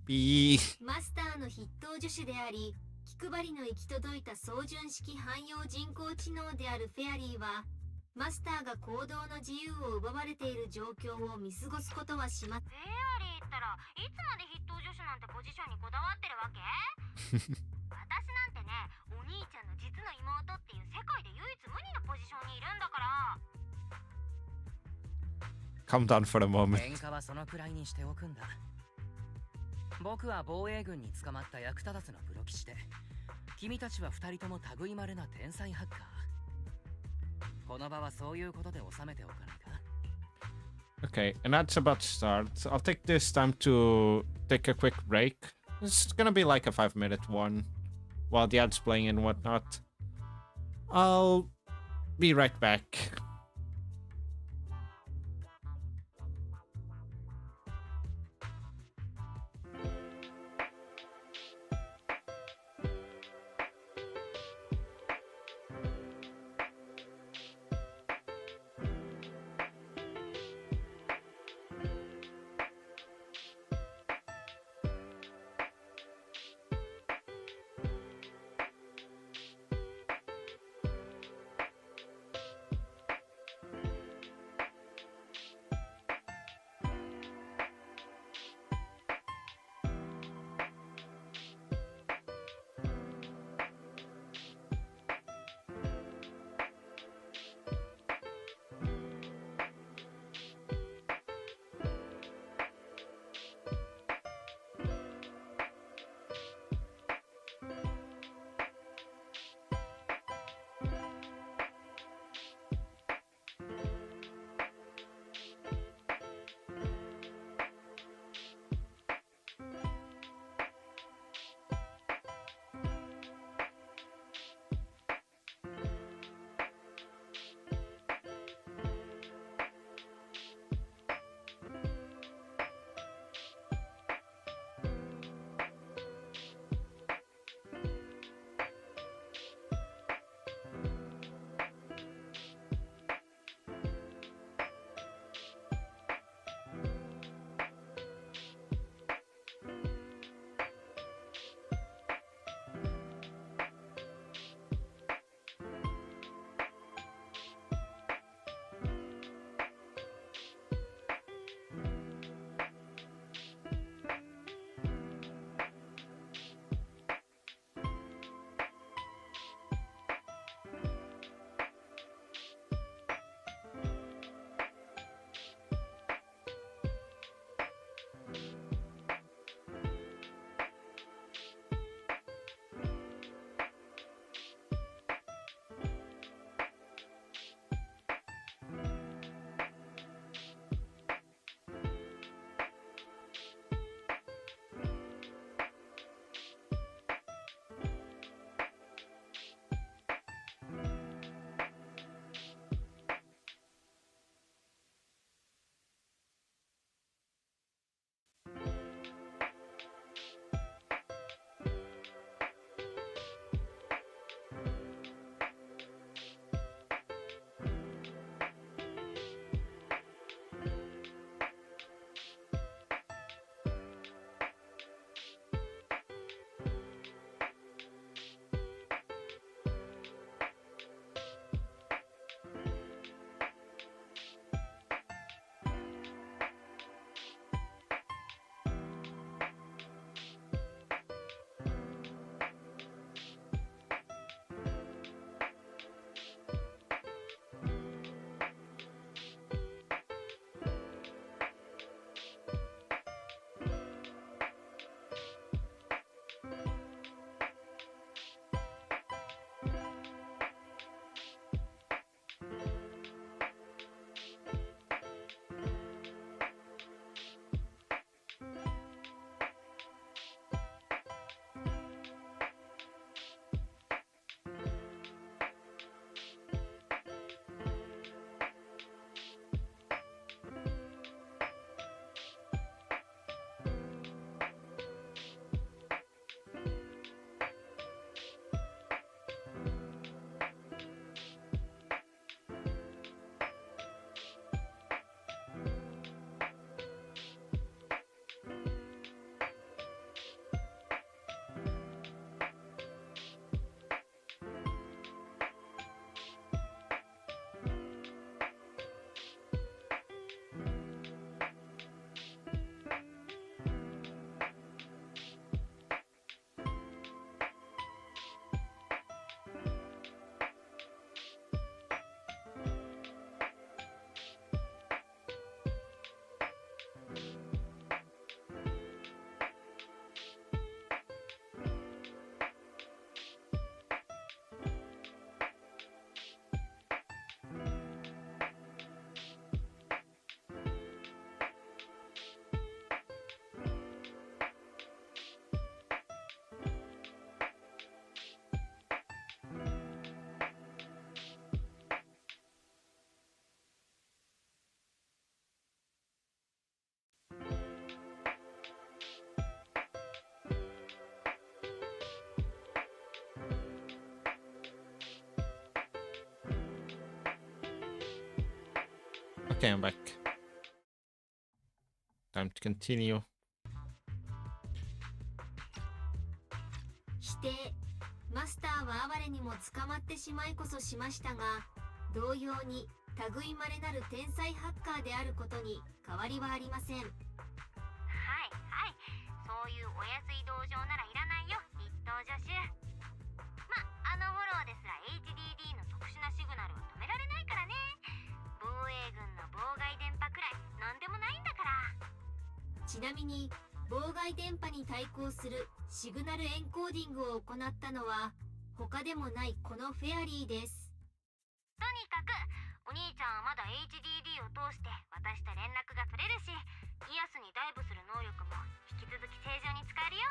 S1: B.
S4: マスターの筆頭助手であり、気配りの行き届いた操縦式汎用人工知能であるフェアリーは、マスターが行動の自由を奪われている状況を見過ごすことはしません。フェアリーったらいつまで筆頭助手なんてポジションにこだわってるわけ？私なんてね、お兄ちゃんの実の妹っていう世界で唯一無二のポジションにいるんだから。
S1: calm down for a moment.
S2: 喧嘩はそのくらいにしておくんだ。僕は防衛軍に捕まった役立たずのプロ騎士で、君たちは二人とも類いまれな天才ハッカー。この場はそういうことで収めておかないか。
S1: Okay, and that's about to start. I'll take this time to take a quick break. It's gonna be like a 5-minute one while the ad's playing and whatnot. I'll be right back. Okay, I'm back. Time to continue.
S4: 否定。マスターは哀れにも捕まってしまいこそしましたが、同様に類まれなる天才ハッカーであることに変わりはありません。はいはい、そういうお安い同情ならいらないよ、一等助手。ま、あのフォローですら HDD の特殊なシグナルは止められないからね。防衛軍の妨害電波くらいなんでもないんだから。ちなみに妨害電波に対抗するシグナルエンコーディングを行ったのは他でもないこのフェアリーです。とにかくお兄ちゃんはまだ HDD を通して私と連絡が取れるし、イアスにダイブする能力も引き続き正常に使えるよ。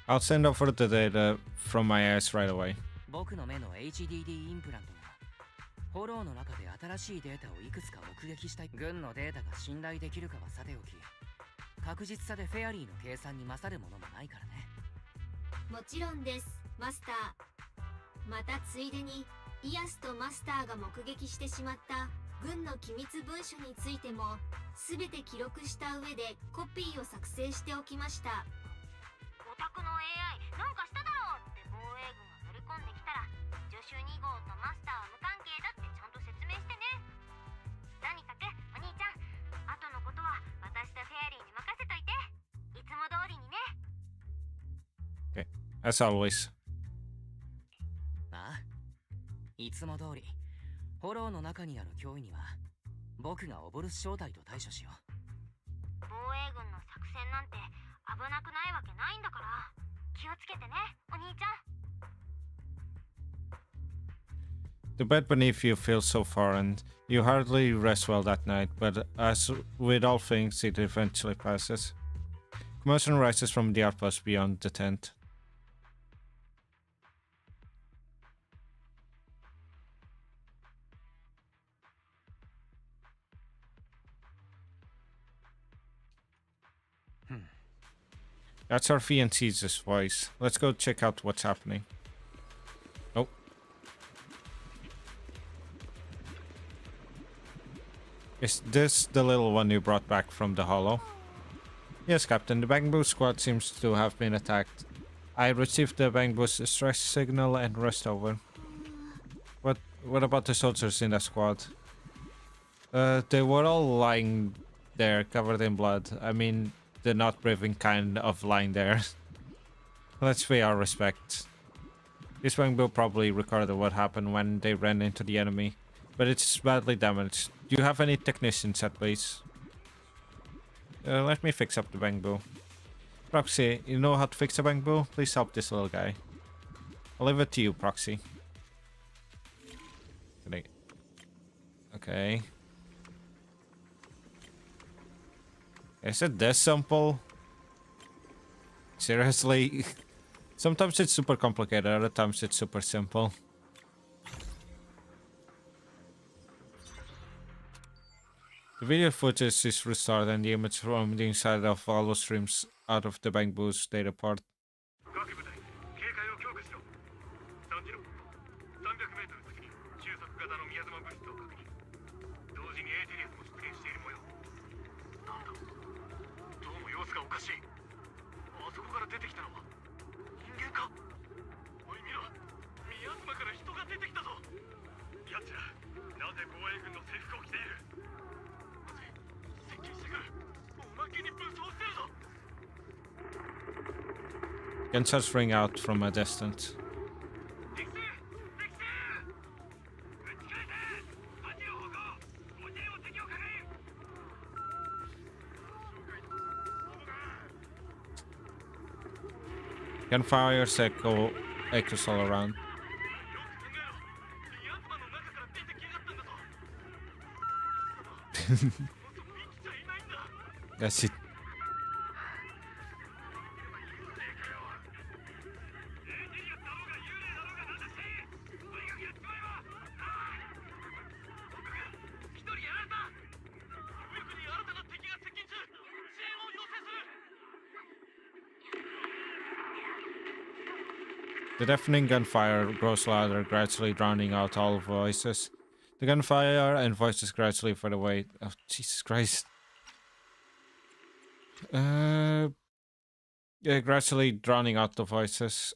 S1: I'll send over the data from my eyes right away.
S2: 僕の目の HDD インプラントがフォローの中で新しいデータをいくつか目撃したい。軍のデータが信頼できるかはさておき、確実さでフェアリーの計算に勝るものもないからね。
S4: もちろんです、マスター。またついでにイアスとマスターが目撃してしまった軍の機密文書についても全て記録した上でコピーを作成しておきました。お宅の AI なんかしただろうって防衛軍が乗り込んできたら、助手2号とマスターは無関係だってちゃんと説明してね。とにかくお兄ちゃん、後のことは私とフェアリーに任せといて、いつも通りにね。
S1: Okay, as always.
S2: ああ、いつも通りフォローの中にある脅威には僕がオボルス正体と対処しよう。
S4: 防衛軍の作戦なんて危なくないわけないんだから気をつけてね、お兄ちゃん。
S1: The bed beneath you feels so foreign. You hardly rest well that night, but as with all things, it eventually passes. Commotion rises from the outpost beyond the tent. That's Arfi and Caesar's voice. Let's go check out what's happening. Oh. Is this the little one you brought back from the hollow? Yes, Captain. The Bangbu squad seems to have been attacked. I received the Bangbu's distress signal and rushed over. What about the soldiers in the squad? They were all lying there, covered in blood. I mean, the not breathing kind of lying there. Let's pay our respects. This Bangbu probably recorded what happened when they ran into the enemy, but it's badly damaged. Do you have any technicians at base? Let me fix up the Bangbu. Proxy, you know how to fix a Bangbu? Please help this little guy. I'll leave it to you, Proxy. Okay. Is it this simple? Seriously? Sometimes it's super complicated, other times it's super simple. The video footage is restored and the image from the inside of Volvo streams out of the Bangbu's data port. Gunshots ring out from a distance. Gunfires echoes all around. That's it. The deafening gunfire grows louder, gradually drowning out all voices. The gunfire and voices gradually fade away. Oh, Jesus Christ. Yeah, gradually drowning out the voices.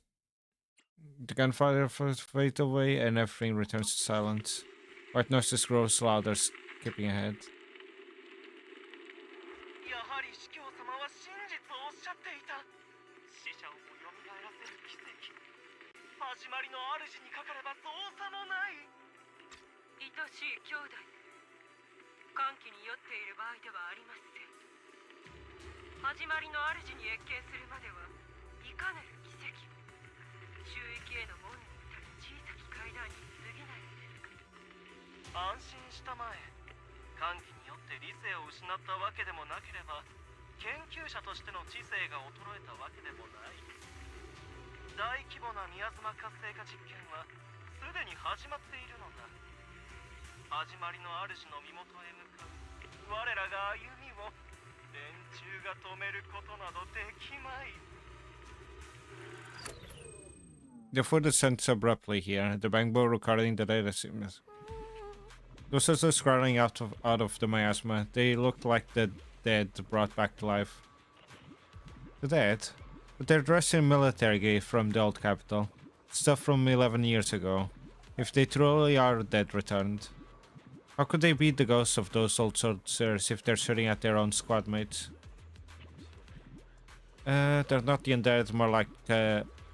S1: The gunfire fades away and everything returns to silence. White noises grows louder, skipping ahead.
S11: やはり司教様は真実をおっしゃっていた。死者をも蘇らせる奇跡。始まりの主にかかれば造作もない。
S12: 愛しい兄弟、歓喜に酔っている場合ではありません。始まりの主に謁見するまではいかなる奇跡も収益への門に至る小さき階段に過ぎないのです。
S11: 安心したまえ。歓喜によって理性を失ったわけでもなければ、研究者としての知性が衰えたわけでもない。大規模な宮妻活性化実験はすでに始まっているのだ。始まりの主の身元へ向かう我らが歩みを連中が止めることなどできまい。
S1: The footage ends abruptly here. The bang bowl recording the data seems. Those are just crawling out of the miasma. They looked like the dead brought back to life. The dead? But they're dressed in military gear from the old capital. Stuff from 11 years ago. If they truly are dead returned. How could they be the ghosts of those old soldiers if they're shooting at their own squad mates? They're not the undead, more like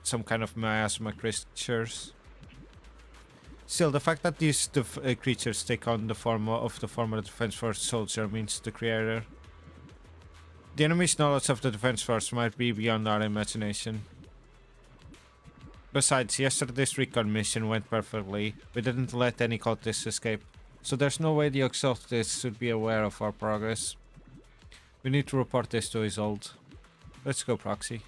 S1: some kind of miasma creatures. Still, the fact that these creatures take on the form of the former Defense Force soldier means the creator. The enemy's knowledge of the Defense Force might be beyond our imagination. Besides, yesterday's recon mission went perfectly. We didn't let any cultists escape, so there's no way the occultists should be aware of our progress. We need to report this to Isolde. Let's go, Proxy.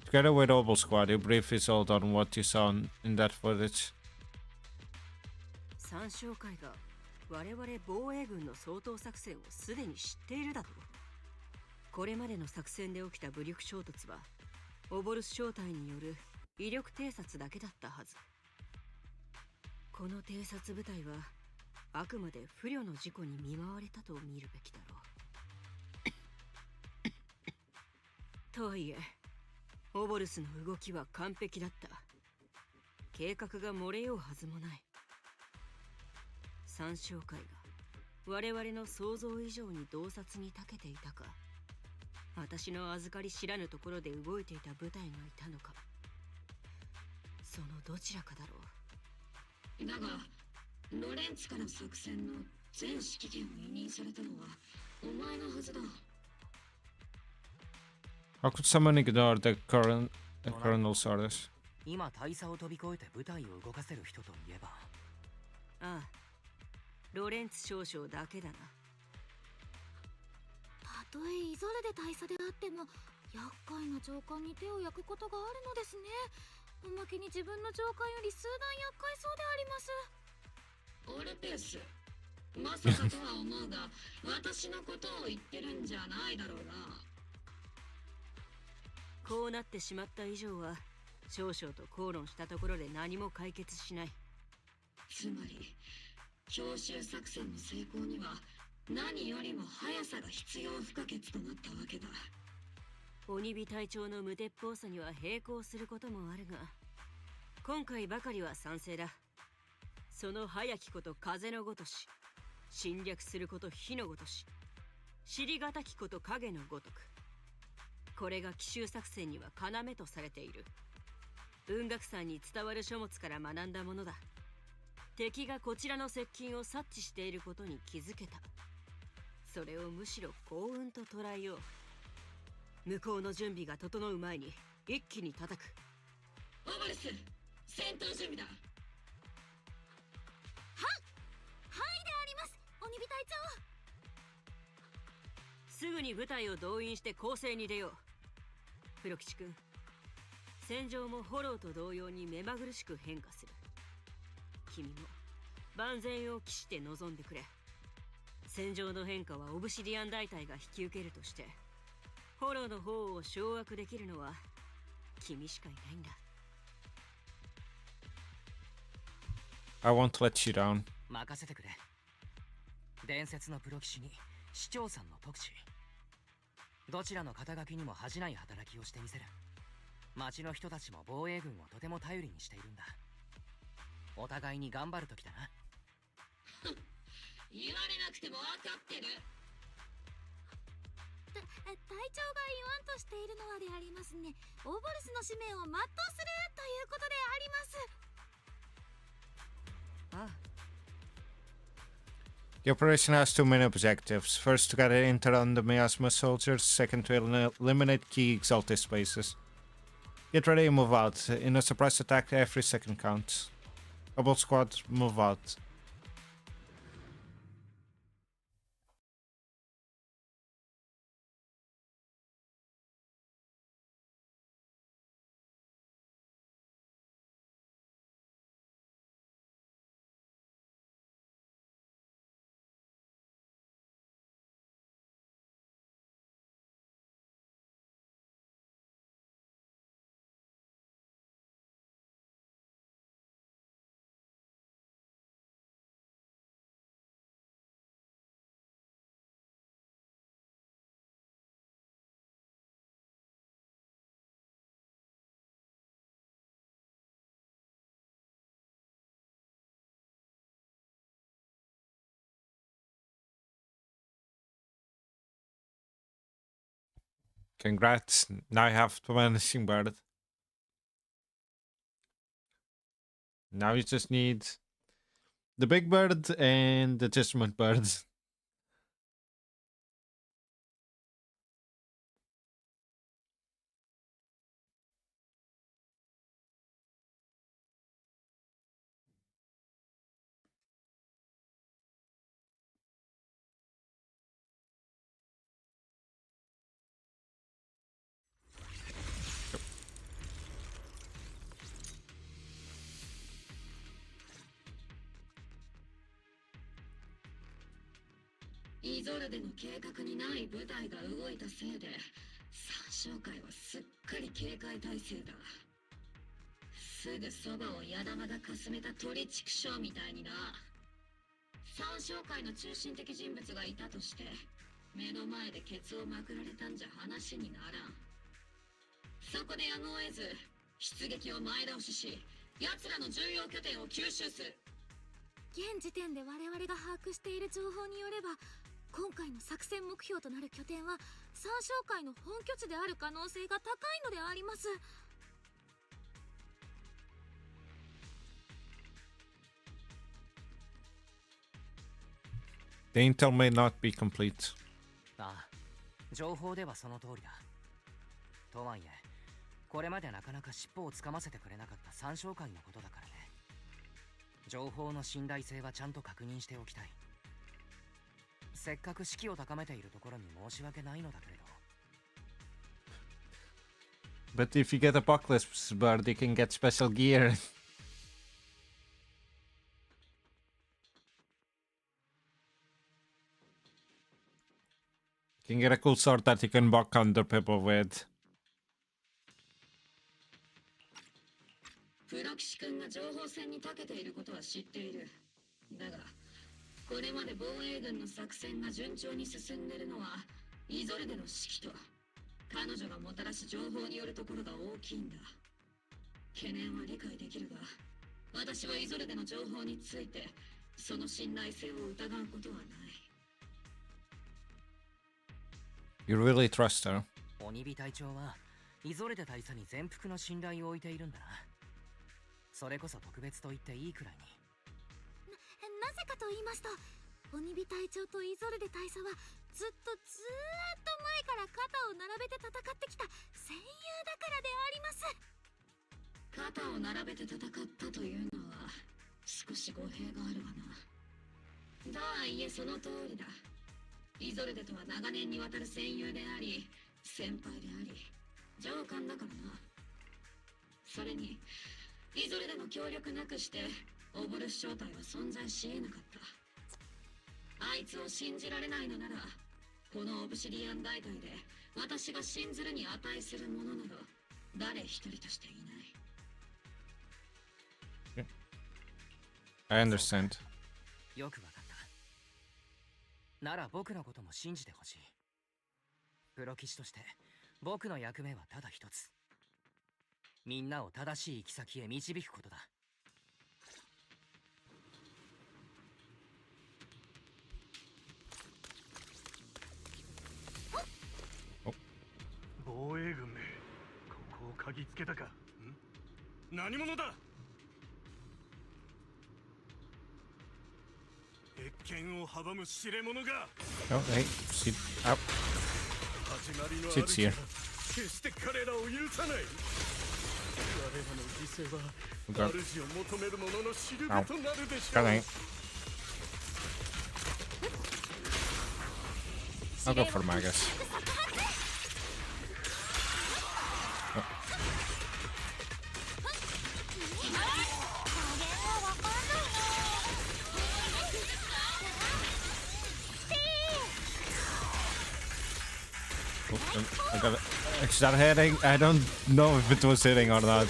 S1: Together with Obel Squad, you brief Isolde on what you saw in that footage.
S5: 参照会が我々防衛軍の掃討作戦をすでに知っているだと。これまでの作戦で起きた武力衝突はオボルス小隊による威力偵察だけだったはず。この偵察部隊はあくまで不慮の事故に見舞われたと見るべきだろう。とはいえオボルスの動きは完璧だった。計画が漏れようはずもない。参照会が我々の想像以上に洞察に長けていたか、私の預かり知らぬところで動いていた部隊がいたのか、そのどちらかだろう。
S7: だがロレンツから作戦の全指揮権を委任されたのはお前のはずだ。
S1: How could someone ignore the colonel's orders?
S2: 今大佐を飛び越えて部隊を動かせる人といえば、
S5: ああ、ロレンツ少将だけだな。
S9: たとえイゾルデ大佐であっても厄介な上官に手を焼くことがあるのですね。おまけに自分の上官より数段厄介そうであります。
S7: オルペス、まさかとは思うが私のことを言ってるんじゃないだろうな。
S5: こうなってしまった以上は少々と口論したところで何も解決しない。
S7: つまり強襲作戦の成功には何よりも速さが必要不可欠となったわけだ。
S5: 鬼火隊長の無鉄砲さには並行することもあるが、今回ばかりは賛成だ。その早きこと風のごとし、侵略すること火のごとし、尻がたきこと影のごとく。これが奇襲作戦には要とされている。文学山に伝わる書物から学んだものだ。敵がこちらの接近を察知していることに気づけた。それをむしろ幸運と捉えよう。向こうの準備が整う前に一気に叩く。
S7: オバルス、戦闘準備だ。
S9: はいであります、鬼火隊長。
S5: すぐに部隊を動員して攻勢に出よう。黒吉君、戦場もフォローと同様に目まぐるしく変化する。君も万全を期して臨んでくれ。戦場の変化はオブシディアン大隊が引き受けるとして、フォローの方を掌握できるのは君しかいないんだ。
S1: I won't let you down.
S2: 任せてくれ。伝説のプロ騎士に市長さんの特使。どちらの肩書きにも恥じない働きをしてみせる。町の人たちも防衛軍をとても頼りにしているんだ。お互いに頑張るときだな。
S7: 言われなくても分かってる。
S9: 隊長が言わんとしているのはでありますね。オーボルスの使命を全うするということであります。
S2: ああ。
S1: The operation has two main objectives. First, to get intel on the miasma soldiers. Second, to eliminate key exalted spaces. Get ready and move out. In a surprise attack, every second counts. Double squad, move out. Congrats, now you have the vanishing bird. Now you just need the big bird and the testament bird.
S7: イゾルデの計画にない部隊が動いたせいで三将会はすっかり警戒態勢だ。すぐそばを矢玉がかすめた鳥畜生みたいにな。三将会の中心的人物がいたとして目の前でケツをまくられたんじゃ話にならん。そこでやむを得ず出撃を前倒しし奴らの重要拠点を吸収する。
S9: 現時点で我々が把握している情報によれば、今回の作戦目標となる拠点は三将会の本拠地である可能性が高いのであります。
S1: The intel may not be complete.
S2: ああ、情報ではその通りだ。とはいえ、これまでなかなか尻尾をつかませてくれなかった三将会のことだからね。情報の信頼性はちゃんと確認しておきたい。せっかく士気を高めているところに申し訳ないのだけれど。
S1: But if you get Apocalypse Bird, you can get special gear. You can get a cool sword that you can buck under people with.
S7: プロ騎士君が情報戦に長けていることは知っている。だがこれまで防衛軍の作戦が順調に進んでいるのはイゾルデの指揮と彼女がもたらす情報によるところが大きいんだ。懸念は理解できるが、私はイゾルデの情報についてその信頼性を疑うことはない。
S1: You really trust her?
S2: 鬼火隊長はイゾルデ大佐に全幅の信頼を置いているんだな。それこそ特別と言っていいくらいに。
S9: なぜかと言いますと、鬼火隊長とイゾルデ大佐はずっと前から肩を並べて戦ってきた戦友だからであります。
S7: 肩を並べて戦ったというのは少し語弊があるわな。とはいえその通りだ。イゾルデとは長年にわたる戦友であり先輩であり上官だからな。それにイゾルデの協力なくしてオボルス正体は存在し得なかった。あいつを信じられないのなら、このオブシディアン大隊で私が信ずるに値するものなど誰一人としていない。
S1: I understand.
S2: よくわかった。なら僕のことも信じてほしい。プロ騎士として僕の役目はただ一つ。みんなを正しい行き先へ導くことだ。
S6: 防衛軍め、ここを嗅ぎつけたか。何者だ。越見を阻む知れ者が。
S1: Oh, hey, sit up.
S6: 始まりの
S1: Sits here.
S6: 決して彼らを許さない。我らの犠牲は
S1: Okay.
S6: 主を求める者のしるべとなるでしょう。
S1: Okay. I'll go for Magus. Oh. Oh, I got it. Is that hitting? I don't know if it was hitting or not.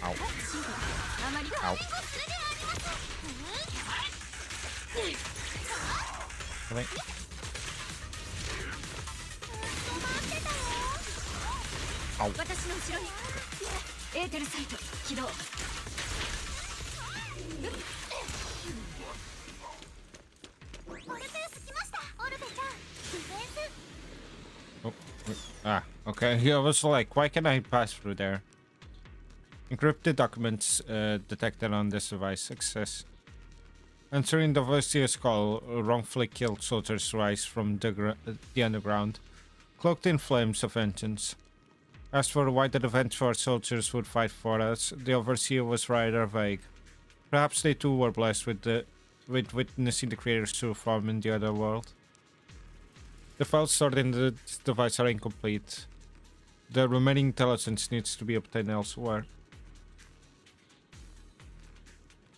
S1: Ow. Ow. Really?
S9: 私の後ろにエーテルサイト起動。オルペウス来ました。オルペちゃんディフェンス。
S1: Oh, wait. Ah, okay. I was like, why can I pass through there? Encrypted documents detected on this device. Success. Answering the Voice's call, wrongfully killed soldiers rise from the underground, cloaked in flames of vengeance. As for why the Defense Force soldiers would fight for us, the Overseer was rather vague. Perhaps they too were blessed with witnessing the Creator's true form in the other world. The files stored in the device are incomplete. The remaining intelligence needs to be obtained elsewhere.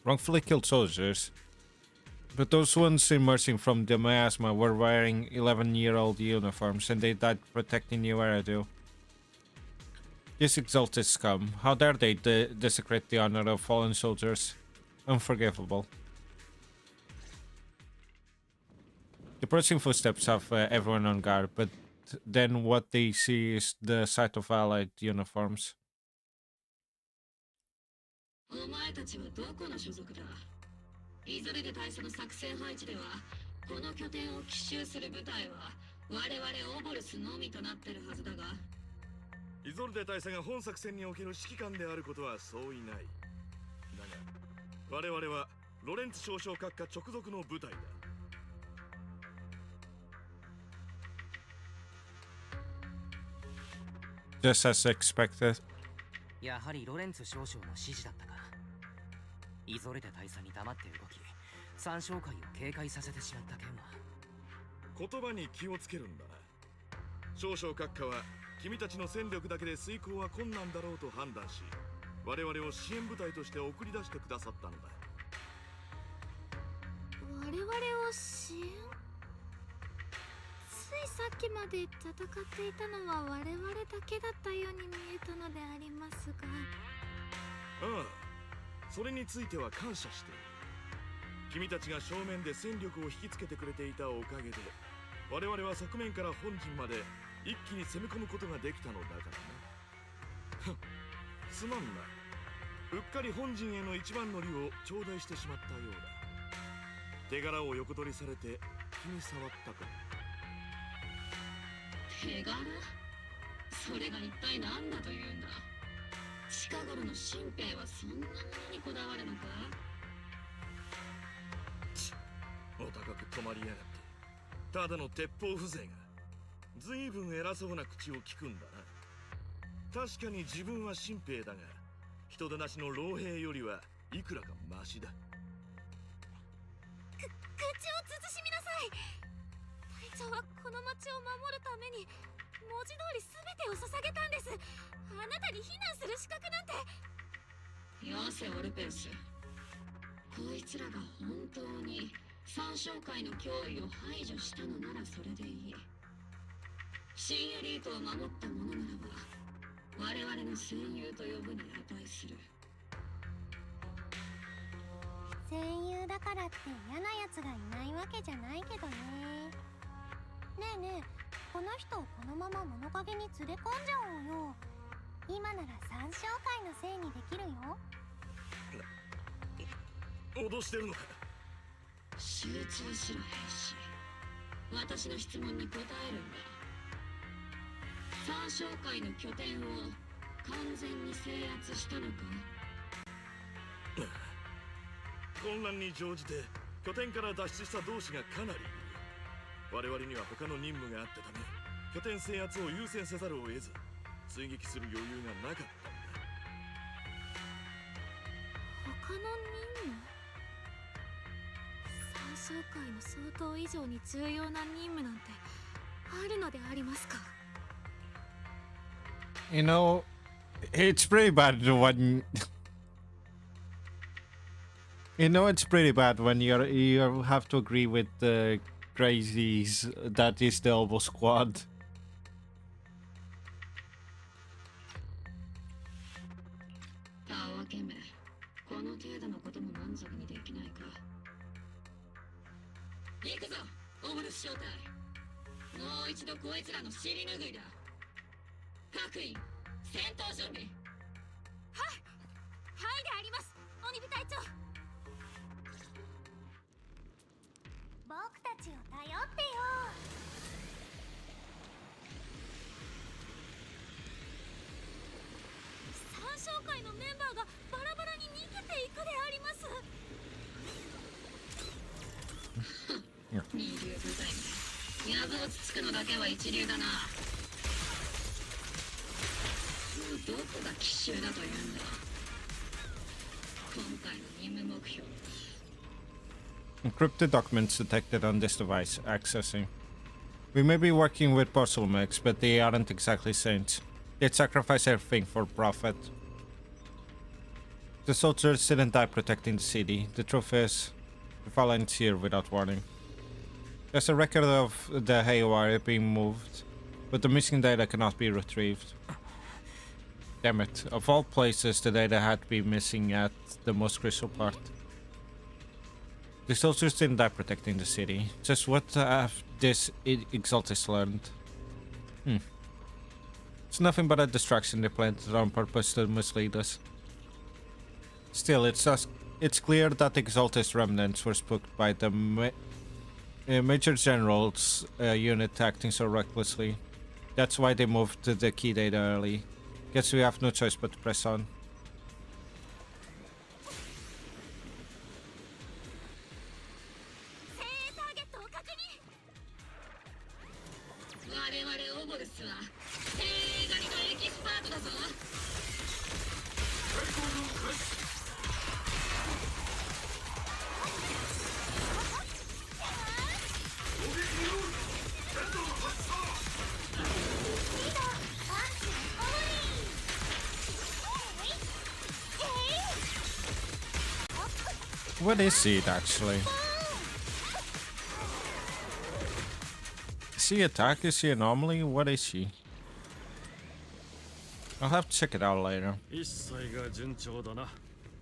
S1: Wrongfully killed soldiers. But those ones emerging from the miasma were wearing 11-year-old uniforms, and they died protecting New Eridu. This exalted scum, how dare they desecrate the honor of fallen soldiers? Unforgivable. The approaching footsteps have everyone on guard, but then what they see is the sight of allied uniforms.
S7: お前たちはどこの所属だ。イゾレデ大佐の作戦配置ではこの拠点を奇襲する部隊は我々オボルスのみとなってるはずだが、
S3: イゾルデ大佐が本作戦における指揮官であることはそういない。だが我々はロレンツ少将閣下直属の部隊だ。
S1: Just as expected.
S2: やはりロレンツ少将の指示だったか。イゾレデ大佐に黙って動き、三将会を警戒させてしまった件は。
S3: 言葉に気をつけるんだな。少将閣下は君たちの戦力だけで遂行は困難だろうと判断し、我々を支援部隊として送り出してくださったのだ。
S9: 我々を支援。ついさっきまで戦っていたのは我々だけだったように見えたのでありますが。
S3: ああ、それについては感謝している。君たちが正面で戦力を引きつけてくれていたおかげで、我々は側面から本陣まで一気に攻め込むことができたのだからな。すまんな。うっかり本陣への一番乗りを頂戴してしまったようだ。手柄を横取りされて気に障ったか。
S7: 手柄？それが一体何だというんだ。近頃の新兵はそんなものにこだわるのか？
S3: お高く止まりやがって。ただの鉄砲風情が。ずいぶん偉そうな口を聞くんだな。確かに自分は新兵だが、人手なしの老兵よりはいくらかマシだ。
S9: 口を慎みなさい。隊長はこの町を守るために文字通り全てを捧げたんです。あなたに非難する資格なんて。
S7: いよせオルペウス。こいつらが本当に三将会の脅威を排除したのならそれでいい。新エリートを守った者ならば我々の戦友と呼ぶに値する。
S10: 戦友だからって嫌な奴がいないわけじゃないけどね。ねえねえ、この人をこのまま物陰に連れ込んじゃおうよ。今なら三将会のせいにできるよ。
S6: 脅してるのか。
S7: 集中しろ兵士。私の質問に答えるんだ。三将会の拠点を完全に制圧したのか。
S6: 混乱に乗じて拠点から脱出した同士がかなりいる。我々には他の任務があったため拠点制圧を優先せざるを得ず追撃する余裕がなかったんだ。
S9: 他の任務？三将会の相当以上に重要な任務なんてあるのでありますか？
S1: You know, it's pretty bad when you know it's pretty bad when you have to agree with the crazies that is the Elbow Squad.
S7: たわけめ、この程度のことも満足にできないか。行くぞ、オブルス正体。もう一度こいつらの尻拭いだ。各員、戦闘準備。
S9: はいであります、鬼火隊長。
S10: 僕たちを頼ってよ。
S9: 三将会のメンバーがバラバラに逃げていくであります。
S7: 二流部隊め、藪をつつくのだけは一流だな。どこが奇襲だというんだ。今回の任務目標。
S1: Encrypted documents detected on this device. Accessing. We may be working with bottlenecks, but they aren't exactly saints. They'd sacrifice everything for profit. The soldiers didn't die protecting the city. The truth is, the fallen is here without warning. There's a record of the haywire being moved, but the missing data cannot be retrieved. Damn it. Of all places, the data had to be missing at the most crucial part. The soldiers didn't die protecting the city. Just what have this Exaltis learned? It's nothing but a distraction they planted on purpose to mislead us. Still, it's clear that the Exaltis remnants were spooked by the Major General's unit acting so recklessly. That's why they moved the key data early. Guess we have no choice but to press on.
S7: 我々オボルスは精鋭狩りのエキスパートだぞ。
S1: What is it actually? Is she attack? Is she anomaly? What is she? I'll have to check it out later.
S6: 一切が順調だな、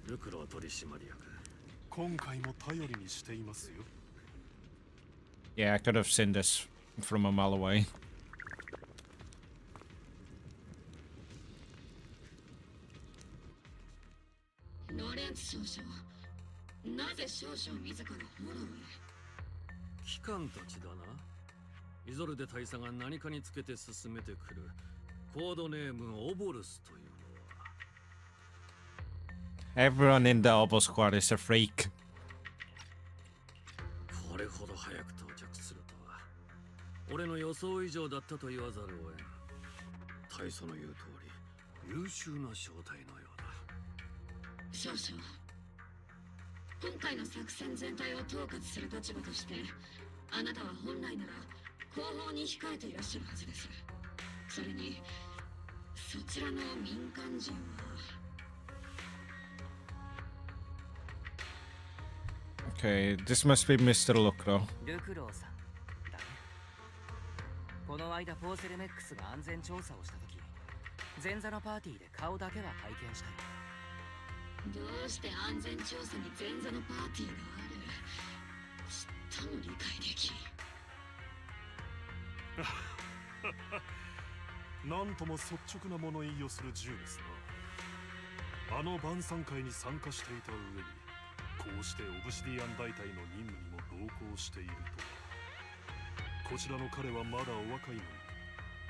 S6: ルクロ取締役。今回も頼りにしていますよ。
S1: Yeah, I could have seen this from a mile away.
S7: ロレンツ少将、なぜ少将自らフォローへ。
S6: 機関たちだな。イゾルデ大佐が何かにつけて進めてくるコードネームオボルスというのは。
S1: Everyone in the Elbow Squad is a freak.
S6: これほど早く到着するとは俺の予想以上だったと言わざるを得ん。大佐の言う通り優秀な正体のようだ。
S7: 少将、今回の作戦全体を統括する立場としてあなたは本来なら後方に控えていらっしゃるはずです。それにそちらの民間人は
S1: Okay, this must be Mr. Lucro.
S2: ルクローさんだね。この間ポーセルメックスが安全調査をした時、前座のパーティーで顔だけは拝見したよ。
S7: どうして安全調査に前座のパーティーがある？ちっとも理解できん。
S6: なんとも率直な物言いをする銃ですな。あの晩餐会に参加していた上に、こうしてオブシディアン大隊の任務にも同行しているとは。こちらの彼はまだお若いのに、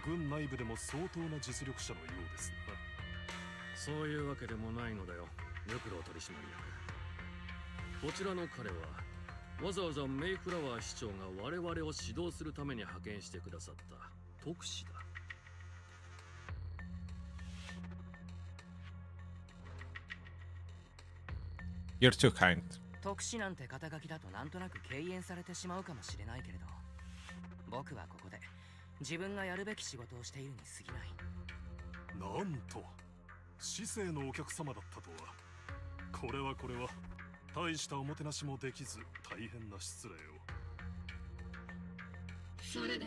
S6: 軍内部でも相当な実力者のようですな。
S13: そういうわけでもないのだよ、ルクロ取締役。こちらの彼はわざわざメイフラワー市長が我々を指導するために派遣してくださった特使だ。
S1: You're too kind.
S2: 特使なんて肩書きだとなんとなく敬遠されてしまうかもしれないけれど、僕はここで自分がやるべき仕事をしているに過ぎない。
S6: なんと市政のお客様だったとは。これは大したおもてなしもできず大変な失礼を。
S7: それで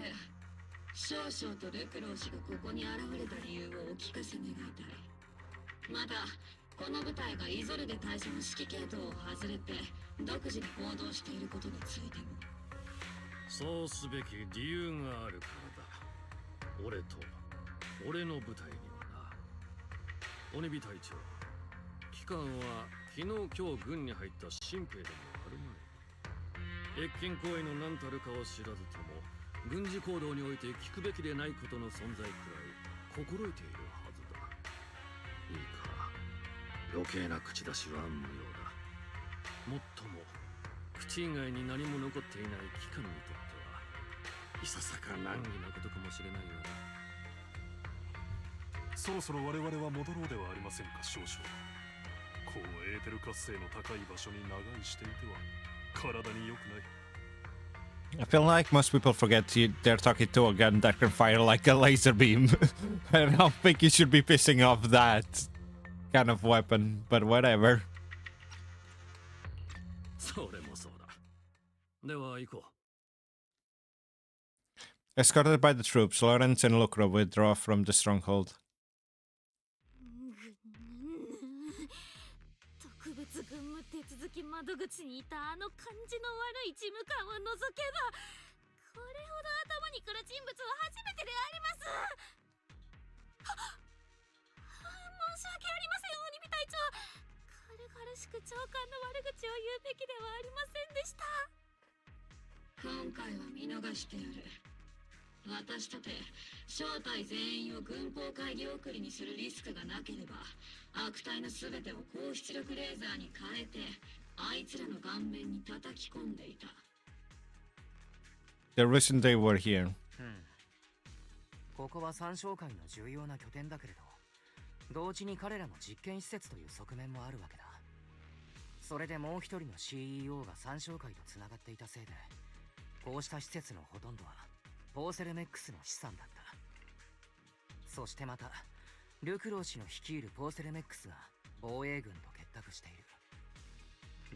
S7: 少々とルクロー氏がここに現れた理由をお聞かせ願いたい。またこの部隊がイゾルデ大佐の指揮系統を外れて独自に行動していることについても。
S13: そうすべき理由があるからだ。俺と俺の部隊にはな。鬼火隊長、機関は昨日今日軍に入った新兵でもあるまい。越権行為の何たるかを知らずとも軍事行動において聞くべきでないことの存在くらい心得ているはずだ。いいか、余計な口出しは無用だ。もっとも口以外に何も残っていない機関にとってはいささか難儀なことかもしれないよな。
S6: そろそろ我々は戻ろうではありませんか、少々。こうエーテル活性の高い場所に長居していては体に良くない。
S1: I feel like most people forget they're talking to a gun that can fire like a laser beam. I don't think you should be pissing off that kind of weapon, but whatever.
S13: それもそうだ。では行こ
S1: う。Escorted by the troops, Lawrence and Lucro withdraw from the stronghold.
S9: 特別軍務手続き窓口にいたあの感じの悪い事務官を除けば、これほど頭にくる人物は初めてであります。申し訳ありません、鬼火隊長。軽々しく長官の悪口を言うべきではありませんでした。
S7: 今回は見逃してやる。私とて正体全員を軍法会議送りにするリスクがなければ、悪態の全てを高出力レーザーに変えてあいつらの顔面に叩き込んでいた。
S1: The reason they were here.
S2: ここは三商会の重要な拠点だけれど、同時に彼らの実験施設という側面もあるわけだ。それでもう一人の CEO が三商会とつながっていたせいで、こうした施設のほとんどはポーセルメックスの資産だった。そしてまたルクロー氏の率いるポーセルメックスが防衛軍と結託している。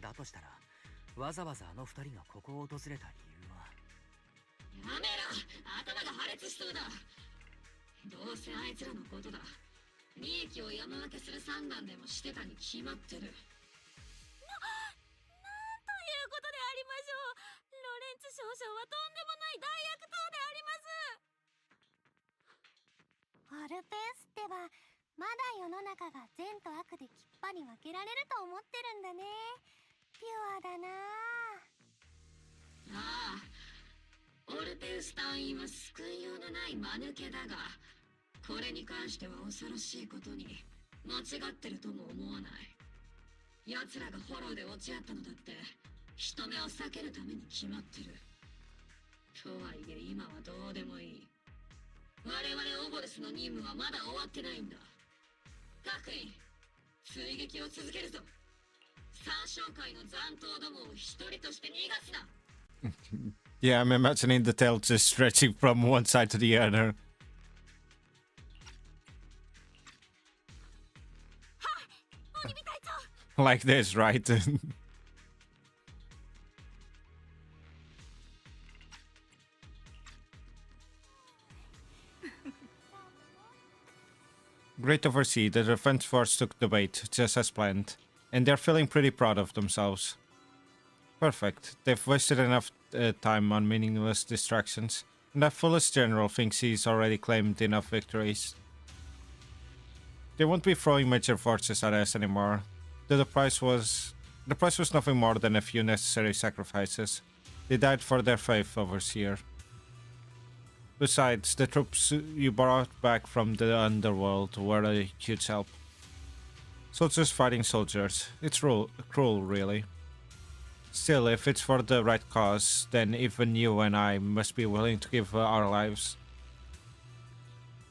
S2: だとしたらわざわざあの二人がここを訪れた理由は。
S7: やめろ、頭が破裂しそうだ。どうせあいつらのことだ。利益を山分けする算段でもしてたに決まってる。なんという
S9: ことでありましょう。ロレンツ少将はとんでもない大悪党であります。
S10: オルペンスってはまだ世の中が善と悪できっぱり分けられると思ってるんだね。ピュアだな
S7: あ。ああ、オルペウス隊員は救いようのない間抜けだが、これに関しては恐ろしいことに間違ってるとも思わない。奴らがフォローで落ち合ったのだって人目を避けるために決まってる。とはいえ今はどうでもいい。我々オボルスの任務はまだ終わってないんだ。各員、追撃を続けるぞ。三商会の残党どもを一人として逃がすな。
S1: Yeah, I'm imagining the tail just stretching from one side to the other. Like this, right? Great Oversea, the defense force took the bait, just as planned, and they're feeling pretty proud of themselves. Perfect. They've wasted enough time on meaningless distractions, and that foolish general thinks he's already claimed enough victories. They won't be throwing major forces at us anymore. The price was nothing more than a few necessary sacrifices. They died for their faith, Overseer. Besides, the troops you brought back from the underworld were a huge help. Soldiers fighting soldiers. It's cruel, really. Still, if it's for the right cause, then even you and I must be willing to give our lives.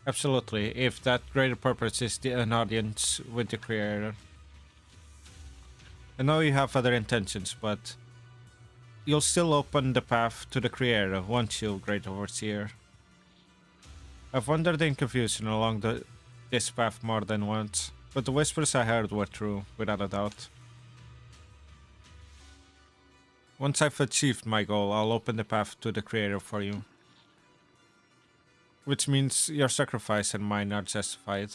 S1: Absolutely, if that greater purpose is an audience with the Creator. I know you have other intentions, but you'll still open the path to the Creator, won't you, Great Overseer? I've wandered in confusion along this path more than once, but the whispers I heard were true, without a doubt. Once I've achieved my goal, I'll open the path to the Creator for you. Which means your sacrifice and mine are justified.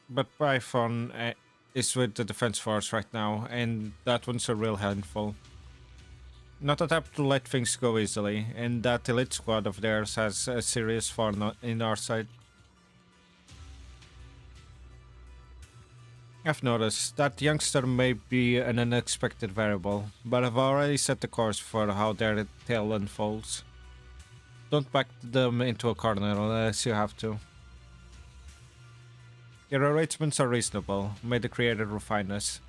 S1: But Python is with the defense force right now, and that one's a real handful. Not apt to let things go easily, and that elite squad of theirs has a serious thorn in our side. I've noticed that youngster may be an unexpected variable, but I've already set the course for how their tale unfolds. Don't back them into a corner unless you have to. Your arrangements are reasonable. May the Creator refine us.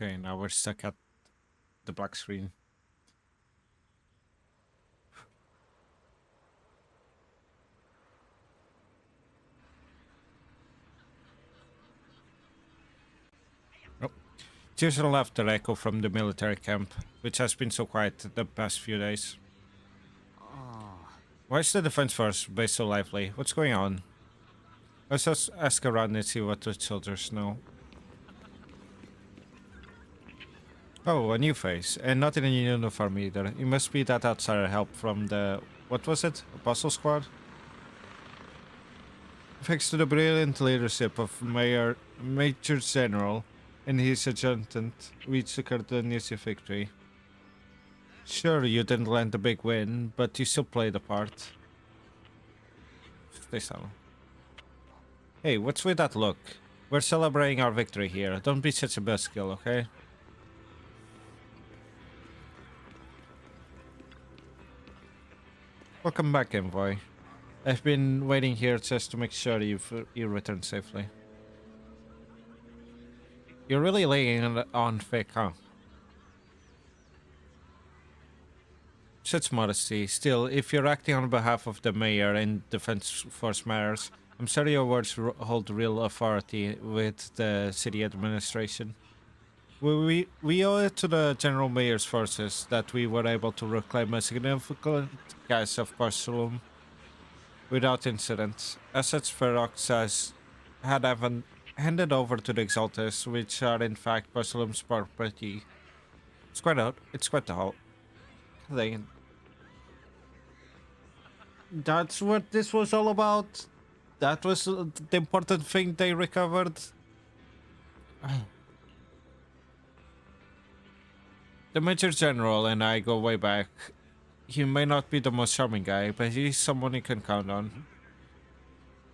S1: Okay, now we're stuck at the black screen. Oh. Cheers and laughter echo from the military camp, which has been so quiet the past few days. Why is the defense force base so lively? What's going on? Let's just ask around and see what the soldiers know. Oh, a new face, and not in a uniform either. It must be that outsider help from the... what was it? Apostle Squad? Thanks to the brilliant leadership of Major General and his adjutant, we secured the news victory. Sure, you didn't land the big win, but you still played a part. Stay silent. Hey, what's with that look? We're celebrating our victory here. Don't be such a buzzkill, okay? Welcome back, Envoy. I've been waiting here just to make sure you return safely. You're really laying on thick, huh? Such modesty. Still, if you're acting on behalf of the mayor and defense force matters, I'm sorry your words hold real authority with the city administration. We owe it to the general mayor's forces that we were able to reclaim a significant cache of Barcelona without incident. As such, Ferox had handed over to the Exaltes, which are in fact Barcelona's property. It's quite the whole thing. That's what this was all about. That was the important thing they recovered. The Major General and I go way back. He may not be the most charming guy, but he's someone you can count on.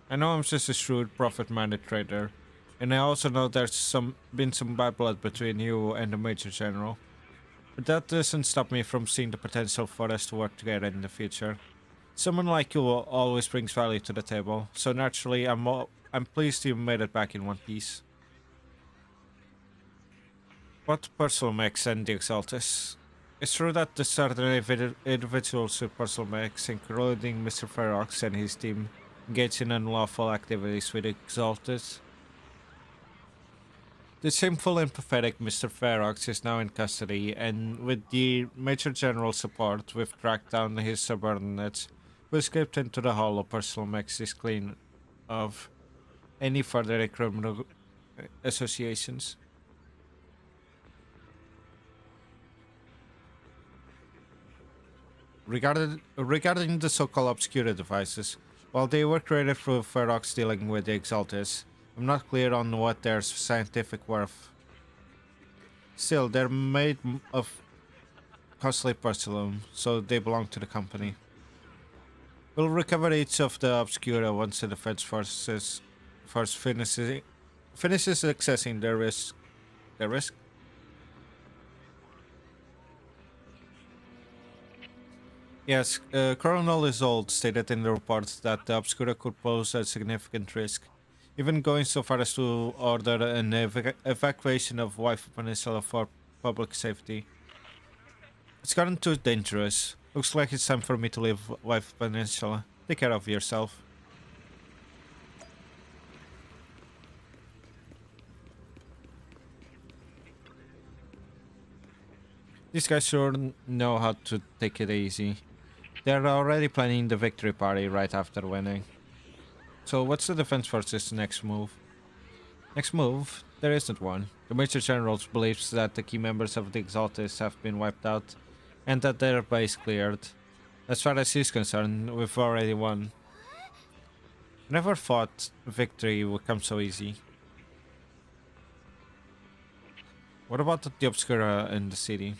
S1: I know I'm just a shrewd, profit-minded trader, and I also know there's been some bad blood between you and the Major General. But that doesn't stop me from seeing the potential for us to work together in the future. Someone like you always brings value to the table, so naturally I'm pleased you made it back in one piece. What personal makes and the Exaltus? It's true that the certain individual super mechs, including Mr. Ferox and his team, engage in unlawful activities with Exalted. The shameful and pathetic Mr. Ferox is now in custody, and with the Major General's support, we've tracked down his subordinates who escaped into the Hall of Personal Mechs is clean of any further criminal associations. Regarding the so-called obscura devices, while they were created through Ferox dealing with the Exaltes, I'm not clear on what their scientific worth. Still, they're made of costly porcelain, so they belong to the company. We'll recover each of the obscura once the defense force finishes accessing their risk. Their risk. Yes, Colonel Isolde stated in the report that the Obscura could pose a significant risk, even going so far as to order an evacuation of Waifu Peninsula for public safety. It's gotten too dangerous. Looks like it's time for me to leave Waifu Peninsula. Take care of yourself. These guys sure know how to take it easy. They're already planning the victory party right after winning. So what's the defense force's next move? Next move? There isn't one. The Major General believes that the key members of the Exaltes have been wiped out and that their base cleared. As far as he's concerned, we've already won. Never thought victory would come so easy. What about the Obscura in the city?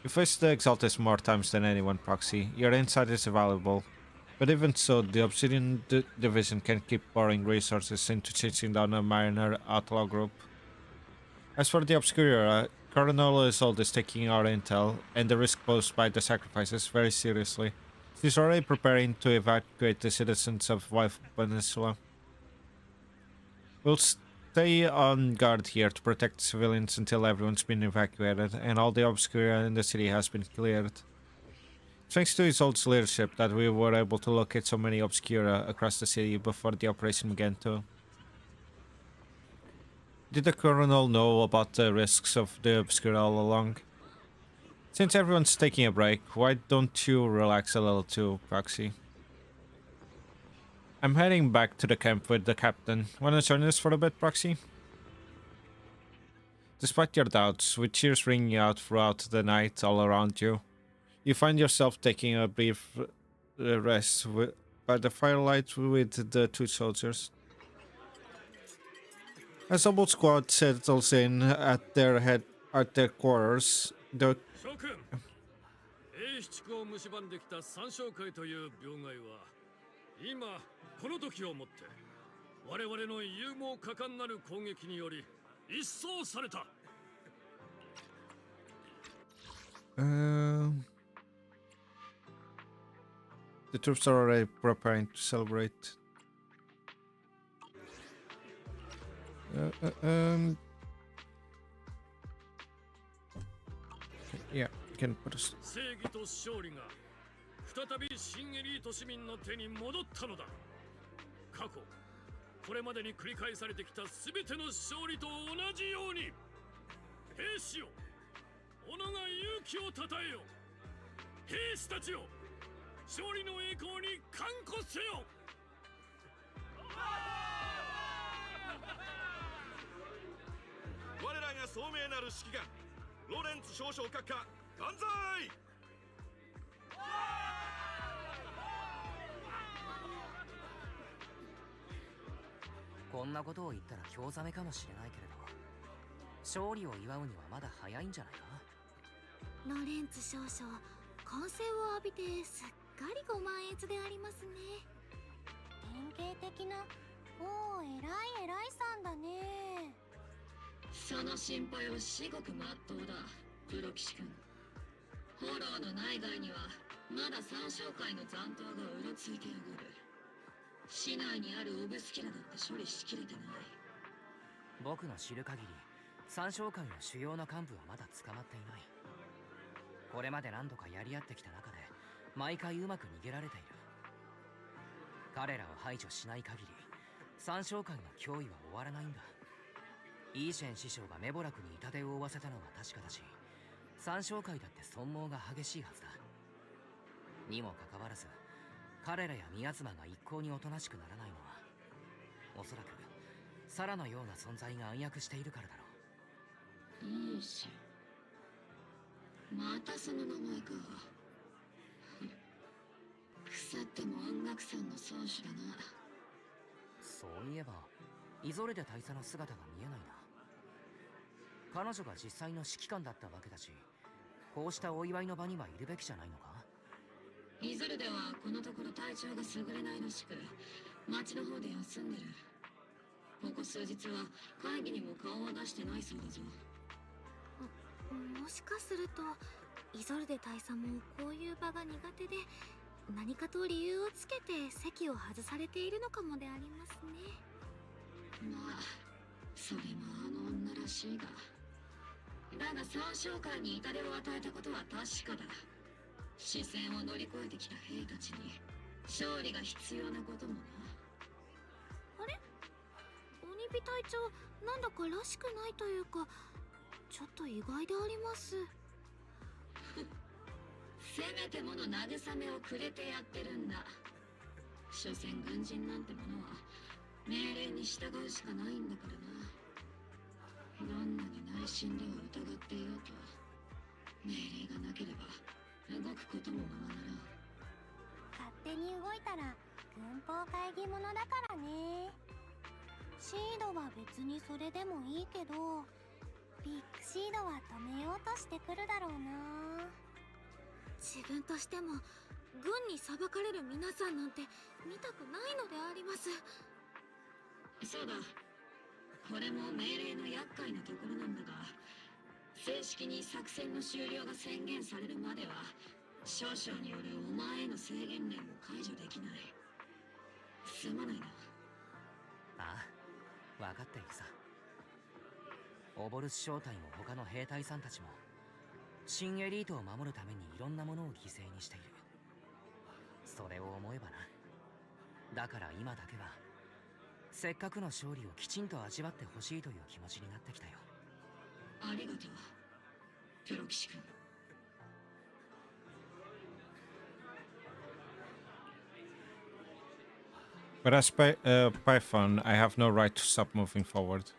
S1: You faced the Exaltes more times than anyone, Proxy. Your insight is valuable. But even so, the Obsidian Division can keep pouring resources into chasing down a minor outlaw group. As for the Obscura, Colonel Isolde is taking our intel and the risk posed by the sacrifices very seriously. He's already preparing to evacuate the citizens of Waifu Peninsula. We'll stay on guard here to protect civilians until everyone's been evacuated and all the Obscura in the city has been cleared. Thanks to Isolde's leadership that we were able to locate so many Obscura across the city before the operation began too. Did the Colonel know about the risks of the Obscura all along? Since everyone's taking a break, why don't you relax a little too, Proxy? I'm heading back to the camp with the captain. Wanna join us for a bit, Proxy? Despite your doubts, with cheers ringing out throughout the night all around you, you find yourself taking a brief rest by the firelight with the two soldiers. As a squad settles in at their quarters, the
S13: 英七を蝕んできた三商会という病害は今この時をもって我々の勇猛果敢なる攻撃により一掃された。
S1: The troops are already preparing to celebrate. Yeah, you can put us.
S13: 正義と勝利が再び新エリート市民の手に戻ったのだ。過去これまでに繰り返されてきた全ての勝利と同じように兵士よ、己が勇気をたたえよ。兵士たちよ、勝利の栄光に冠鼓せよ。
S6: 我らが聡明なる指揮官ロレンツ少将閣下万歳。
S2: こんなことを言ったら興ざめかもしれないけれど、勝利を祝うにはまだ早いんじゃないか。
S9: ロレンツ少将、歓声を浴びてすっかりご満悦でありますね。
S10: 典型的なおお偉いさんだね。
S7: その心配は至極まっとうだ、プロ騎士君。フォローの内外にはまだ三商会の残党がうろついておる。市内にあるオブスキュラだって処理しきれてない。
S2: 僕の知る限り三商会の主要な幹部はまだ捕まっていない。これまで何度かやり合ってきた中で毎回うまく逃げられている。彼らを排除しない限り三将会の脅威は終わらないんだ。イーシェン師匠がメボラクに痛手を負わせたのは確かだし、三将会だって損耗が激しいはずだ。にもかかわらず彼らや宮妻が一向におとなしくならないのは、おそらくサラのような存在が暗躍しているからだろう。
S7: いいし、またその名前か。腐っても音楽さんの宗主だな。
S2: そういえばイゾレデ大佐の姿が見えないな。彼女が実際の指揮官だったわけだし、こうしたお祝いの場にはいるべきじゃないのか。
S7: イゾルではこのところ体調が優れないらしく、町の方で休んでる。ここ数日は会議にも顔を出してないそうだぞ。
S9: もしかするとイゾルデ大佐もこういう場が苦手で、何かと理由をつけて席を外されているのかもでありますね。
S7: まあそれもあの女らしいが、だが三将会に痛手を与えたことは確かだ。視線を乗り越えてきた兵たちに勝利が必要なこともな。
S9: あれ、鬼火隊長、なんだからしくないというか、ちょっと意外であります。
S7: せめてもの慰めをくれてやってるんだ。所詮軍人なんてものは命令に従うしかないんだからな。どんなに内心では疑っていようと、命令がなければ動くこともままならん。
S10: 勝手に動いたら軍法会議者だからね。シードは別にそれでもいいけど、ビッグシードは止めようとしてくるだろうな。
S9: 自分としても軍に裁かれる皆さんなんて見たくないのであります。
S7: そうだ、これも命令の厄介なところなんだが、正式に作戦の終了が宣言されるまでは少将によるお前への制限令を解除できない。すまないな。
S2: ああ、分かっているさ。オボルス正体も他の兵隊さんたちも新エリートを守るためにいろんなものを犠牲にしている。それを思えばな。だから今だけはせっかくの勝利をきちんと味わってほしいという気持ちになってきたよ。
S7: ありがとう、プロ騎士君。
S1: But as Python, I have no right to stop moving forward.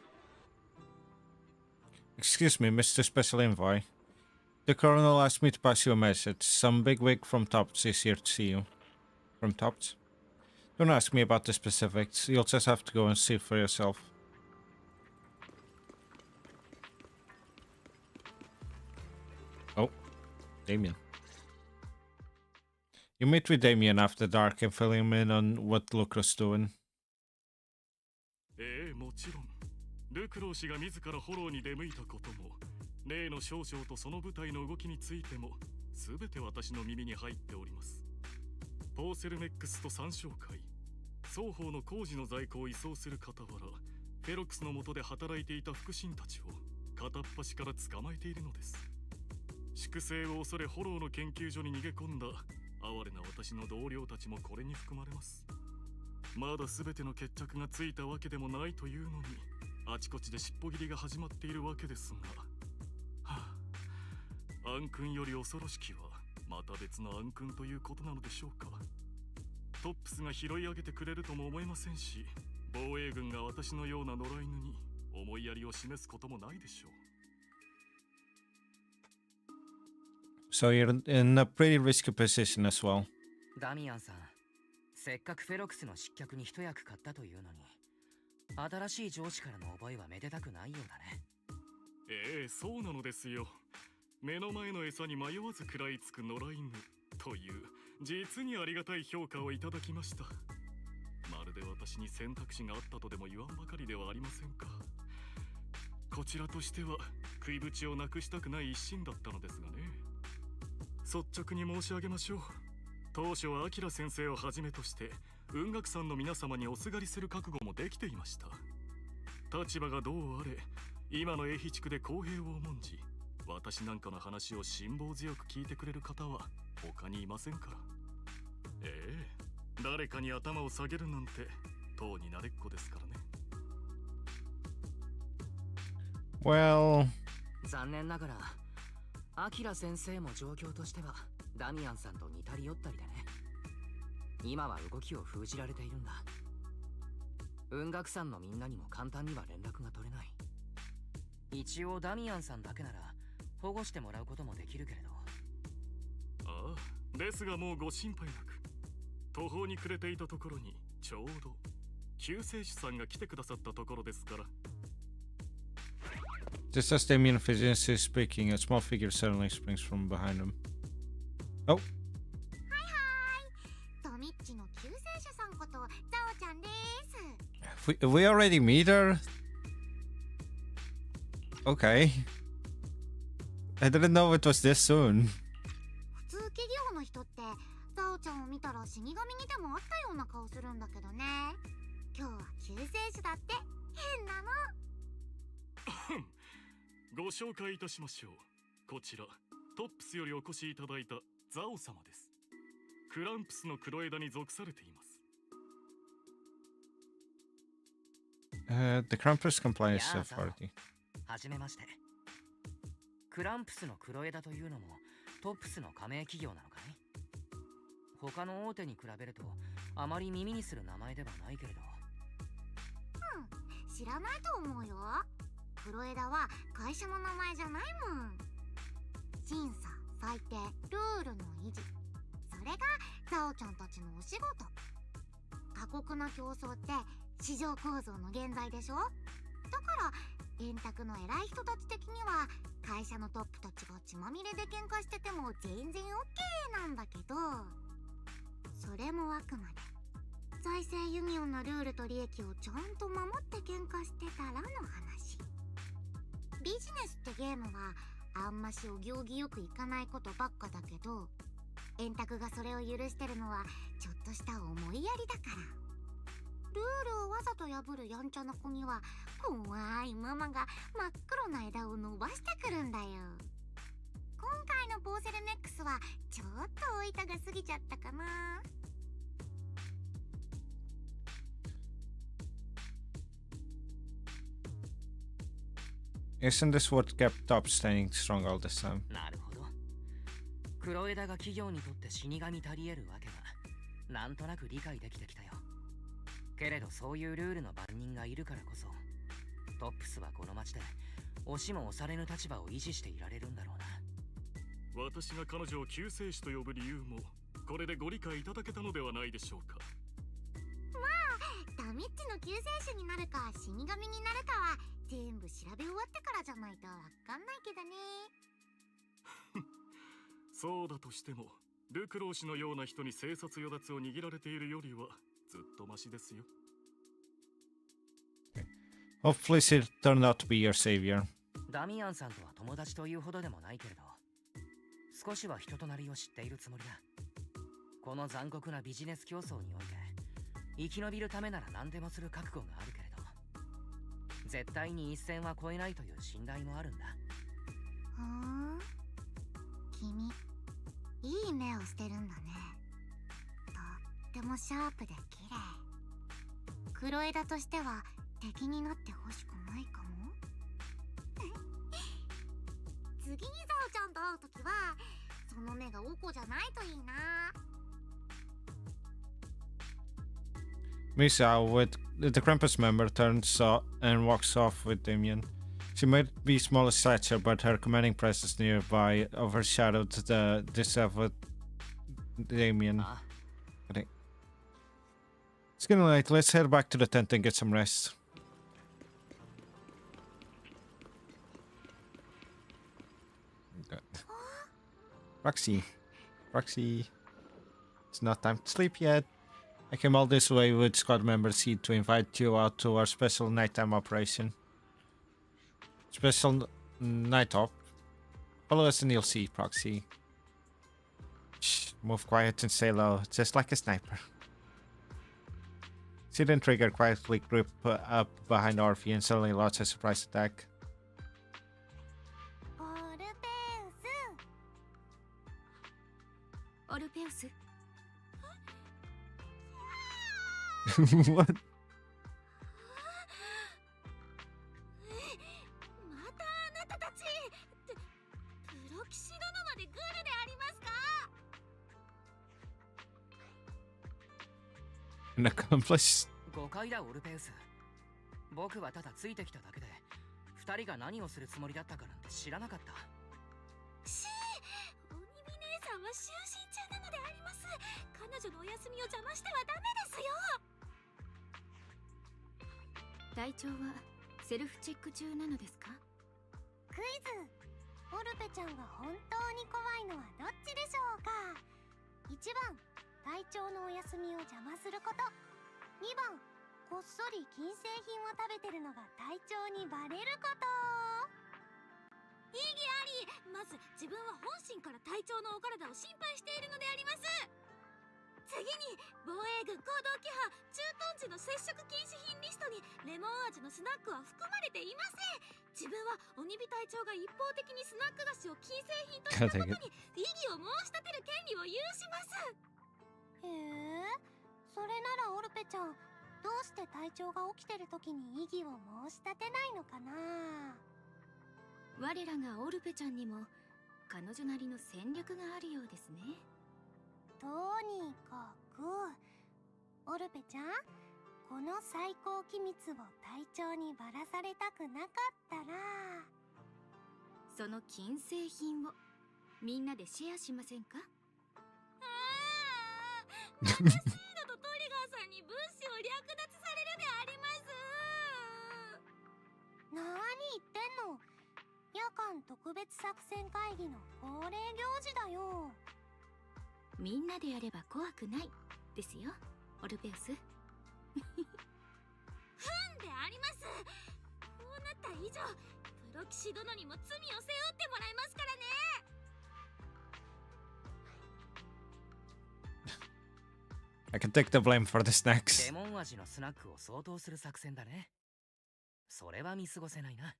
S1: Excuse me, Mr. Special Envoy. The Colonel asked me to pass you a message. Some bigwig from Tops is here to see you. From Tops? Don't ask me about the specifics. You'll just have to go and see for yourself. Oh, Damien. You meet with Damien after dark and fill him in on what Lucro's doing.
S6: もちろん。ルクロー氏が自らフォローに出向いたことも、例の少将とその部隊の動きについても、すべて私の耳に入っております。ポーセルメックスと三将会、双方の工事の在庫を移送する傍ら、フェロックスの下で働いていた腹心たちを片っ端から捕まえているのです。粛清を恐れフォローの研究所に逃げ込んだ哀れな私の同僚たちもこれに含まれます。まだ全ての決着がついたわけでもないというのに、あちこちで尻尾切りが始まっているわけですが、暗君より恐ろしきはまた別の暗君ということなのでしょうか。トップスが拾い上げてくれるとも思えませんし、防衛軍が私のような野良犬に思いやりを示すこともないでしょう。
S1: So you're in a pretty risky position as well.
S2: ダミアンさん、せっかくフェロックスの失脚に一役買ったというのに、新しい上司からの覚えはめでたくないようだね。
S6: そうなのですよ。目の前の餌に迷わず食らいつく野良犬という実にありがたい評価をいただきました。まるで私に選択肢があったとでも言わんばかりではありませんか。こちらとしては食いぶちをなくしたくない一心だったのですがね。率直に申し上げましょう。当初はアキラ先生をはじめとして雲岳さんの皆様におすがりする覚悟もできていました。立場がどうあれ、今の永飛地区で公平を重んじ、私なんかの話を辛抱強く聞いてくれる方は他にいませんから。ええ、誰かに頭を下げるなんてとうに慣れっこですからね。
S1: Well,
S2: 残念ながらアキラ先生も状況としてはダミアンさんと似たり寄ったりでね。今は動きを封じられているんだ。雲岳山のみんなにも簡単には連絡が取れない。一応ダミアンさんだけなら保護してもらうこともできるけれど。
S6: ああ、ですがもうご心配なく。途方に暮れていたところにちょうど救世主さんが来てくださったところですから。
S1: just as Damien finishes speaking, a small figure suddenly springs from behind him. Oh.
S10: トミッチの救世主さんことザオちゃんです。
S1: We already meet her? Okay. I didn't know it was this soon.
S10: 普通企業の人ってザオちゃんを見たら死神にでもあったような顔するんだけどね。今日は救世主だって変なの。
S6: ご紹介いたしましょう。こちらトップスよりお越しいただいたザオ様です。クランプスの黒枝に属されています。
S1: The Krampus Compliance Authority.
S2: はじめまして。クランプスの黒枝というのもトップスの加盟企業なのかい？他の大手に比べるとあまり耳にする名前ではないけれど。
S10: 知らないと思うよ。黒枝は会社の名前じゃないもん。審査、裁定、ルールの維持、それがザオちゃんたちのお仕事。過酷な競争って市場構造の現在でしょ。だから円卓の偉い人たち的には会社のトップたちが血まみれで喧嘩してても全然 OK なんだけど、それもあくまで財政ユニオンのルールと利益をちゃんと守って喧嘩してたらの話。ビジネスってゲームはあんましお行儀よくいかないことばっかだけど、円卓がそれを許してるのはちょっとした思いやりだから。ルールをわざと破るやんちゃな子には怖いママが真っ黒な枝を伸ばしてくるんだよ。今回のポーセルメックスはちょっとお板が過ぎちゃったかな。
S1: Isn't this what kept Top standing strong all this time?
S2: なるほど。黒枝が企業にとって死神たり得るわけはなんとなく理解できてきたよ。けれどそういうルールの番人がいるからこそトップスはこの町で押しも押されぬ立場を維持していられるんだろうな。
S6: 私が彼女を救世主と呼ぶ理由もこれでご理解いただけたのではないでしょうか。
S10: まあダミッチの救世主になるか死神になるかは全部調べ終わってからじゃないとわかんないけどね。
S6: そうだとしてもルクロー氏のような人に生殺与奪を握られているよりはずっとマシですよ。
S1: Hopefully she turned out to be your savior.
S2: ダミアンさんとは友達というほどでもないけれど少しは人となりを知っているつもりだ。この残酷なビジネス競争において生き延びるためなら何でもする覚悟があるけれど絶対に一線は越えないという信頼もあるんだ。
S10: ふん、君いい目をしてるんだね。とってもシャープで綺麗。黒枝としては敵になってほしくないかも。次にザオちゃんと会うときはその目がおこじゃないといいな。
S1: Misa, with the Krampus member, turns and walks off with Damien. She might be small in stature, but her commanding presence nearby overshadowed the disheveled Damien. Okay. It's getting late. Let's head back to the tent and get some rest. Roxy. Roxy. It's not time to sleep yet. I came all this way with squad member C to invite you out to our special nighttime operation. Special night op. Follow us and you'll see, Proxy. Shh, move quiet and stay low, just like a sniper. Sit and trigger quietly grip up behind Orphe and suddenly launch a surprise attack. What?
S9: またあなたたちプロ騎士殿までグルでありますか？
S1: An accomplice?
S2: 誤解だオルペウス。僕はただついてきただけで二人が何をするつもりだったかなんて知らなかった。
S9: しー、鬼火姉さんは就寝中なのであります。彼女のお休みを邪魔してはダメですよ。
S14: 隊長はセルフチェック中なのですか？
S10: クイズ。オルペちゃんが本当に怖いのはどっちでしょうか。1番、隊長のお休みを邪魔すること。2番、こっそり金製品を食べてるのが隊長にバレること。
S9: 意義あり。まず自分は本心から隊長のお体を心配しているのであります。次に防衛軍行動規範駐屯地の接触禁止品リストにレモン味のスナックは含まれていません。自分は鬼火隊長が一方的にスナック菓子を禁制品としたことに異議を申し立てる権利を有します。
S10: へえ、それならオルペちゃん、どうして隊長が起きてる時に異議を申し立てないのかな。
S14: 我らがオルペちゃんにも彼女なりの戦略があるようですね。
S10: とにかくオルペちゃん、この最高機密を隊長にばらされたくなかったら、
S14: その金製品をみんなでシェアしませんか？
S9: 私のとトリガーさんに物資を略奪されるであります。
S10: なーに言ってんの。夜間特別作戦会議の恒例行事だよ。
S14: みんなでやれば怖くないですよ、オルペウス。
S9: ふんであります。こうなった以上プロ騎士殿にも罪を背負ってもらいますからね。
S1: I can take the blame for the snacks.
S2: レモン味のスナックを相当する作戦だね。それは見過ごせないな。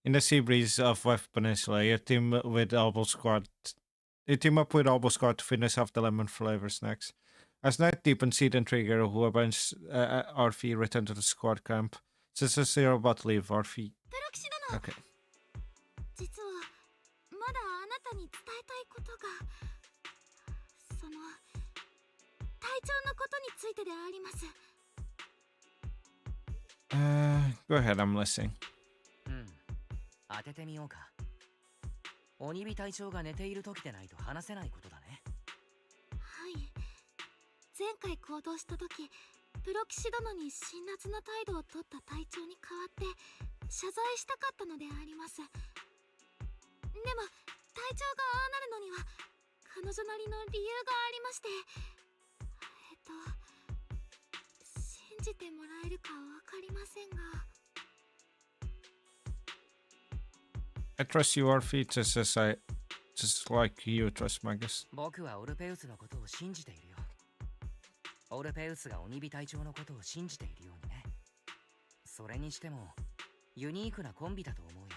S1: In the sea breeze of West Peninsula, you team with Elbow Squad. You team up with Elbow Squad to finish off the lemon flavor snacks. As night deepens, Seed and Trigger, who avenge Arfie, return to the squad camp. ZZZ are about to leave Arfie.
S9: プロ騎士殿、
S1: Okay.
S9: 実はまだあなたに伝えたいことが、その隊長のことについてであります。
S1: Go ahead, I'm listening.
S2: 当ててみようか。鬼火隊長が寝ている時でないと話せないことだね。
S9: はい。前回行動した時、プロ騎士殿に辛辣な態度を取った隊長に代わって謝罪したかったのであります。でも隊長がああなるのには彼女なりの理由がありまして、信じてもらえるかわかりませんが。
S1: I trust you, Arfie, just like you trust Magus.
S2: 僕はオルペウスのことを信じているよ。オルペウスが鬼火隊長のことを信じているようにね。それにしてもユニークなコンビだと思うよ。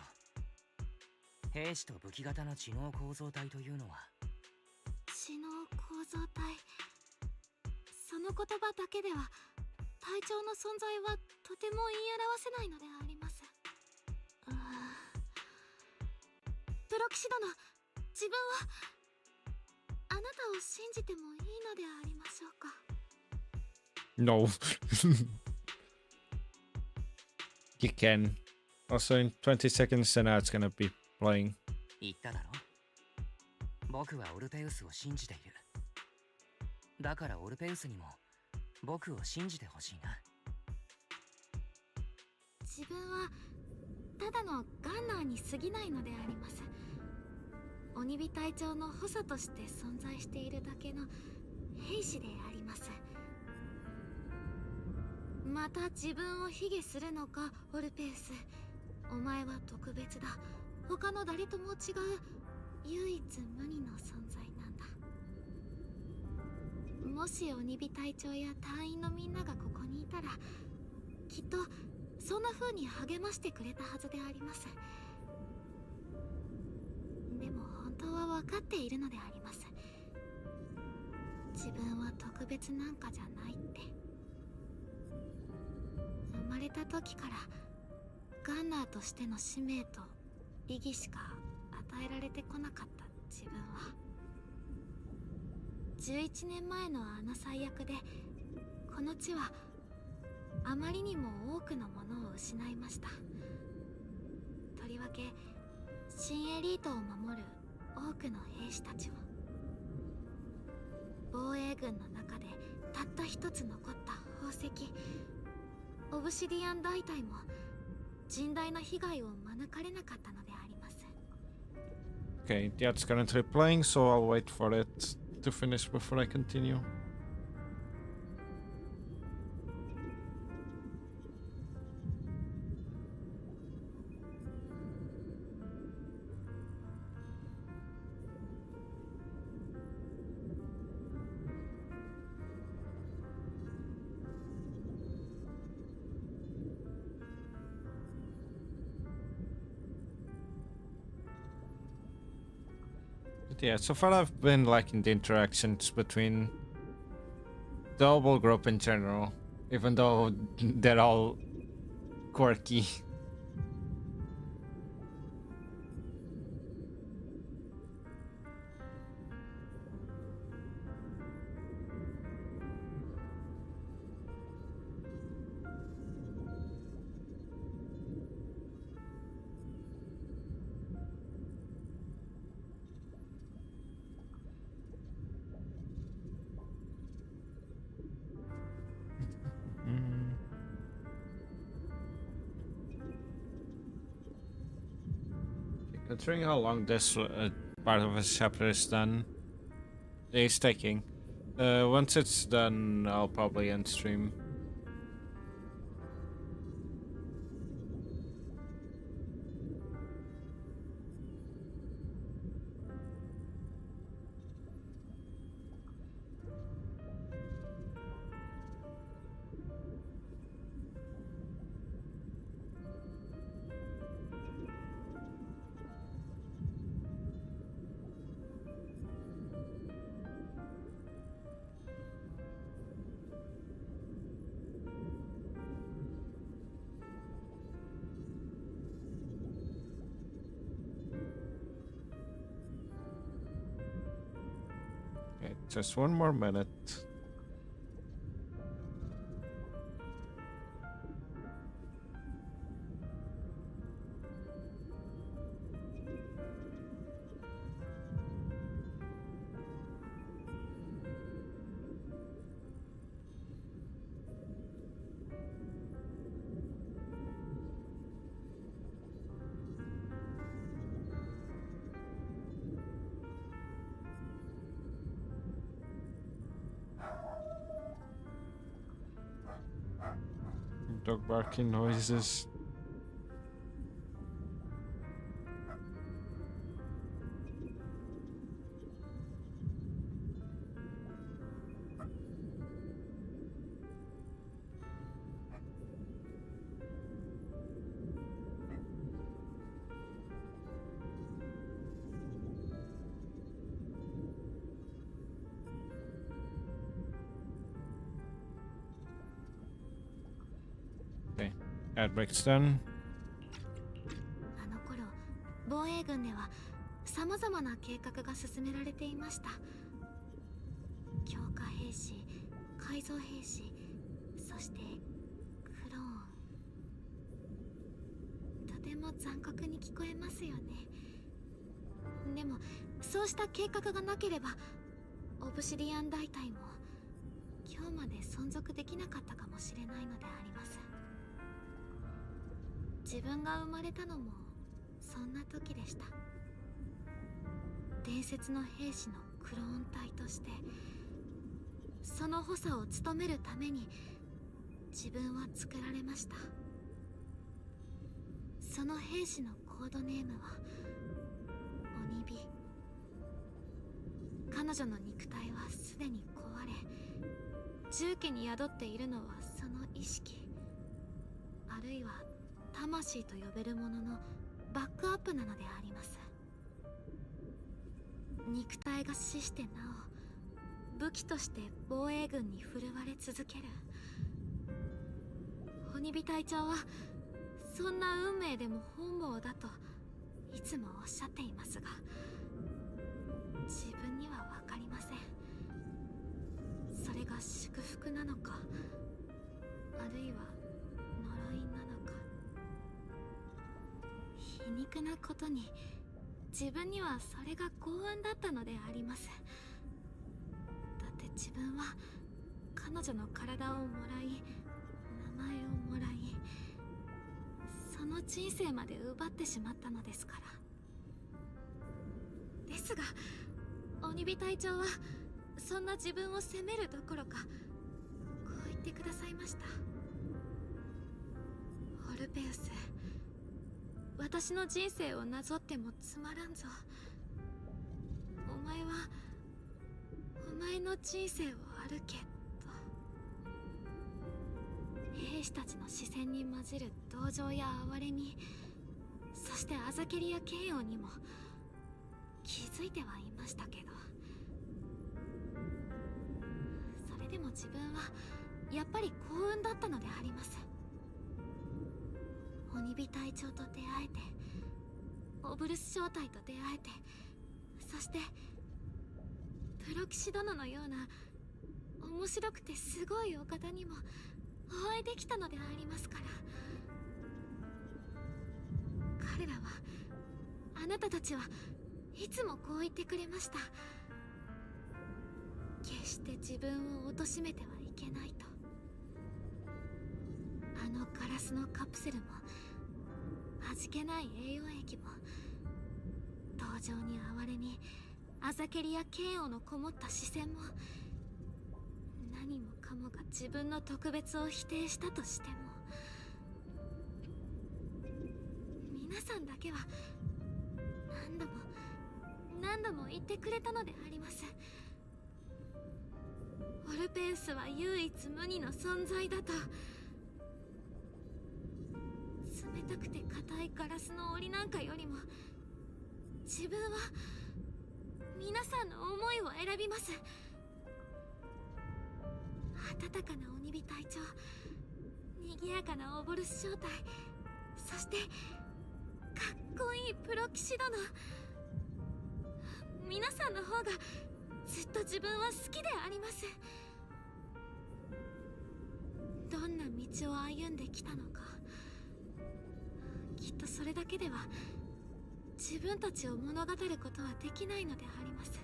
S2: 兵士と武器型の知能構造体というのは。
S9: 知能構造体、その言葉だけでは隊長の存在はとても言い表せないのであります。プロ騎士殿、自分はあなたを信じてもいいのでありましょうか。
S1: No. You can. Also, in 20 seconds, and now it's gonna be playing.
S2: 言っただろ。僕はオルペウスを信じている。だからオルペウスにも僕を信じてほしいな。
S9: 自分はただのガンナーに過ぎないのであります。鬼火隊長の補佐として存在しているだけの兵士であります。また自分を卑下するのか、オルペウス。お前は特別だ。他の誰とも違う唯一無二の存在なんだ。もし鬼火隊長や隊員のみんながここにいたら、きっとそんな風に励ましてくれたはずであります。でも本当は分かっているのであります。自分は特別なんかじゃないって。生まれた時からガンナーとしての使命と意義しか与えられてこなかった自分は、11年前のあの最悪でこの地はあまりにも多くのものを失いました。とりわけ新エリートを守る多くの兵士たちを。防衛軍の中でたった一つ残った宝石オブシディアン大隊も甚大な被害を免れなかったのであります。
S1: Okay, that's currently playing, so I'll wait for it to finish before I continue. But yeah, so far I've been liking the interactions between the whole group in general, even though they're all quirky. Considering how long this part of this chapter is taking, once it's done, I'll probably end stream. Okay, just one more minute. Dog barking noises. Okay, ad break's done.
S9: あの頃防衛軍では様々な計画が進められていました。強化兵士、改造兵士、そしてクローン。とても残酷に聞こえますよね。でもそうした計画がなければオブシディアン大隊も今日まで存続できなかったかもしれないのであります。自分が生まれたのもそんな時でした。伝説の兵士のクローン隊としてその補佐を務めるために自分は作られました。その兵士のコードネームは鬼火。彼女の肉体はすでに壊れ、重機に宿っているのはその意識、あるいは魂と呼べるもののバックアップなのであります。肉体が死してなお武器として防衛軍に振るわれ続ける。鬼火隊長はそんな運命でも本望だといつもおっしゃっていますが、自分には分かりません。それが祝福なのか、あるいは呪いなのか。皮肉なことに自分にはそれが幸運だったのであります。だって自分は彼女の体をもらい、名前をもらい、その人生まで奪ってしまったのですから。ですが鬼火隊長はそんな自分を責めるどころか、こう言ってくださいました。オルペウス、私の人生をなぞってもつまらんぞ。お前はお前の人生を歩けと。兵士たちの視線に混じる同情や哀れみ、そしてあざけりや嫌悪にも気づいてはいましたけど、それでも自分はやっぱり幸運だったのであります。鬼火隊長と出会えて、オブルス正体と出会えて、そしてプロ騎士殿のような面白くてすごいお方にもお会いできたのでありますから。彼らは、あなたたちはいつもこう言ってくれました。決して自分を貶めてはいけないと。あのガラスのカプセルも、味気ない栄養液も、同情に哀れみ、あざけりや嫌悪のこもった視線も、何もかもが自分の特別を否定したとしても、皆さんだけは何度も言ってくれたのであります。オルペウスは唯一無二の存在だと。冷たくて硬いガラスの檻なんかよりも、自分は皆さんの思いを選びます。温かな鬼火隊長、賑やかなオボルス正体、そしてかっこいいプロ騎士殿。皆さんの方がずっと自分は好きであります。どんな道を歩んできたのか、きっとそれだけでは自分たちを物語ることはできないのであります。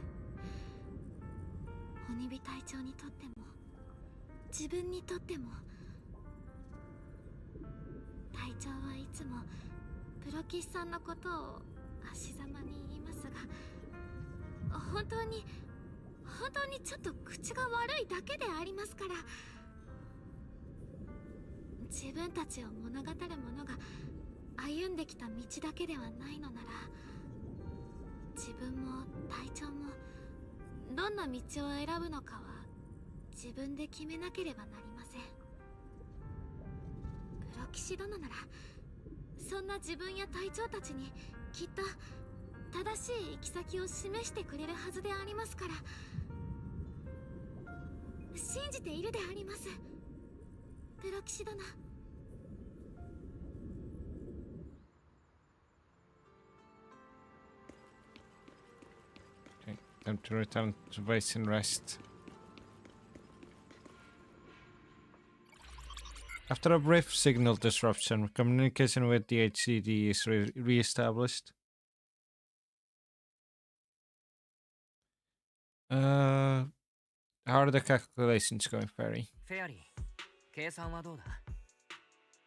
S9: 鬼火隊長にとっても自分にとっても、隊長はいつもプロ騎士さんのことを足ざまに言いますが、本当にちょっと口が悪いだけでありますから。自分たちを物語る者が歩んできた道だけではないのなら、自分も隊長もどんな道を選ぶのかは自分で決めなければなりません。プロ騎士殿なら、そんな自分や隊長たちにきっと正しい行き先を示してくれるはずでありますから。信じているであります、プロ騎士殿。
S1: Okay, time to return to base and rest. After a brief signal disruption, communication with the HCD is re-established. How are the calculations going, Ferry?
S2: フェアリー、計算はどうだ？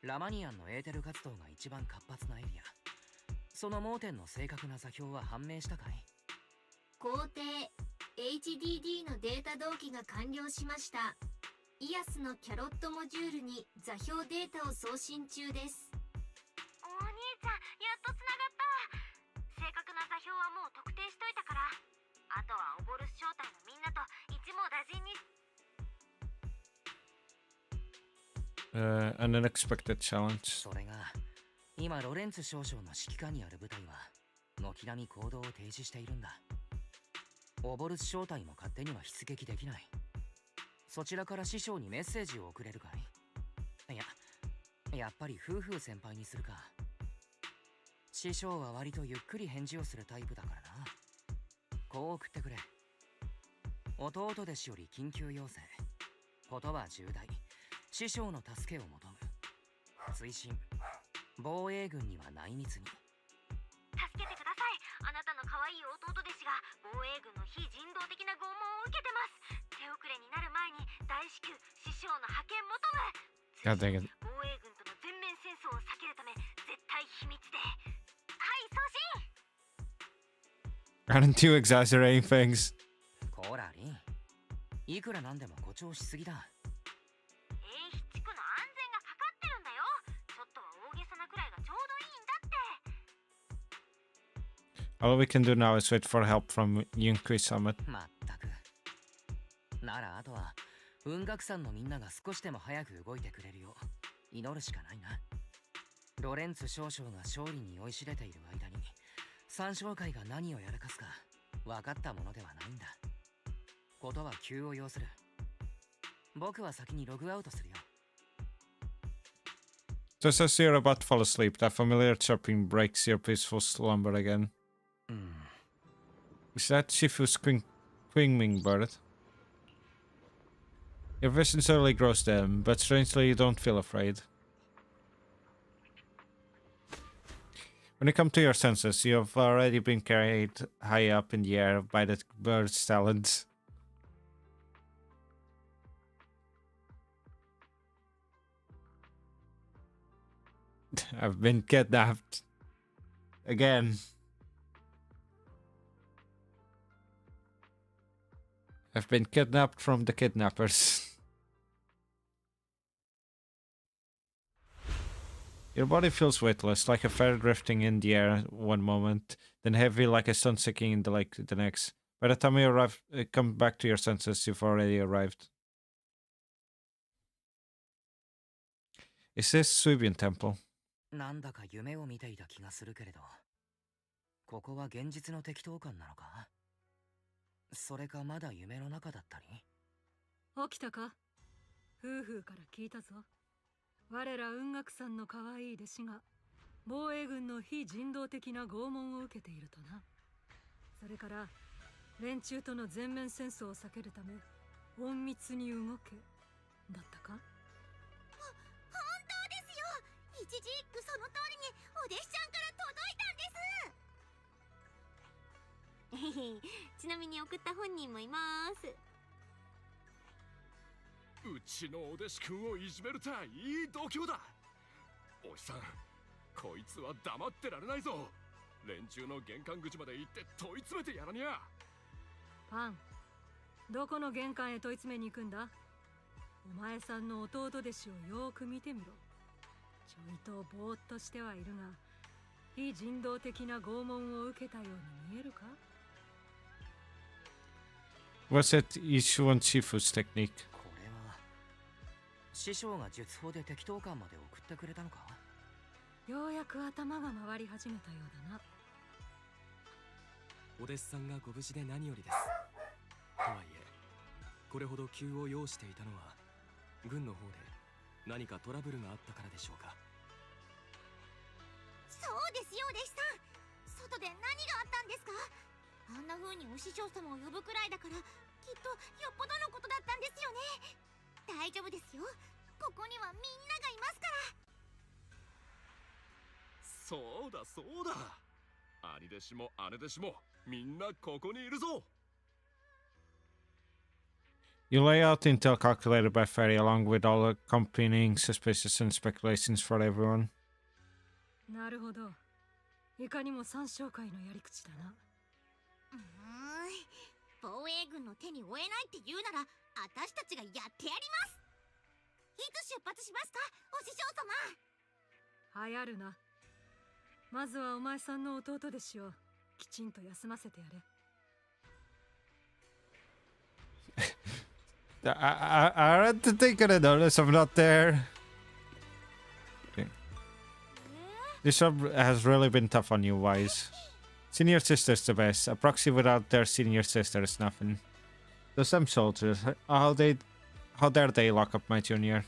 S2: ラマニアンのエーテル活動が一番活発なエリア。その盲点の正確な座標は判明したかい？
S10: 工程 HDD のデータ同期が完了しました。イアスのキャロットモジュールに座標データを送信中です。
S4: お兄ちゃん、やっとつながった。正確な座標はもう特定しといたから、あとはオボルス正体のみんなと一網打尽に。
S1: An unexpected challenge.
S2: それが今ロレンツ少将の指揮下にある部隊は軒並み行動を停止しているんだ。オボルス正体も勝手には出撃できない。そちらから師匠にメッセージを送れるかい？いや、やっぱり夫婦先輩にするか。師匠は割とゆっくり返事をするタイプだからな。こう送ってくれ。弟弟子より緊急要請。ことは重大。師匠の助けを求む。追伸。防衛軍には内密に。
S4: 助けてください。あなたの可愛い弟弟子が防衛軍の非人道的な拷問を受けてます。手遅れになる前に大至急師匠の派遣求む。
S1: God dang it.
S4: 防衛軍との全面戦争を避けるため絶対秘密で。はい送信。
S1: Aren't you exaggerating things?
S2: コラリン、いくらなんでも誇張しすぎだ。
S4: 地区の安全がかかってるんだよ。ちょっとは大げさなくらいがちょうどいいんだって。
S1: All we can do now is wait for help from Yunkui Summit.
S2: まったく。ならあとは雲岳山のみんなが少しでも早く動いてくれるよう祈るしかないな。ロレンツ少将が勝利に酔いしれている間に三将会が何をやらかすか分かったものではないんだ。ことは急を要する。僕は先にログアウトするよ。
S1: Just as you're about to fall asleep, that familiar chirping breaks your peaceful slumber again. Is that Shifu's wingwing bird? Your vision slowly grows dim, but strangely you don't feel afraid. When you come to your senses, you have already been carried high up in the air by the bird's talons. I've been kidnapped. Again. I've been kidnapped from the kidnappers. Your body feels weightless, like a feather drifting in the air one moment, then heavy like a sun sinking in the lake the next. By the time you come back to your senses, you've already arrived. Is this Suibian Temple?
S2: なんだか夢を見ていた気がするけれど、ここは現実の適当感なのか？それかまだ夢の中だったり？
S12: 起きたか？夫婦から聞いたぞ。我ら雲岳山の可愛い弟子が防衛軍の非人道的な拷問を受けているとな。それから連中との全面戦争を避けるため隠密に動けだったか？
S10: 本当ですよ。一字一句その通りにお弟子ちゃんから届いたんです。ちなみに送った本人もいます。
S6: うちのお弟子君をいじめるとはいい度胸だ。おじさん、こいつは黙ってられないぞ。連中の玄関口まで行って問い詰めてやらにゃ。
S12: パン、どこの玄関へ問い詰めに行くんだ？お前さんの弟弟子をよーく見てみろ。ちょいとぼーっとしてはいるが、非人道的な拷問を受けたように見えるか？
S1: Was it Ishuan Shifu's technique?
S2: これは師匠が術法で適当感まで送ってくれたのか？
S12: ようやく頭が回り始めたようだな。
S15: お弟子さんがご無事で何よりです。とはいえ、これほど急を要していたのは軍の方で何かトラブルがあったからでしょうか？
S10: そうですよ、お弟子さん。外で何があったんですか？あんな風にお師匠様を呼ぶくらいだから、きっとよっぽどのことだったんですよね。大丈夫ですよ。ここにはみんながいますから。
S6: そうだそうだ。兄弟子も姉弟子もみんなここにいるぞ。
S1: You lay out the intel calculated by Ferry along with all the accompanying suspicions and speculations for everyone.
S12: なるほど。いかにも三将会のやり口だな。
S10: 防衛軍の手に負えないって言うなら、私たちがやってやります。いつ出発しますか、お師匠様？
S12: 流行るな。まずはお前さんの弟弟子をきちんと休ませてやれ。
S1: Aren't they gonna notice I'm not there? Okay. This job has really been tough on you, Wise. Senior sister's the best. A proxy without their senior sister is nothing. Those some soldiers, how dare they lock up my junior?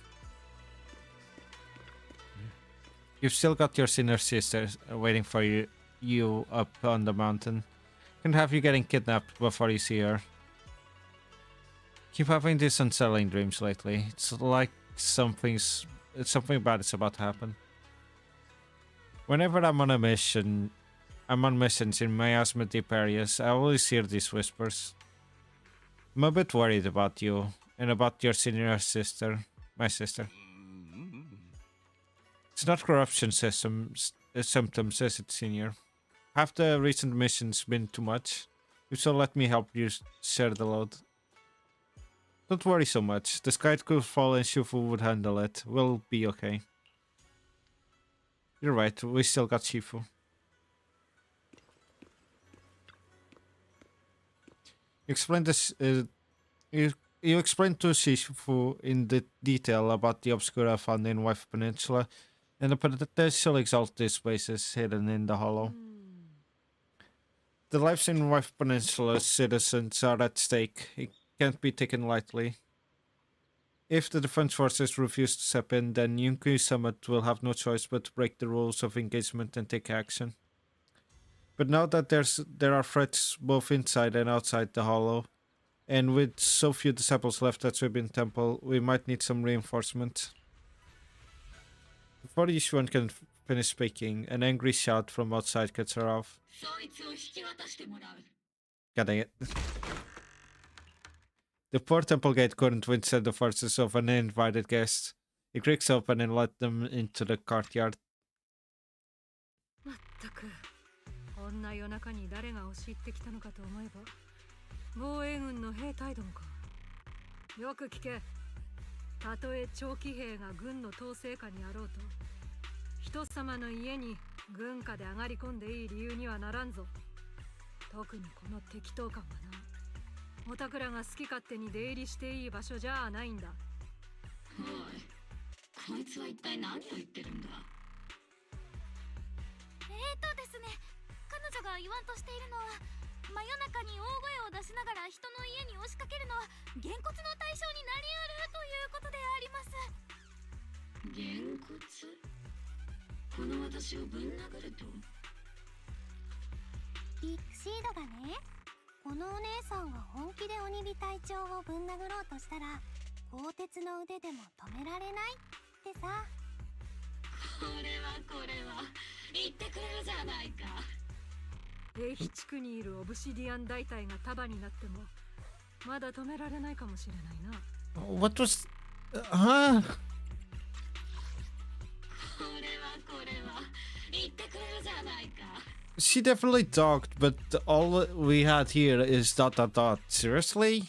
S1: You've still got your senior sister waiting for you up on the mountain. Can't have you getting kidnapped before you see her. Keep having these unsettling dreams lately. It's like something bad is about to happen. Whenever I'm on missions in miasma deep areas, I always hear these whispers. I'm a bit worried about you and about your senior sister, my sister. It's not corruption symptoms, is it, senior? Have the recent missions been too much? If so, let me help you share the load. Don't worry so much. The sky could fall and Shifu would handle it. We'll be okay. You're right, we still got Shifu. Explain this. You explained to Shifu in detail about the Obscura found in Wife Peninsula and the potential exalted spaces hidden in the hollow. The lives in Wife Peninsula citizens are at stake. It can't be taken lightly. If the defense forces refuse to step in, then Yunku Summit will have no choice but to break the rules of engagement and take action. But now that there are threats both inside and outside the hollow, and with so few disciples left at Suibin Temple, we might need some reinforcement. Before Yishuan can finish speaking, an angry shout from outside cuts her off. God dang it. The poor temple gate couldn't withstand the forces of an uninvited guest. It creaks open and let them into the courtyard.
S12: まったく、こんな夜中に誰が押し入ってきたのかと思えば、防衛軍の兵隊どもか。よく聞け。たとえ長期兵が軍の統制下にあろうと、人様の家に軍下で上がり込んでいい理由にはならんぞ。特にこの適当感はな。おたくらが好き勝手に出入りしていい場所じゃないんだ。
S7: おい、こいつは一体何を言ってるんだ。
S9: ですね、彼女が言わんとしているのは、真夜中に大声を出しながら人の家に押しかけるのはげんこつの対象になり得るということであります。
S7: げんこつ？この私をぶん殴ると？
S10: ビッグシードがね、このお姉さんが本気で鬼火隊長をぶん殴ろうとしたら、鋼鉄の腕でも止められないってさ。
S7: これは言ってくれるじゃないか。
S12: エイヒ地区にいるオブシディアン大隊が束になってもまだ止められないかもしれないな。
S1: What was... Huh?
S7: これは言ってくれるじゃないか。
S1: She definitely talked, but all we had here is ... Seriously?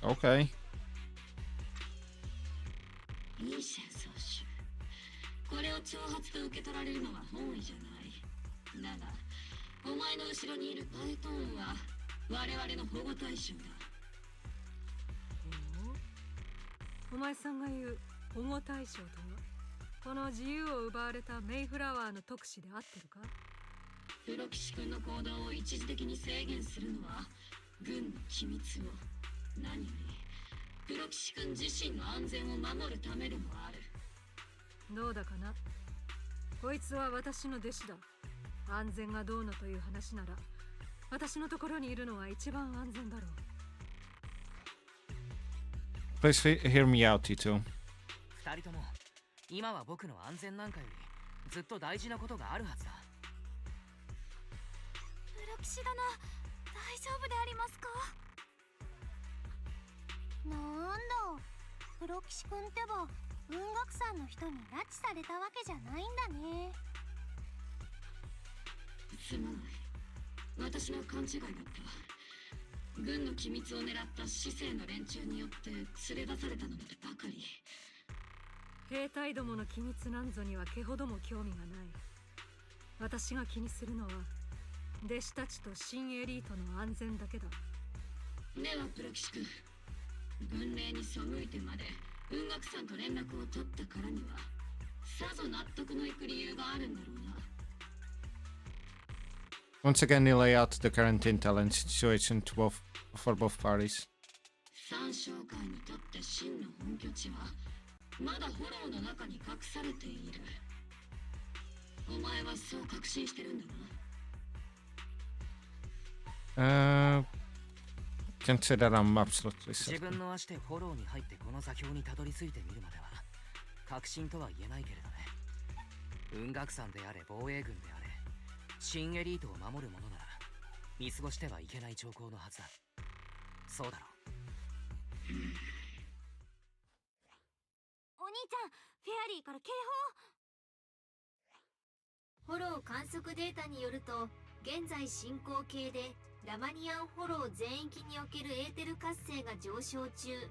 S1: Okay.
S7: いい戦争集。これを挑発と受け取られるのは本意じゃない。だが、お前の後ろにいるパイトーンは我々の保護対象だ。
S12: お前さんが言う保護対象とは、この自由を奪われたメイフラワーの特使で合ってるか？
S7: プロ騎士君の行動を一時的に制限するのは軍の機密を、何よりプロ騎士君自身の安全を守るためでもある。
S12: どうだかな。こいつは私の弟子だ。安全がどうのという話なら、私のところにいるのは一番安全だろう。
S1: Please hear me out, you two.
S2: 二人とも、今は僕の安全なんかよりずっと大事なことがあるはずだ。
S9: プロ騎士殿、大丈夫でありますか？
S10: なんだ、プロ騎士君ってば文学さんの人に拉致されたわけじゃないんだね。
S7: すまない、私の勘違いだった。軍の機密を狙った市政の連中によって連れ出されたのでばかり。
S12: 兵隊どもの機密なんぞには毛ほども興味がない。私が気にするのは弟子たちと新エリートの安全だけだ。
S7: ではプロ騎士君、軍令に背いてまで雲岳さんと連絡を取ったからにはさぞ納得のいく理由があるんだろうな。
S1: Once again, you lay out the current intel and situation for both parties.
S7: 三商会にとって真の本拠地はまだフォローの中に隠されている。お前はそう確信してるんだな。
S1: Consider I'm absolutely
S2: 自
S1: certain.
S2: 分の足でフォローに入ってこの座標にたどり着いてみるまでは確信とは言えないけれどね。雲岳山であれ防衛軍であれ新エリートを守る者なら見過ごしてはいけない兆候のはずだ。そうだろう。
S4: お兄ちゃん、フェアリーから警
S14: フォロー観測データによると、現在進行形でラマニアンフォロー全域におけるエーテル活性が上昇中。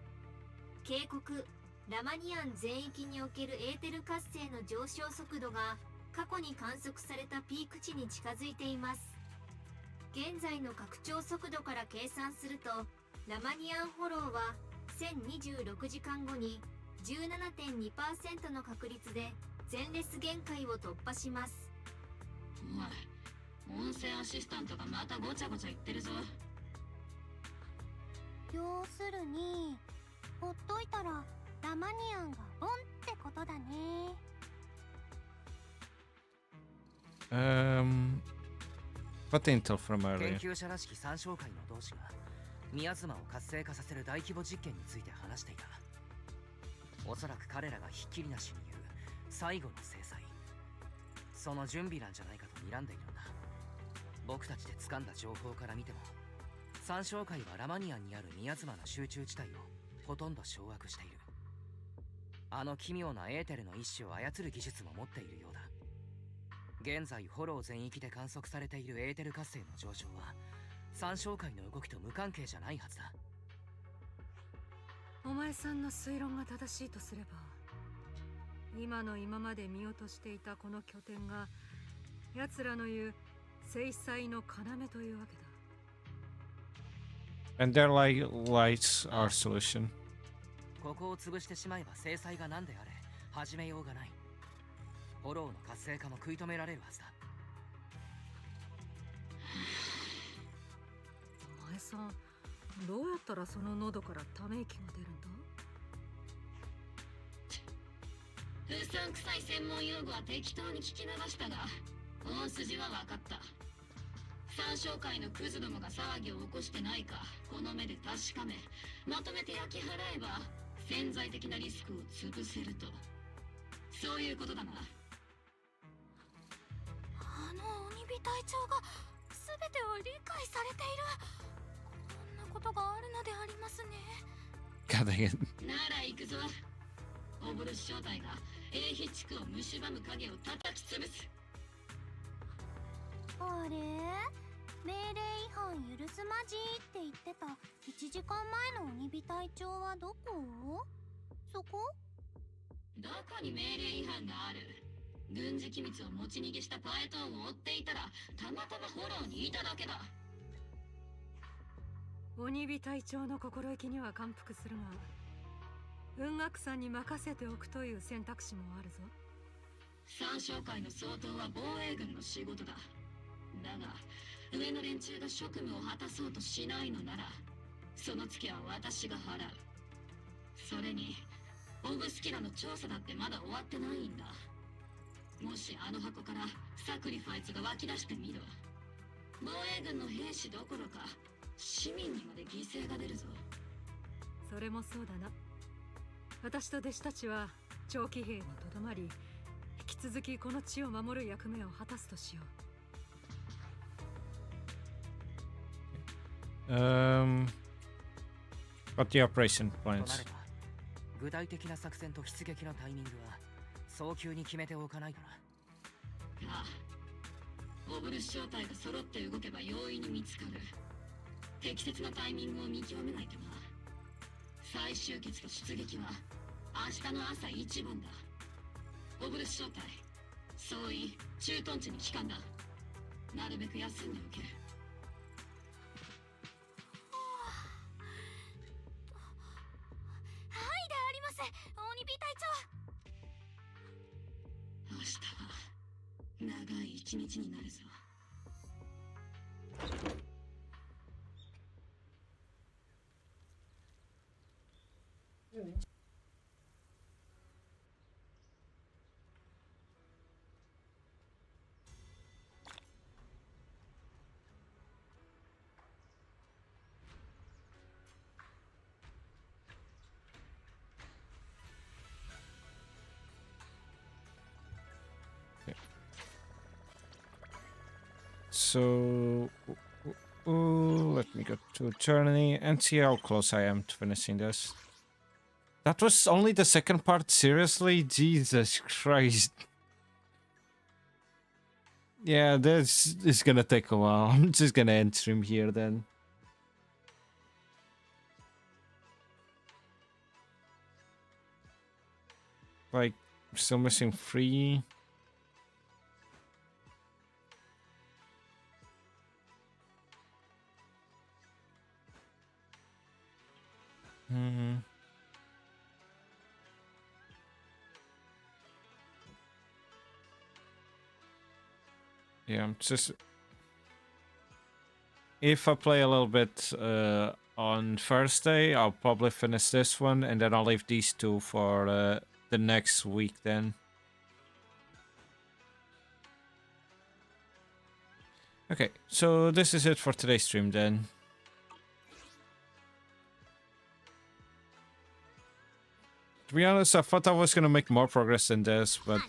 S14: 警告、ラマニアン全域におけるエーテル活性の上昇速度が過去に観測されたピーク値に近づいています。現在の拡張速度から計算すると、ラマニアンフォローは1026時間後に 17.2% の確率で前列限界を突破します。
S7: おい、音声アシスタントがまたごちゃごちゃ言ってるぞ。
S10: 要するにほっといたらラマニアンがボンってことだね。
S1: What intel from
S2: 研
S1: earlier?
S2: 究者らしき三商会の同志が宮妻を活性化させる大規模実験について話していた。おそらく彼らがひっきりなしに言う最後の制裁、その準備なんじゃないかと睨んでいるんだ。僕たちで掴んだ情報から見ても三商会はラマニアンにある宮妻の集中地帯をほとんど掌握している。あの奇妙なエーテルの一種を操る技術も持っているようだ。現在フォロー全域で観測されているエーテル活性の上昇は三商会の動きと無関係じゃないはずだ。
S12: お前さんの推論が正しいとすれば、今まで見落としていたこの拠点が奴らの言う制裁の要というわけだ。
S1: And their lights are solution.
S2: ここを潰してしまえば制裁が何であれ始めようがない。フォローの活性化も食い止められるはずだ。
S12: お前さん、どうやったらその喉からため息が出るんだ？
S7: うさんくさい専門用語は適当に聞き流したが、大筋は分かった。三商会のクズどもが騒ぎを起こしてないかこの目で確かめ、まとめて焼き払えば潜在的なリスクを潰せると、そういうことだな。
S9: 鬼火隊長が全てを理解されている。こんなことがあるのでありますね。
S1: God dang it.
S7: なら行くぞ。オブルス正体が英ヒ地区を蝕む影を叩き潰す。
S10: あれ、命令違反許すまじって言ってた1時間前の鬼火隊長はどこ？そこ？
S7: どこに命令違反がある？軍事機密を持ち逃げしたパエトーンを追っていたらたまたまフォローにいただけだ。
S12: 鬼火隊長の心意気には感服するが、雲岳さんに任せておくという選択肢もあるぞ。
S7: 三商会の総統は防衛軍の仕事だ。だが上の連中が職務を果たそうとしないのならそのツケは私が払う。それにオブスキラの調査だってまだ終わってないんだ。もしあの箱からサクリファイスが湧き出してみろ。防衛軍の兵士どころか市民にまで犠牲が出るぞ。
S12: それもそうだな。私と弟子たちは長期兵にとどまり、引き続きこの地を守る役目を果たすとしよう。
S1: What the operation
S2: となれ
S1: plans?
S2: ば具体的な作戦と出撃のタイミングは早急に決めておかないとな。
S7: ああ、オブルス正体が揃って動けば容易に見つかる。適切なタイミングを見極めないとな。再集結と出撃は明日の朝一番だ。オブルス正体、総員駐屯地に帰還だ。なるべく休んでおけ。
S9: はいであります、鬼火隊長。
S7: 長い一日になるさ。
S1: So, let me go to journey and see how close I am to finishing this. That was only the second part, seriously? Jesus Christ. Yeah, this is gonna take a while. I'm just gonna end stream here then. Like, still missing 3. Yeah, I'm just... If I play a little bit on Thursday, I'll probably finish this one, and then I'll leave these 2 for the next week then. Okay, so this is it for today's stream then. To be honest, I thought I was gonna make more progress than this, but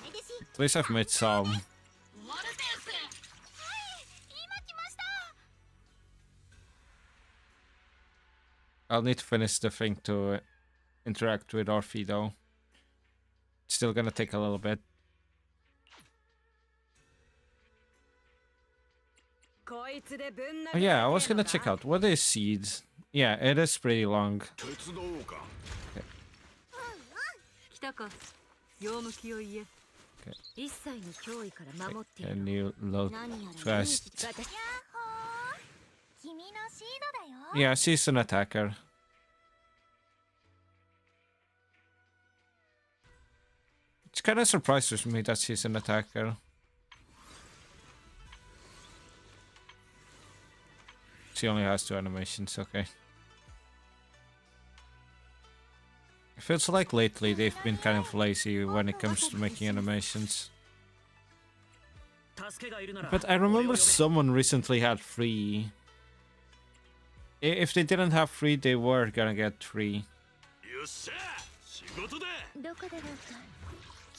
S1: at least I've made some. I'll need to finish the thing to interact with Orphe though. It's still gonna take a little bit. Oh yeah, I was gonna check out, what is seeds? Yeah, it is pretty long. Okay. Can you load fast? Yeah, she's an attacker. It's kind of surprises me that she's an attacker. She only has 2 animations, okay. It feels like lately they've been kind of lazy when it comes to making animations. But I remember someone recently had 3. If they didn't have 3, they were gonna get 3.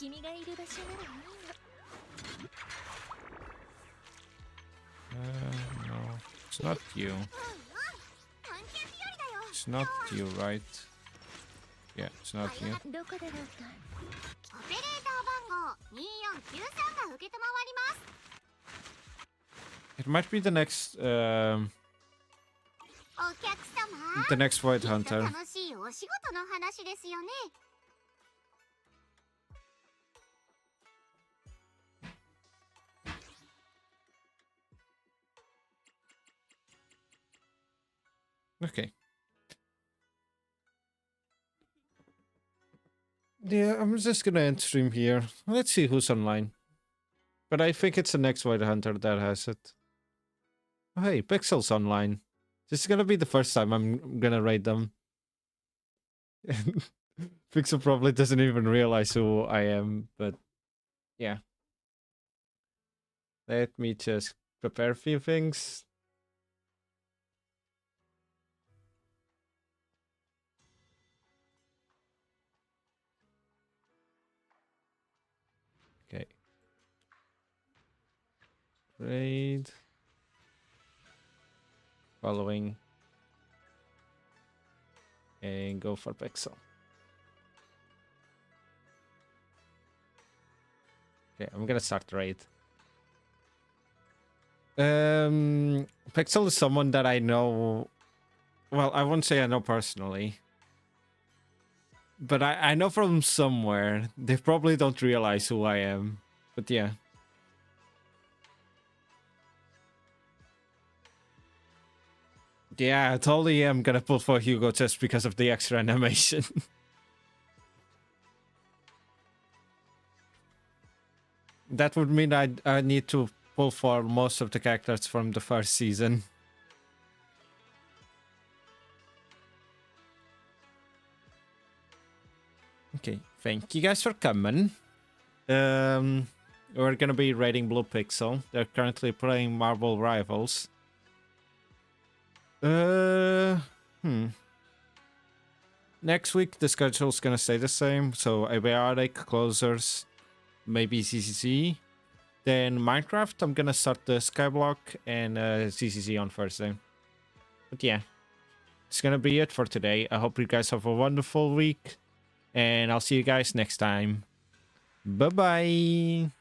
S1: No, it's not you. It's not you, right? Yeah, it's not you. It might be the next, the next Void Hunter. Okay. Yeah, I'm just gonna end stream here. Let's see who's online. But I think it's the next Void Hunter that has it. Oh, hey, Pixel's online. This is gonna be the first time I'm gonna raid them. Pixel probably doesn't even realize who I am, but yeah. Let me just prepare a few things. Okay. Raid. Following. And go for Pixel. Okay, I'm gonna start the raid. Pixel is someone that I know. Well, I won't say I know personally. But I know from somewhere. They probably don't realize who I am. But yeah. Yeah, I totally am gonna pull for Hugo just because of the extra animation. That would mean I need to pull for most of the characters from the first season. Okay, thank you guys for coming. We're gonna be raiding Blue Pixel. They're currently playing Marvel Rivals. Next week the schedule's gonna stay the same, so Abiotic, Closers, maybe ZZZ. Then Minecraft, I'm gonna start the Skyblock and ZZZ on Thursday. But yeah, it's gonna be it for today. I hope you guys have a wonderful week, and I'll see you guys next time. Bye-bye!